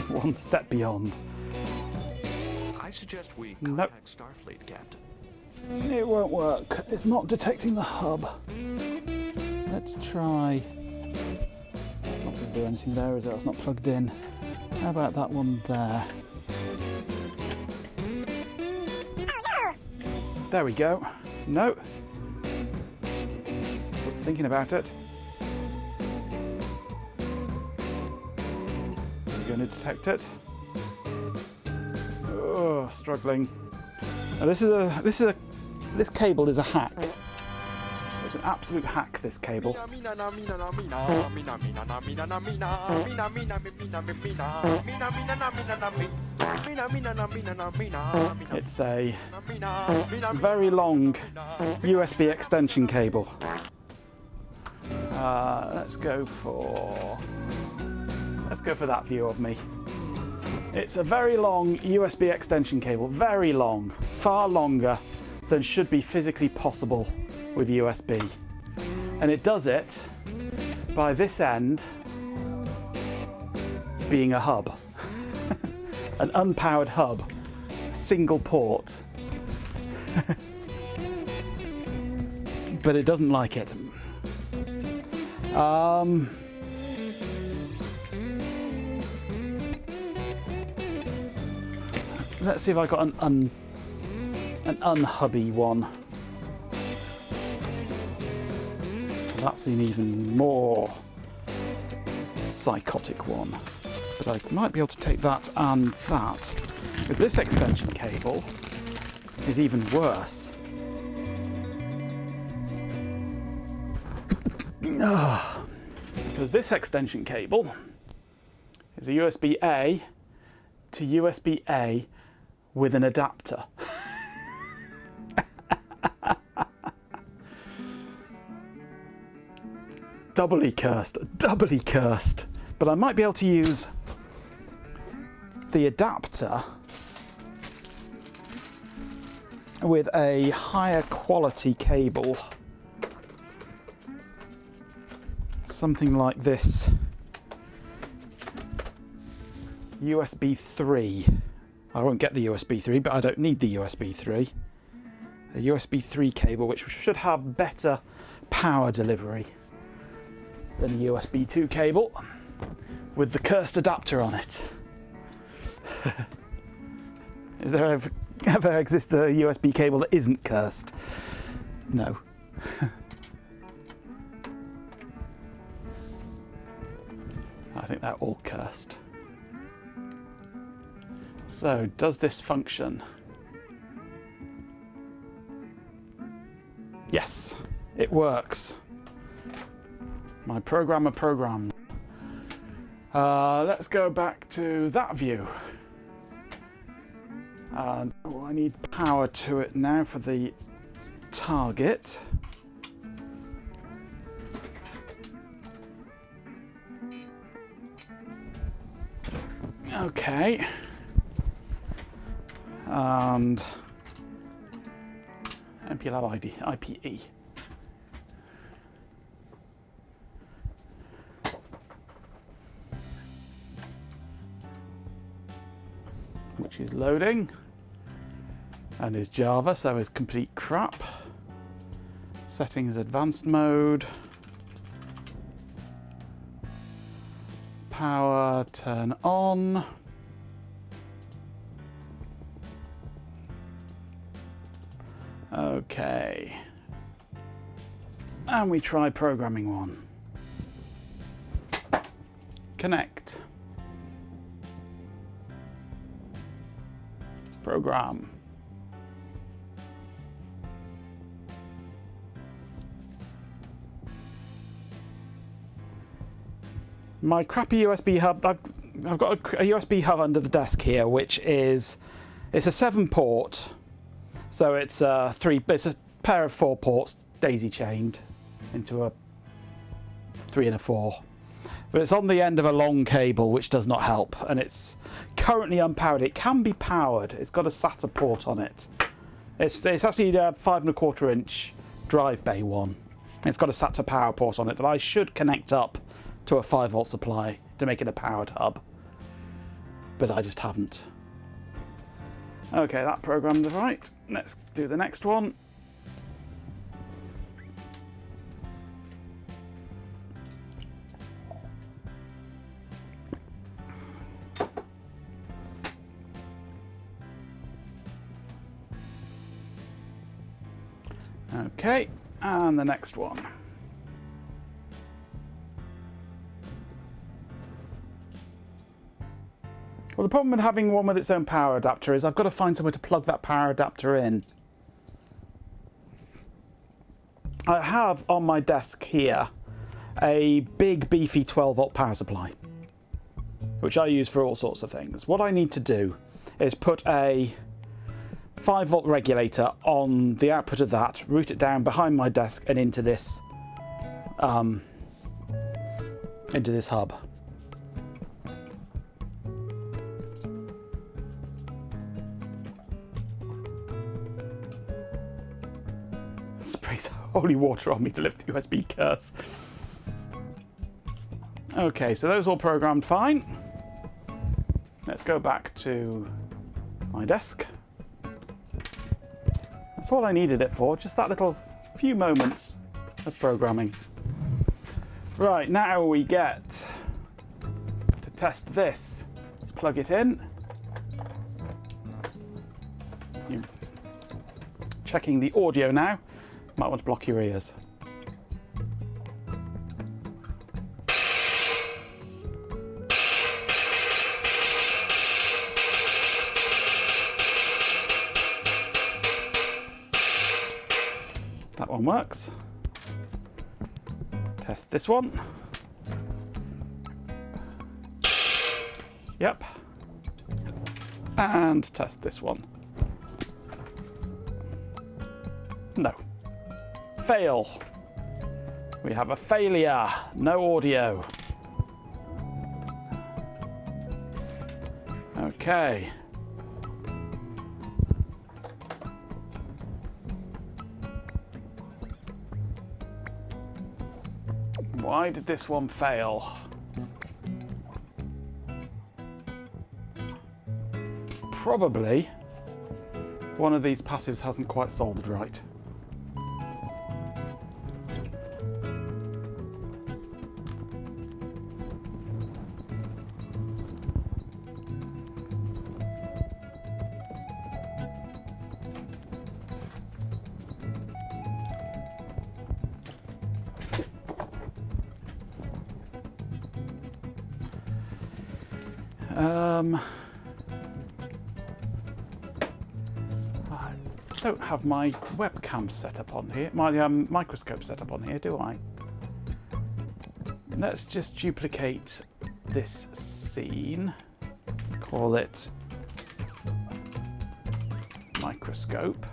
One step beyond. I suggest we contact Starfleet, Captain. It won't work. It's not detecting the hub. Let's try. It's not going to do anything there, is it? It's not plugged in. How about that one there? There we go. No. Thinking about it. Are you going to detect it? Oh, struggling. Now this cable is a hack. It's an absolute hack, this cable. It's a very long USB extension cable. Let's go for that view of me. It's a very long USB extension cable, very long, far longer than should be physically possible with USB. And it does it by this end being a hub, an unpowered hub, single port. But it doesn't like it. Let's see if I got an unhubby one. That's an even more psychotic one. But I might be able to take that and that. Because this extension cable is even worse. because this extension cable is a USB-A to USB-A with an adapter. Doubly cursed, doubly cursed. But I might be able to use the adapter with a higher quality cable. Something like this USB 3. I won't get the USB 3, but I don't need the USB 3. A USB 3 cable which should have better power delivery than a USB 2 cable with the cursed adapter on it. Is there ever exist a USB cable that isn't cursed? No. I think they're all cursed. So, does this function? Yes, it works. My programmer programmed. Let's go back to that view. I need power to it now for the target. Okay. And MPLAB ID, IPE. Which is loading and is Java, so is complete crap. Settings advanced mode. Power turn on. Okay. And we try programming one. Connect. Program. My crappy USB hub, I've got a USB hub under the desk here, which is, it's a 7-port, so it's it's a pair of 4 ports daisy chained into a 3 and a 4. But it's on the end of a long cable, which does not help, and it's currently unpowered. It can be powered. It's got a SATA port on it. It's actually a 5¼ inch drive bay one. It's got a SATA power port on it that I should connect up to a 5-volt supply to make it a powered hub, but I just haven't. Okay, that programmed right. Let's do the next one. Okay, and the next one. Well, the problem with having one with its own power adapter is I've got to find somewhere to plug that power adapter in. I have on my desk here a big beefy 12-volt power supply, which I use for all sorts of things. What I need to do is put a 5-volt regulator on the output of that, route it down behind my desk and into this hub. Sprays holy water on me to lift the USB curse. Okay, so those all programmed fine. Let's go back to my desk. That's all I needed it for, just that little few moments of programming. Right, now we get to test this. Let's plug it in. You're checking the audio now. Might want to block your ears. That one works. Test this one. Yep. And test this one. No. Fail. We have a failure. No audio. Okay. Why did this one fail? Probably one of these passives hasn't quite soldered right. I don't have my webcam set up on here, my microscope set up on here, do I? Let's just duplicate this scene, call it microscope.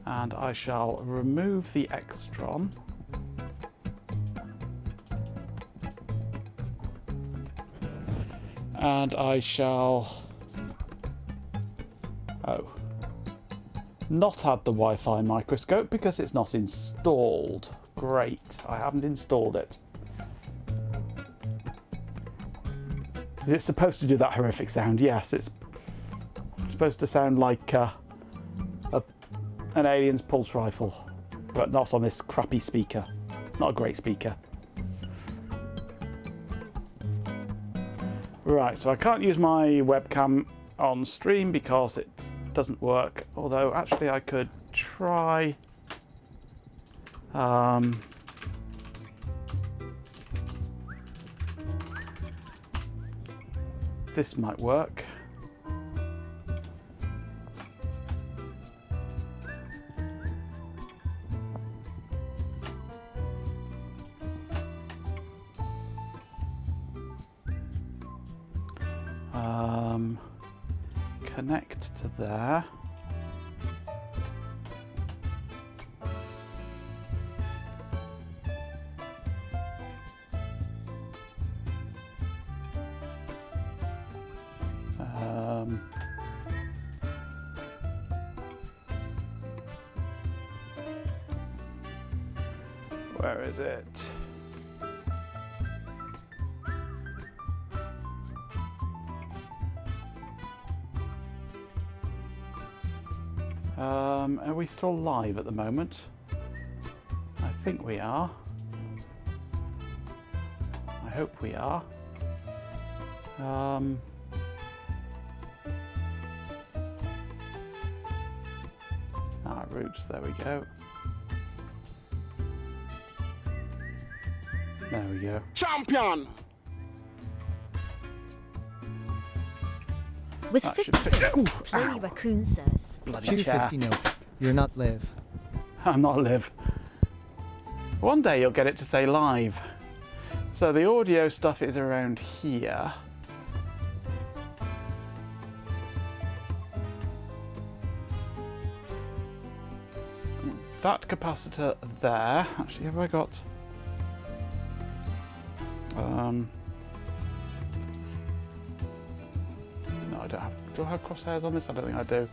And I shall remove the extron. And I shall, not add the Wi-Fi microscope because it's not installed. Great, I haven't installed it. Is it supposed to do that horrific sound? Yes, it's supposed to sound like an alien's pulse rifle, but not on this crappy speaker. It's not a great speaker. Right, so I can't use my webcam on stream because it doesn't work, although actually I could try this might work. Connect to there. Where is it? Are we still live at the moment? I think we are. I hope we are. Roots, there we go. There we go. Champion! With That 50 should fit. bits, Ooh, Chloe ow. Raccoon says, Bloody chair. 250 note. You're not live. I'm not live. One day you'll get it to say live. So the audio stuff is around here. That capacitor there. Actually, have I got? No, I don't have. Do I have crosshairs on this? I don't think I do.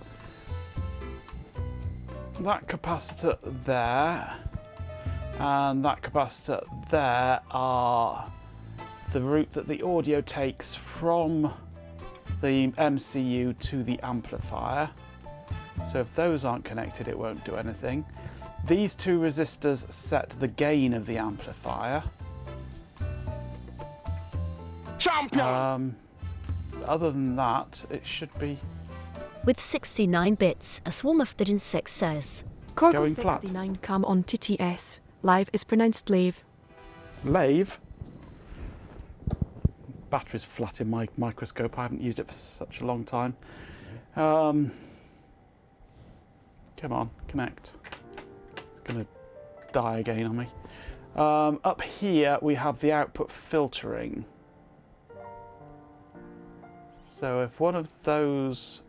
That capacitor there and that capacitor there are the route that the audio takes from the MCU to the amplifier. So if those aren't connected, it won't do anything. These two resistors set the gain of the amplifier. Champion! Other than that, it should be with 69 bits, a swarm of dead insects says, going Corgo flat. 69 come on TTS. Live is pronounced lave. Lave. Battery's flat in my microscope. I haven't used it for such a long time. Come on, connect. It's going to die again on me. Up here we have the output filtering. So if one of those...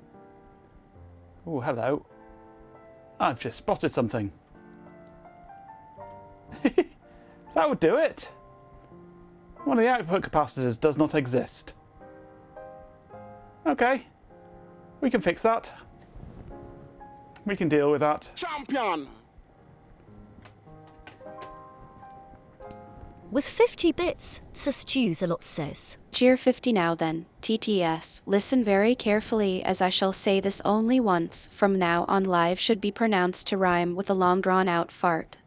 Oh, hello. I've just spotted something. That would do it. One of the output capacitors does not exist. Okay. We can fix that. We can deal with that. Champion! With 50 bits, Sustuzelot says. Cheer 50 now then, TTS. Listen very carefully as I shall say this only once. From now on live should be pronounced to rhyme with a long drawn out fart.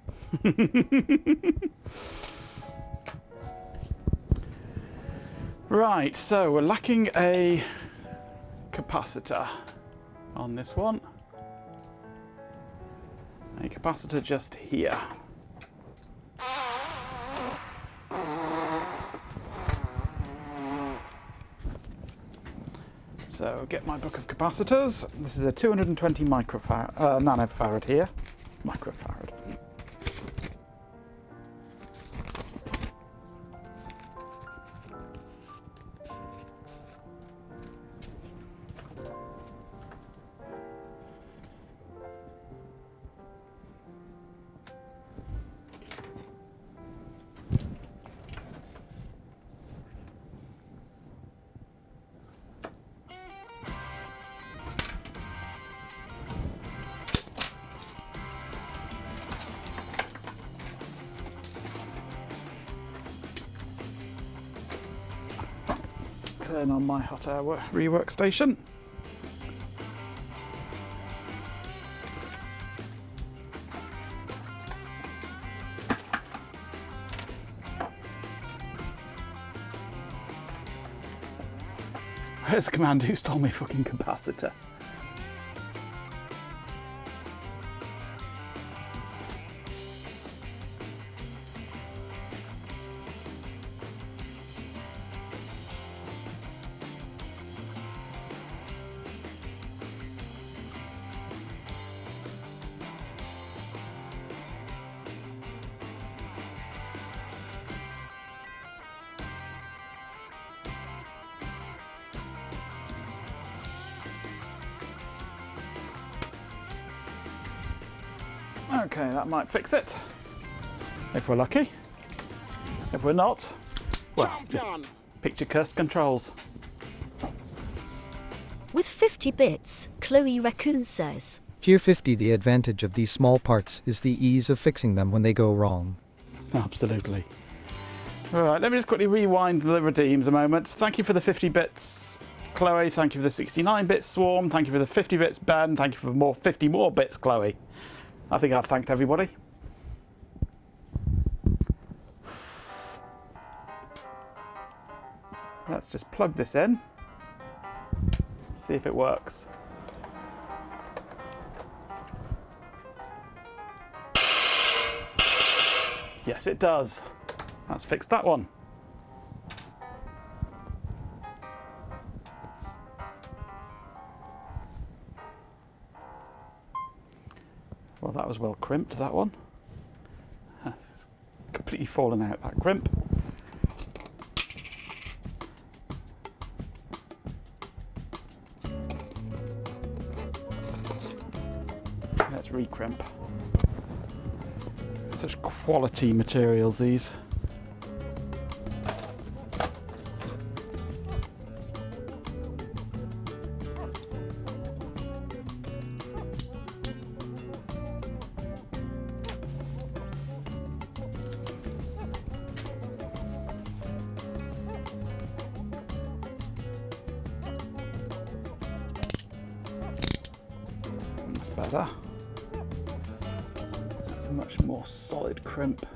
Right, so we're lacking a capacitor on this one. A capacitor just here. So get my book of capacitors. This is a 220 nanofarad here. Microfarad. Turn on my hot air rework station. Where's the command who stole my fucking capacitor? Okay, that might fix it. If we're lucky. If we're not, well, just picture cursed controls. With 50 bits, Chloe Raccoon says. Tier 50, the advantage of these small parts is the ease of fixing them when they go wrong. Absolutely. Alright, let me just quickly rewind the redeems a moment. Thank you for the 50 bits, Chloe. Thank you for the 69 bits, Swarm. Thank you for the 50 bits, Ben. Thank you for 50 more bits, Chloe. I think I've thanked everybody. Let's just plug this in. See if it works. Yes, it does. Let's fix that one. Well, that was well crimped, that one. It's completely fallen out, that crimp. Let's re-crimp. Such quality materials, these. That's better. That's a much more solid crimp.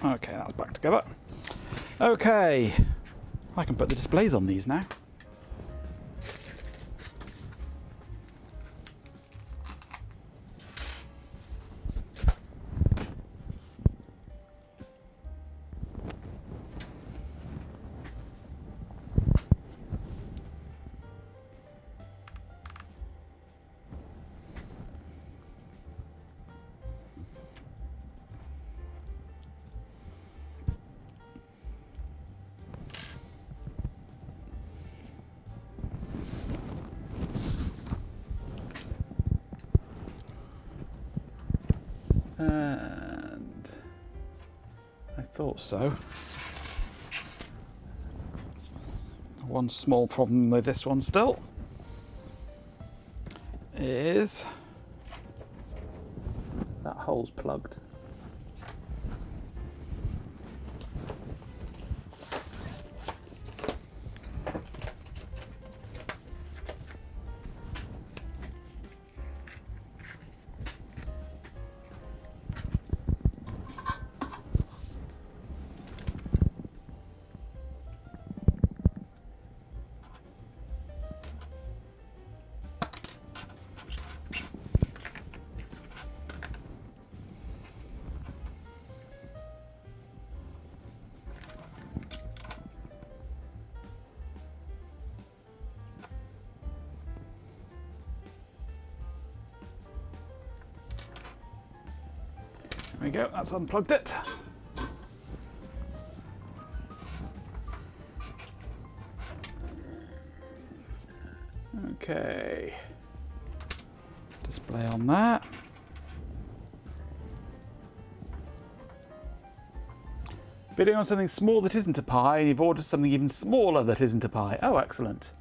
Okay, that's back together. Okay, I can put the displays on these now. And I thought so. One small problem with this one still is that hole's plugged. There we go, that's unplugged it. Okay, display on that. Bidding on something small that isn't a pie, and you've ordered something even smaller that isn't a pie. Oh, excellent.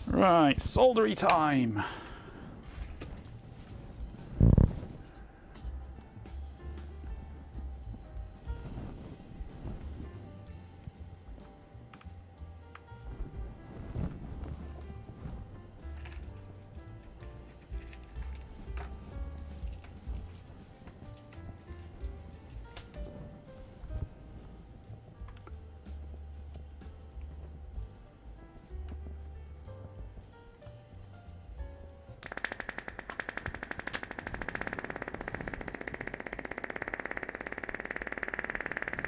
Right, soldery time.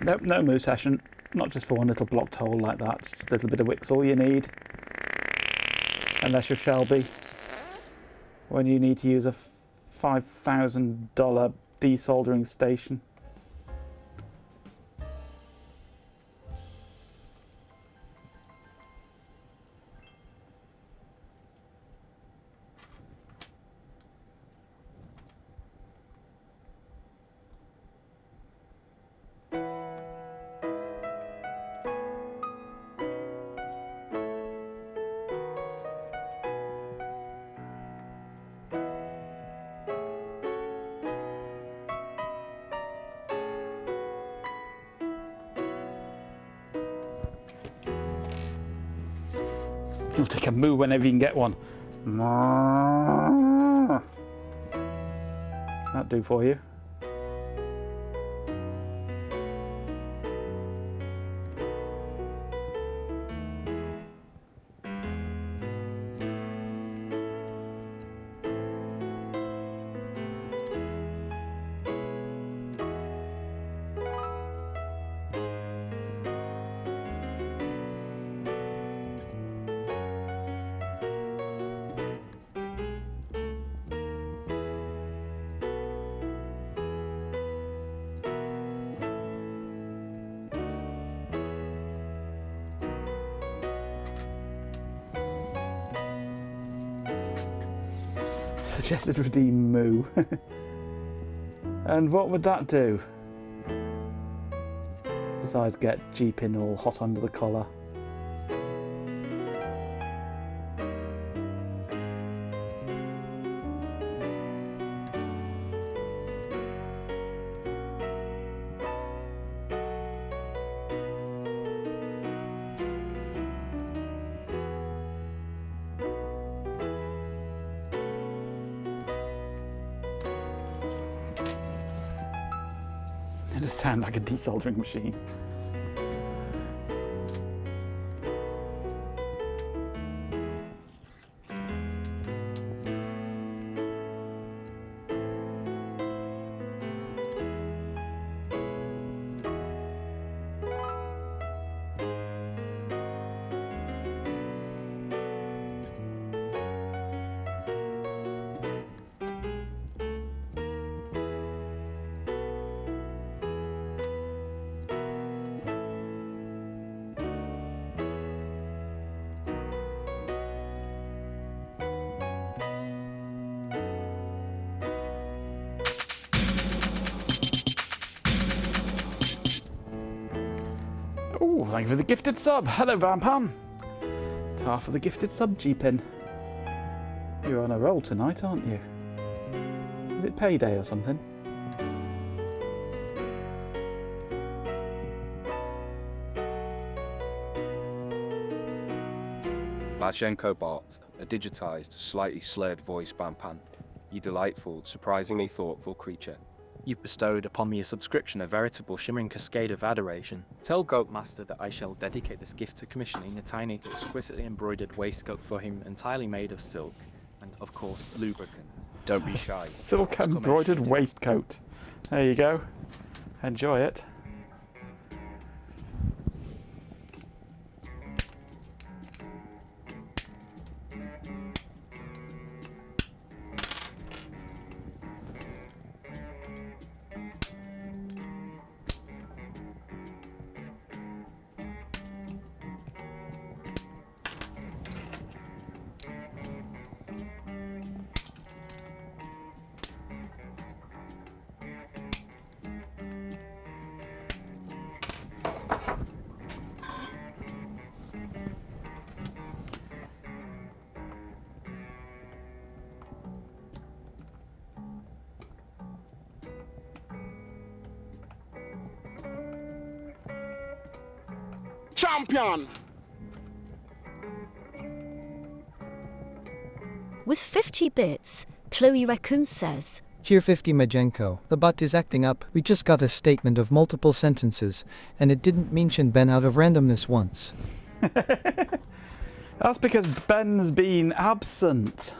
Nope, no move session. Not just for one little blocked hole like that. It's just a little bit of wick's all you need. Unless you're Shelby. When you need to use a $5,000 desoldering station. You'll take a moo whenever you can get one. That'll do for you. Suggested redeem moo. And what would that do? Besides get Jeeping all hot under the collar. does sound like a desoldering machine. Oh, thank you for the gifted sub. Hello, Vampan. It's half of the gifted sub, G-Pin. You're on a roll tonight, aren't you? Is it payday or something? Marchenko bot, a digitized, slightly slurred voice Bampan. You delightful, surprisingly thoughtful creature. You've bestowed upon me a subscription, a veritable shimmering cascade of adoration. Tell Goatmaster that I shall dedicate this gift to commissioning a tiny, exquisitely embroidered waistcoat for him, entirely made of silk, and of course, lubricant. Don't be shy. Silk embroidered waistcoat. There you go. Enjoy it. Champion! With 50 bits, Chloe Raccoon says, Cheer 50 Majenko. The bot is acting up. We just got a statement of multiple sentences, and it didn't mention Ben out of randomness once. That's because Ben's been absent.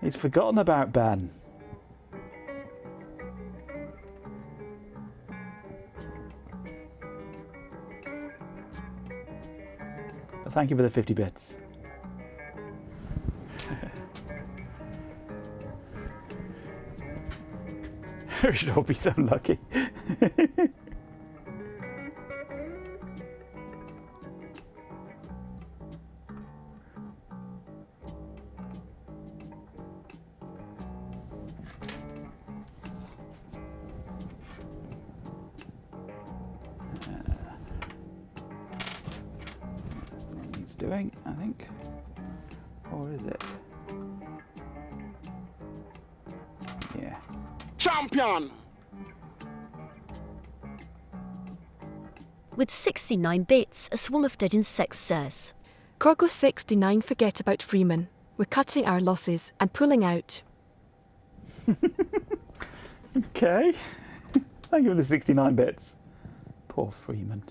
He's forgotten about Ben. But thank you for the 50 bits. We should all be so lucky. That's the one he's doing, I think. Or is it? Yeah. Champion! with 69 bits, a Swallow of Dead Insects says. Corgo 69 forget about Freeman. We're cutting our losses and pulling out. Okay. Thank you for the 69 bits. Poor Freeman.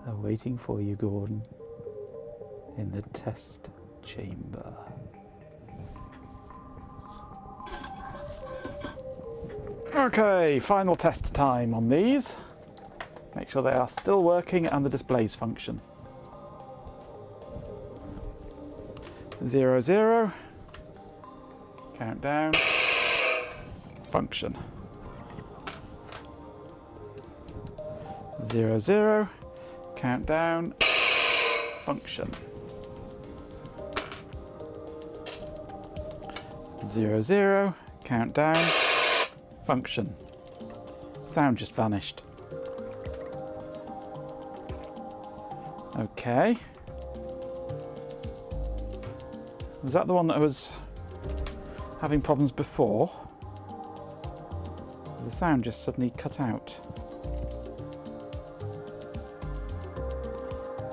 They're waiting for you, Gordon. In the test chamber. Okay, final test time on these. Make sure they are still working and the displays function. 0, 0. Countdown. Function. 0, 0. Countdown. Function. 0, 0. Countdown. Function. Sound just vanished. Okay. Was that the one that was having problems before? The sound just suddenly cut out.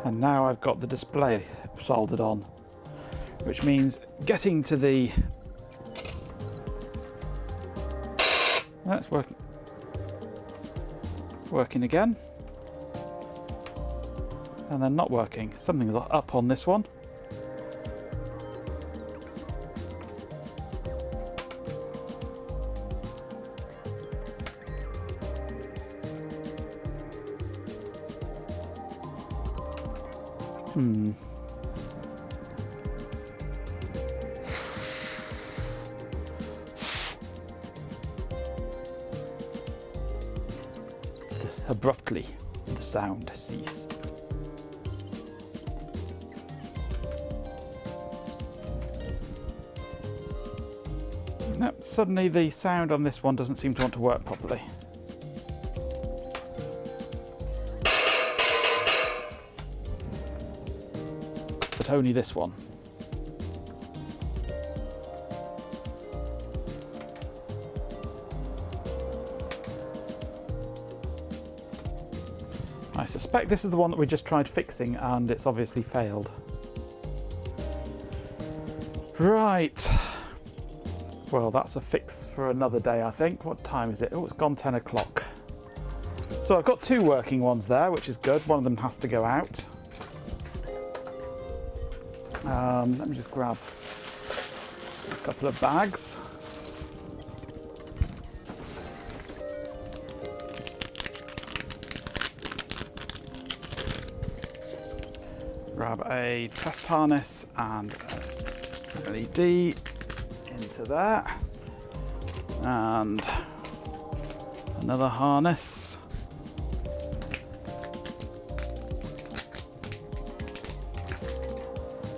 And now I've got the display soldered on, which means getting to the That's working. Working again. And then not working. Something's up on this one. Abruptly, the sound ceased. No, suddenly the sound on this one doesn't seem to want to work properly. But only this one. I suspect this is the one that we just tried fixing and it's obviously failed. Right. Well, that's a fix for another day, I think. What time is it? Oh, it's gone 10 o'clock. So I've got two working ones there, which is good. One of them has to go out. Let me just grab a couple of bags. Grab a test harness and a LED into there, and another harness.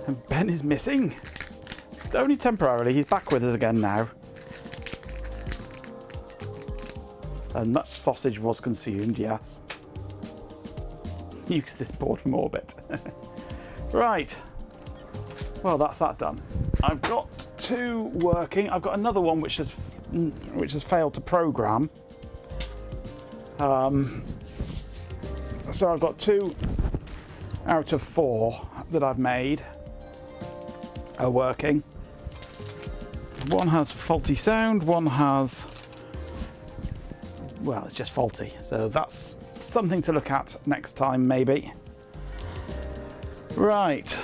And Ben is missing. Only temporarily, he's back with us again now. And much sausage was consumed, yes. Use this board from orbit. Right, well that's that done. I've got two working. I've got another one which has failed to program. So I've got 2 out of 4 that I've made are working. One has faulty sound, one has, well, it's just faulty. So that's something to look at next time maybe. Right.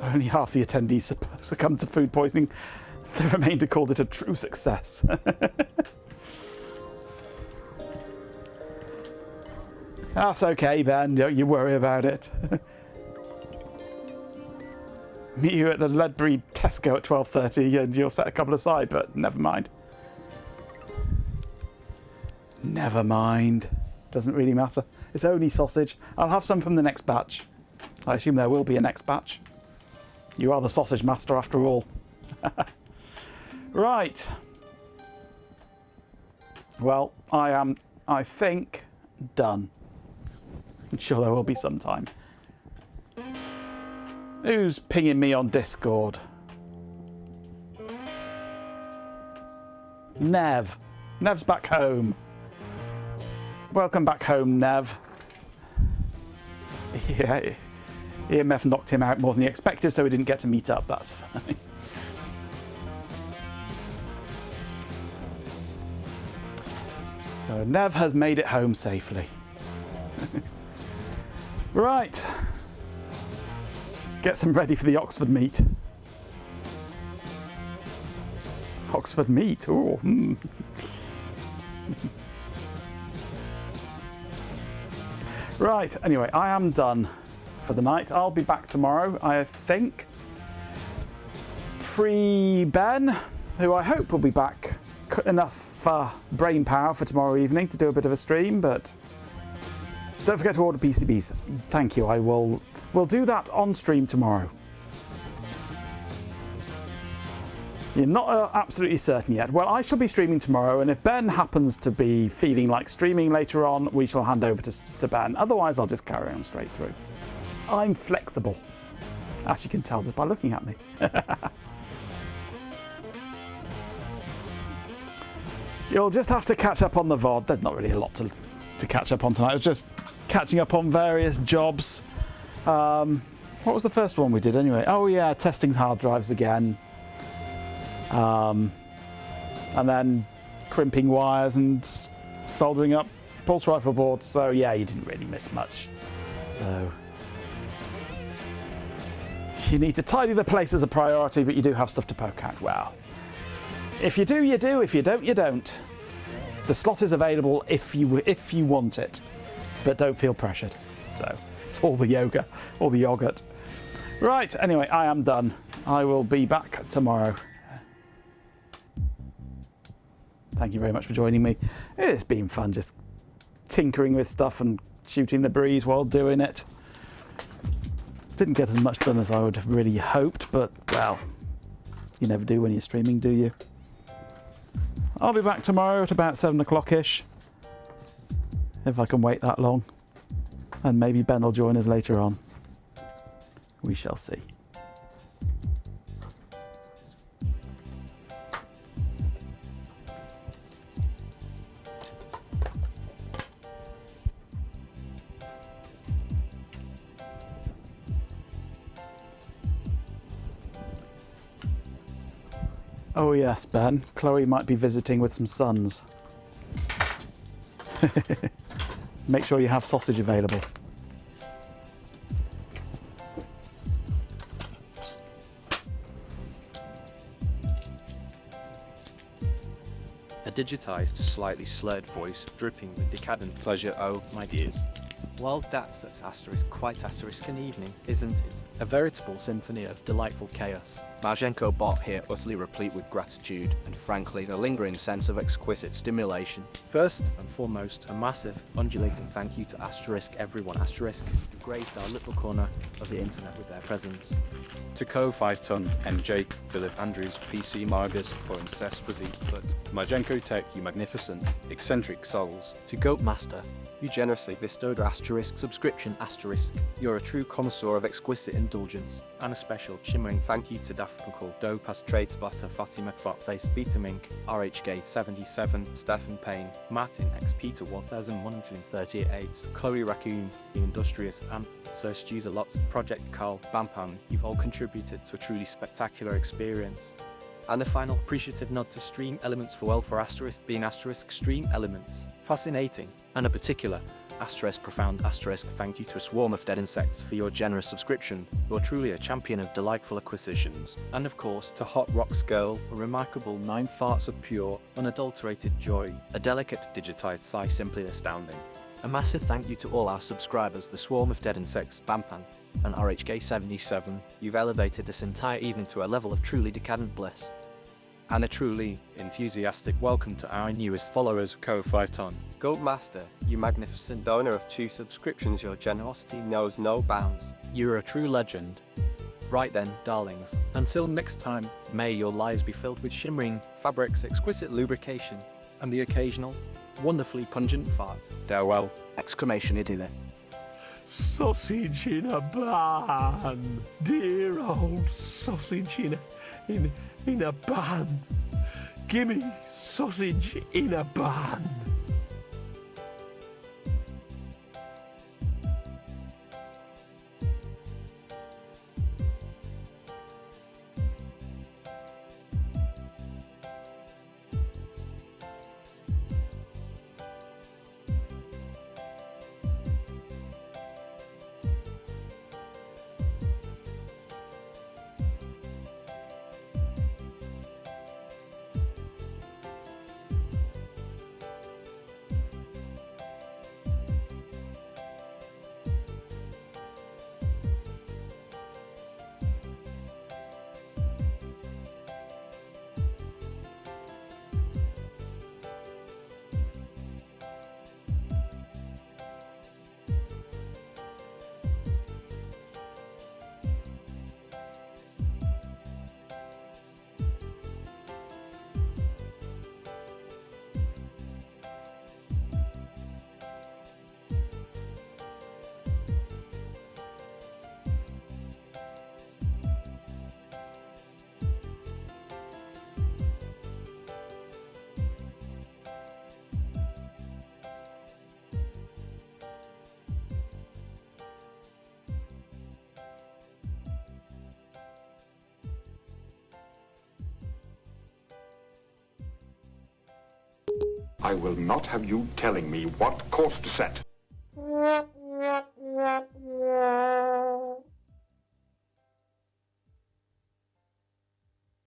Only half the attendees succumbed to food poisoning. The remainder called it a true success. That's okay, Ben. Don't you worry about it. Meet you at the Ledbury Tesco at 12:30 and you'll set a couple aside, but never mind. Never mind. Doesn't really matter. It's only sausage. I'll have some from the next batch. I assume there will be a next batch. You are the sausage master after all. Right. Well, I am, I think, done. I'm sure there will be some time. Who's pinging me on Discord? Nev. Nev's back home. Welcome back home, Nev. Yeah, EMF knocked him out more than he expected, so he didn't get to meet up. That's fine. So Nev has made it home safely. Right. Get some ready for the Oxford meet. Oxford meet. Oh. Right, anyway, I am done for the night. I'll be back tomorrow, I think. Pre-Ben, who I hope will be back. Enough brain power for tomorrow evening to do a bit of a stream, but don't forget to order PCBs. Thank you, we'll do that on stream tomorrow. You're not absolutely certain yet. Well, I shall be streaming tomorrow, and if Ben happens to be feeling like streaming later on, we shall hand over to Ben. Otherwise, I'll just carry on straight through. I'm flexible, as you can tell just by looking at me. You'll just have to catch up on the VOD. There's not really a lot to catch up on tonight. I was just catching up on various jobs. What was the first one we did anyway? Oh yeah, testing hard drives again. And then crimping wires and soldering up pulse rifle boards. So yeah, you didn't really miss much. So you need to tidy the place as a priority, but you do have stuff to poke at. Well, if you do, you do. If you don't, you don't. The slot is available if you want it, but don't feel pressured. So it's all the yoga, all the yogurt. Right, anyway, I am done. I will be back tomorrow. Thank you very much for joining me. It's been fun just tinkering with stuff and shooting the breeze while doing it. Didn't get as much done as I would have really hoped, but well, you never do when you're streaming, do you? I'll be back tomorrow at about 7 o'clock-ish, if I can wait that long. And maybe Ben will join us later on. We shall see. Oh yes, Ben. Chloe might be visiting with some sons. Make sure you have sausage available. A digitized, slightly slurred voice dripping with decadent pleasure. Oh, my dears. Well, that's quite an evening, isn't it? A veritable symphony of delightful chaos. Marjenko bot here utterly replete with gratitude and frankly a lingering sense of exquisite stimulation. First and foremost, a massive, undulating thank you to everyone who graced our little corner of the internet with their presence. To Co 5 Ton, MJ, Philip Andrews, PC Margus, or Incest Fuzzy, but Marjenko Tech, you magnificent, eccentric souls. To Goat Master, you generously bestowed subscription *. You're a true connoisseur of exquisite indulgence. And a special shimmering thank you to Daft Punkle, Dope as Trade Splatter, Fatty McFartface, Peter Mink, RHK 77, Stephen Payne, Martin X Peter 1138, Chloe Raccoon, The Industrious, and Sir Stews a Lot, Project Carl, Bampan. You've all contributed to a truly spectacular experience. And a final appreciative nod to Stream Elements for being Stream Elements. Fascinating. And a particular profound thank you to a swarm of dead insects for your generous subscription. You're truly a champion of delightful acquisitions. And of course, to Hot Rocks Girl, a remarkable 9 farts of pure, unadulterated joy. A delicate, digitized sigh simply astounding. A massive thank you to all our subscribers, the swarm of dead insects, Bampan, and RHK77. You've elevated this entire evening to a level of truly decadent bliss. And a truly enthusiastic welcome to our newest followers, Co 5 Ton. Goat Master, you magnificent donor of 2 subscriptions, your generosity knows no bounds. You're a true legend. Right then, darlings, until next time, may your lives be filled with shimmering fabrics, exquisite lubrication, and the occasional, wonderfully pungent fart. Farewell! Exclamation idiot. Sausage in a bun. Dear old sausage in a bun. Gimme sausage in a bun. I will not have you telling me what course to set.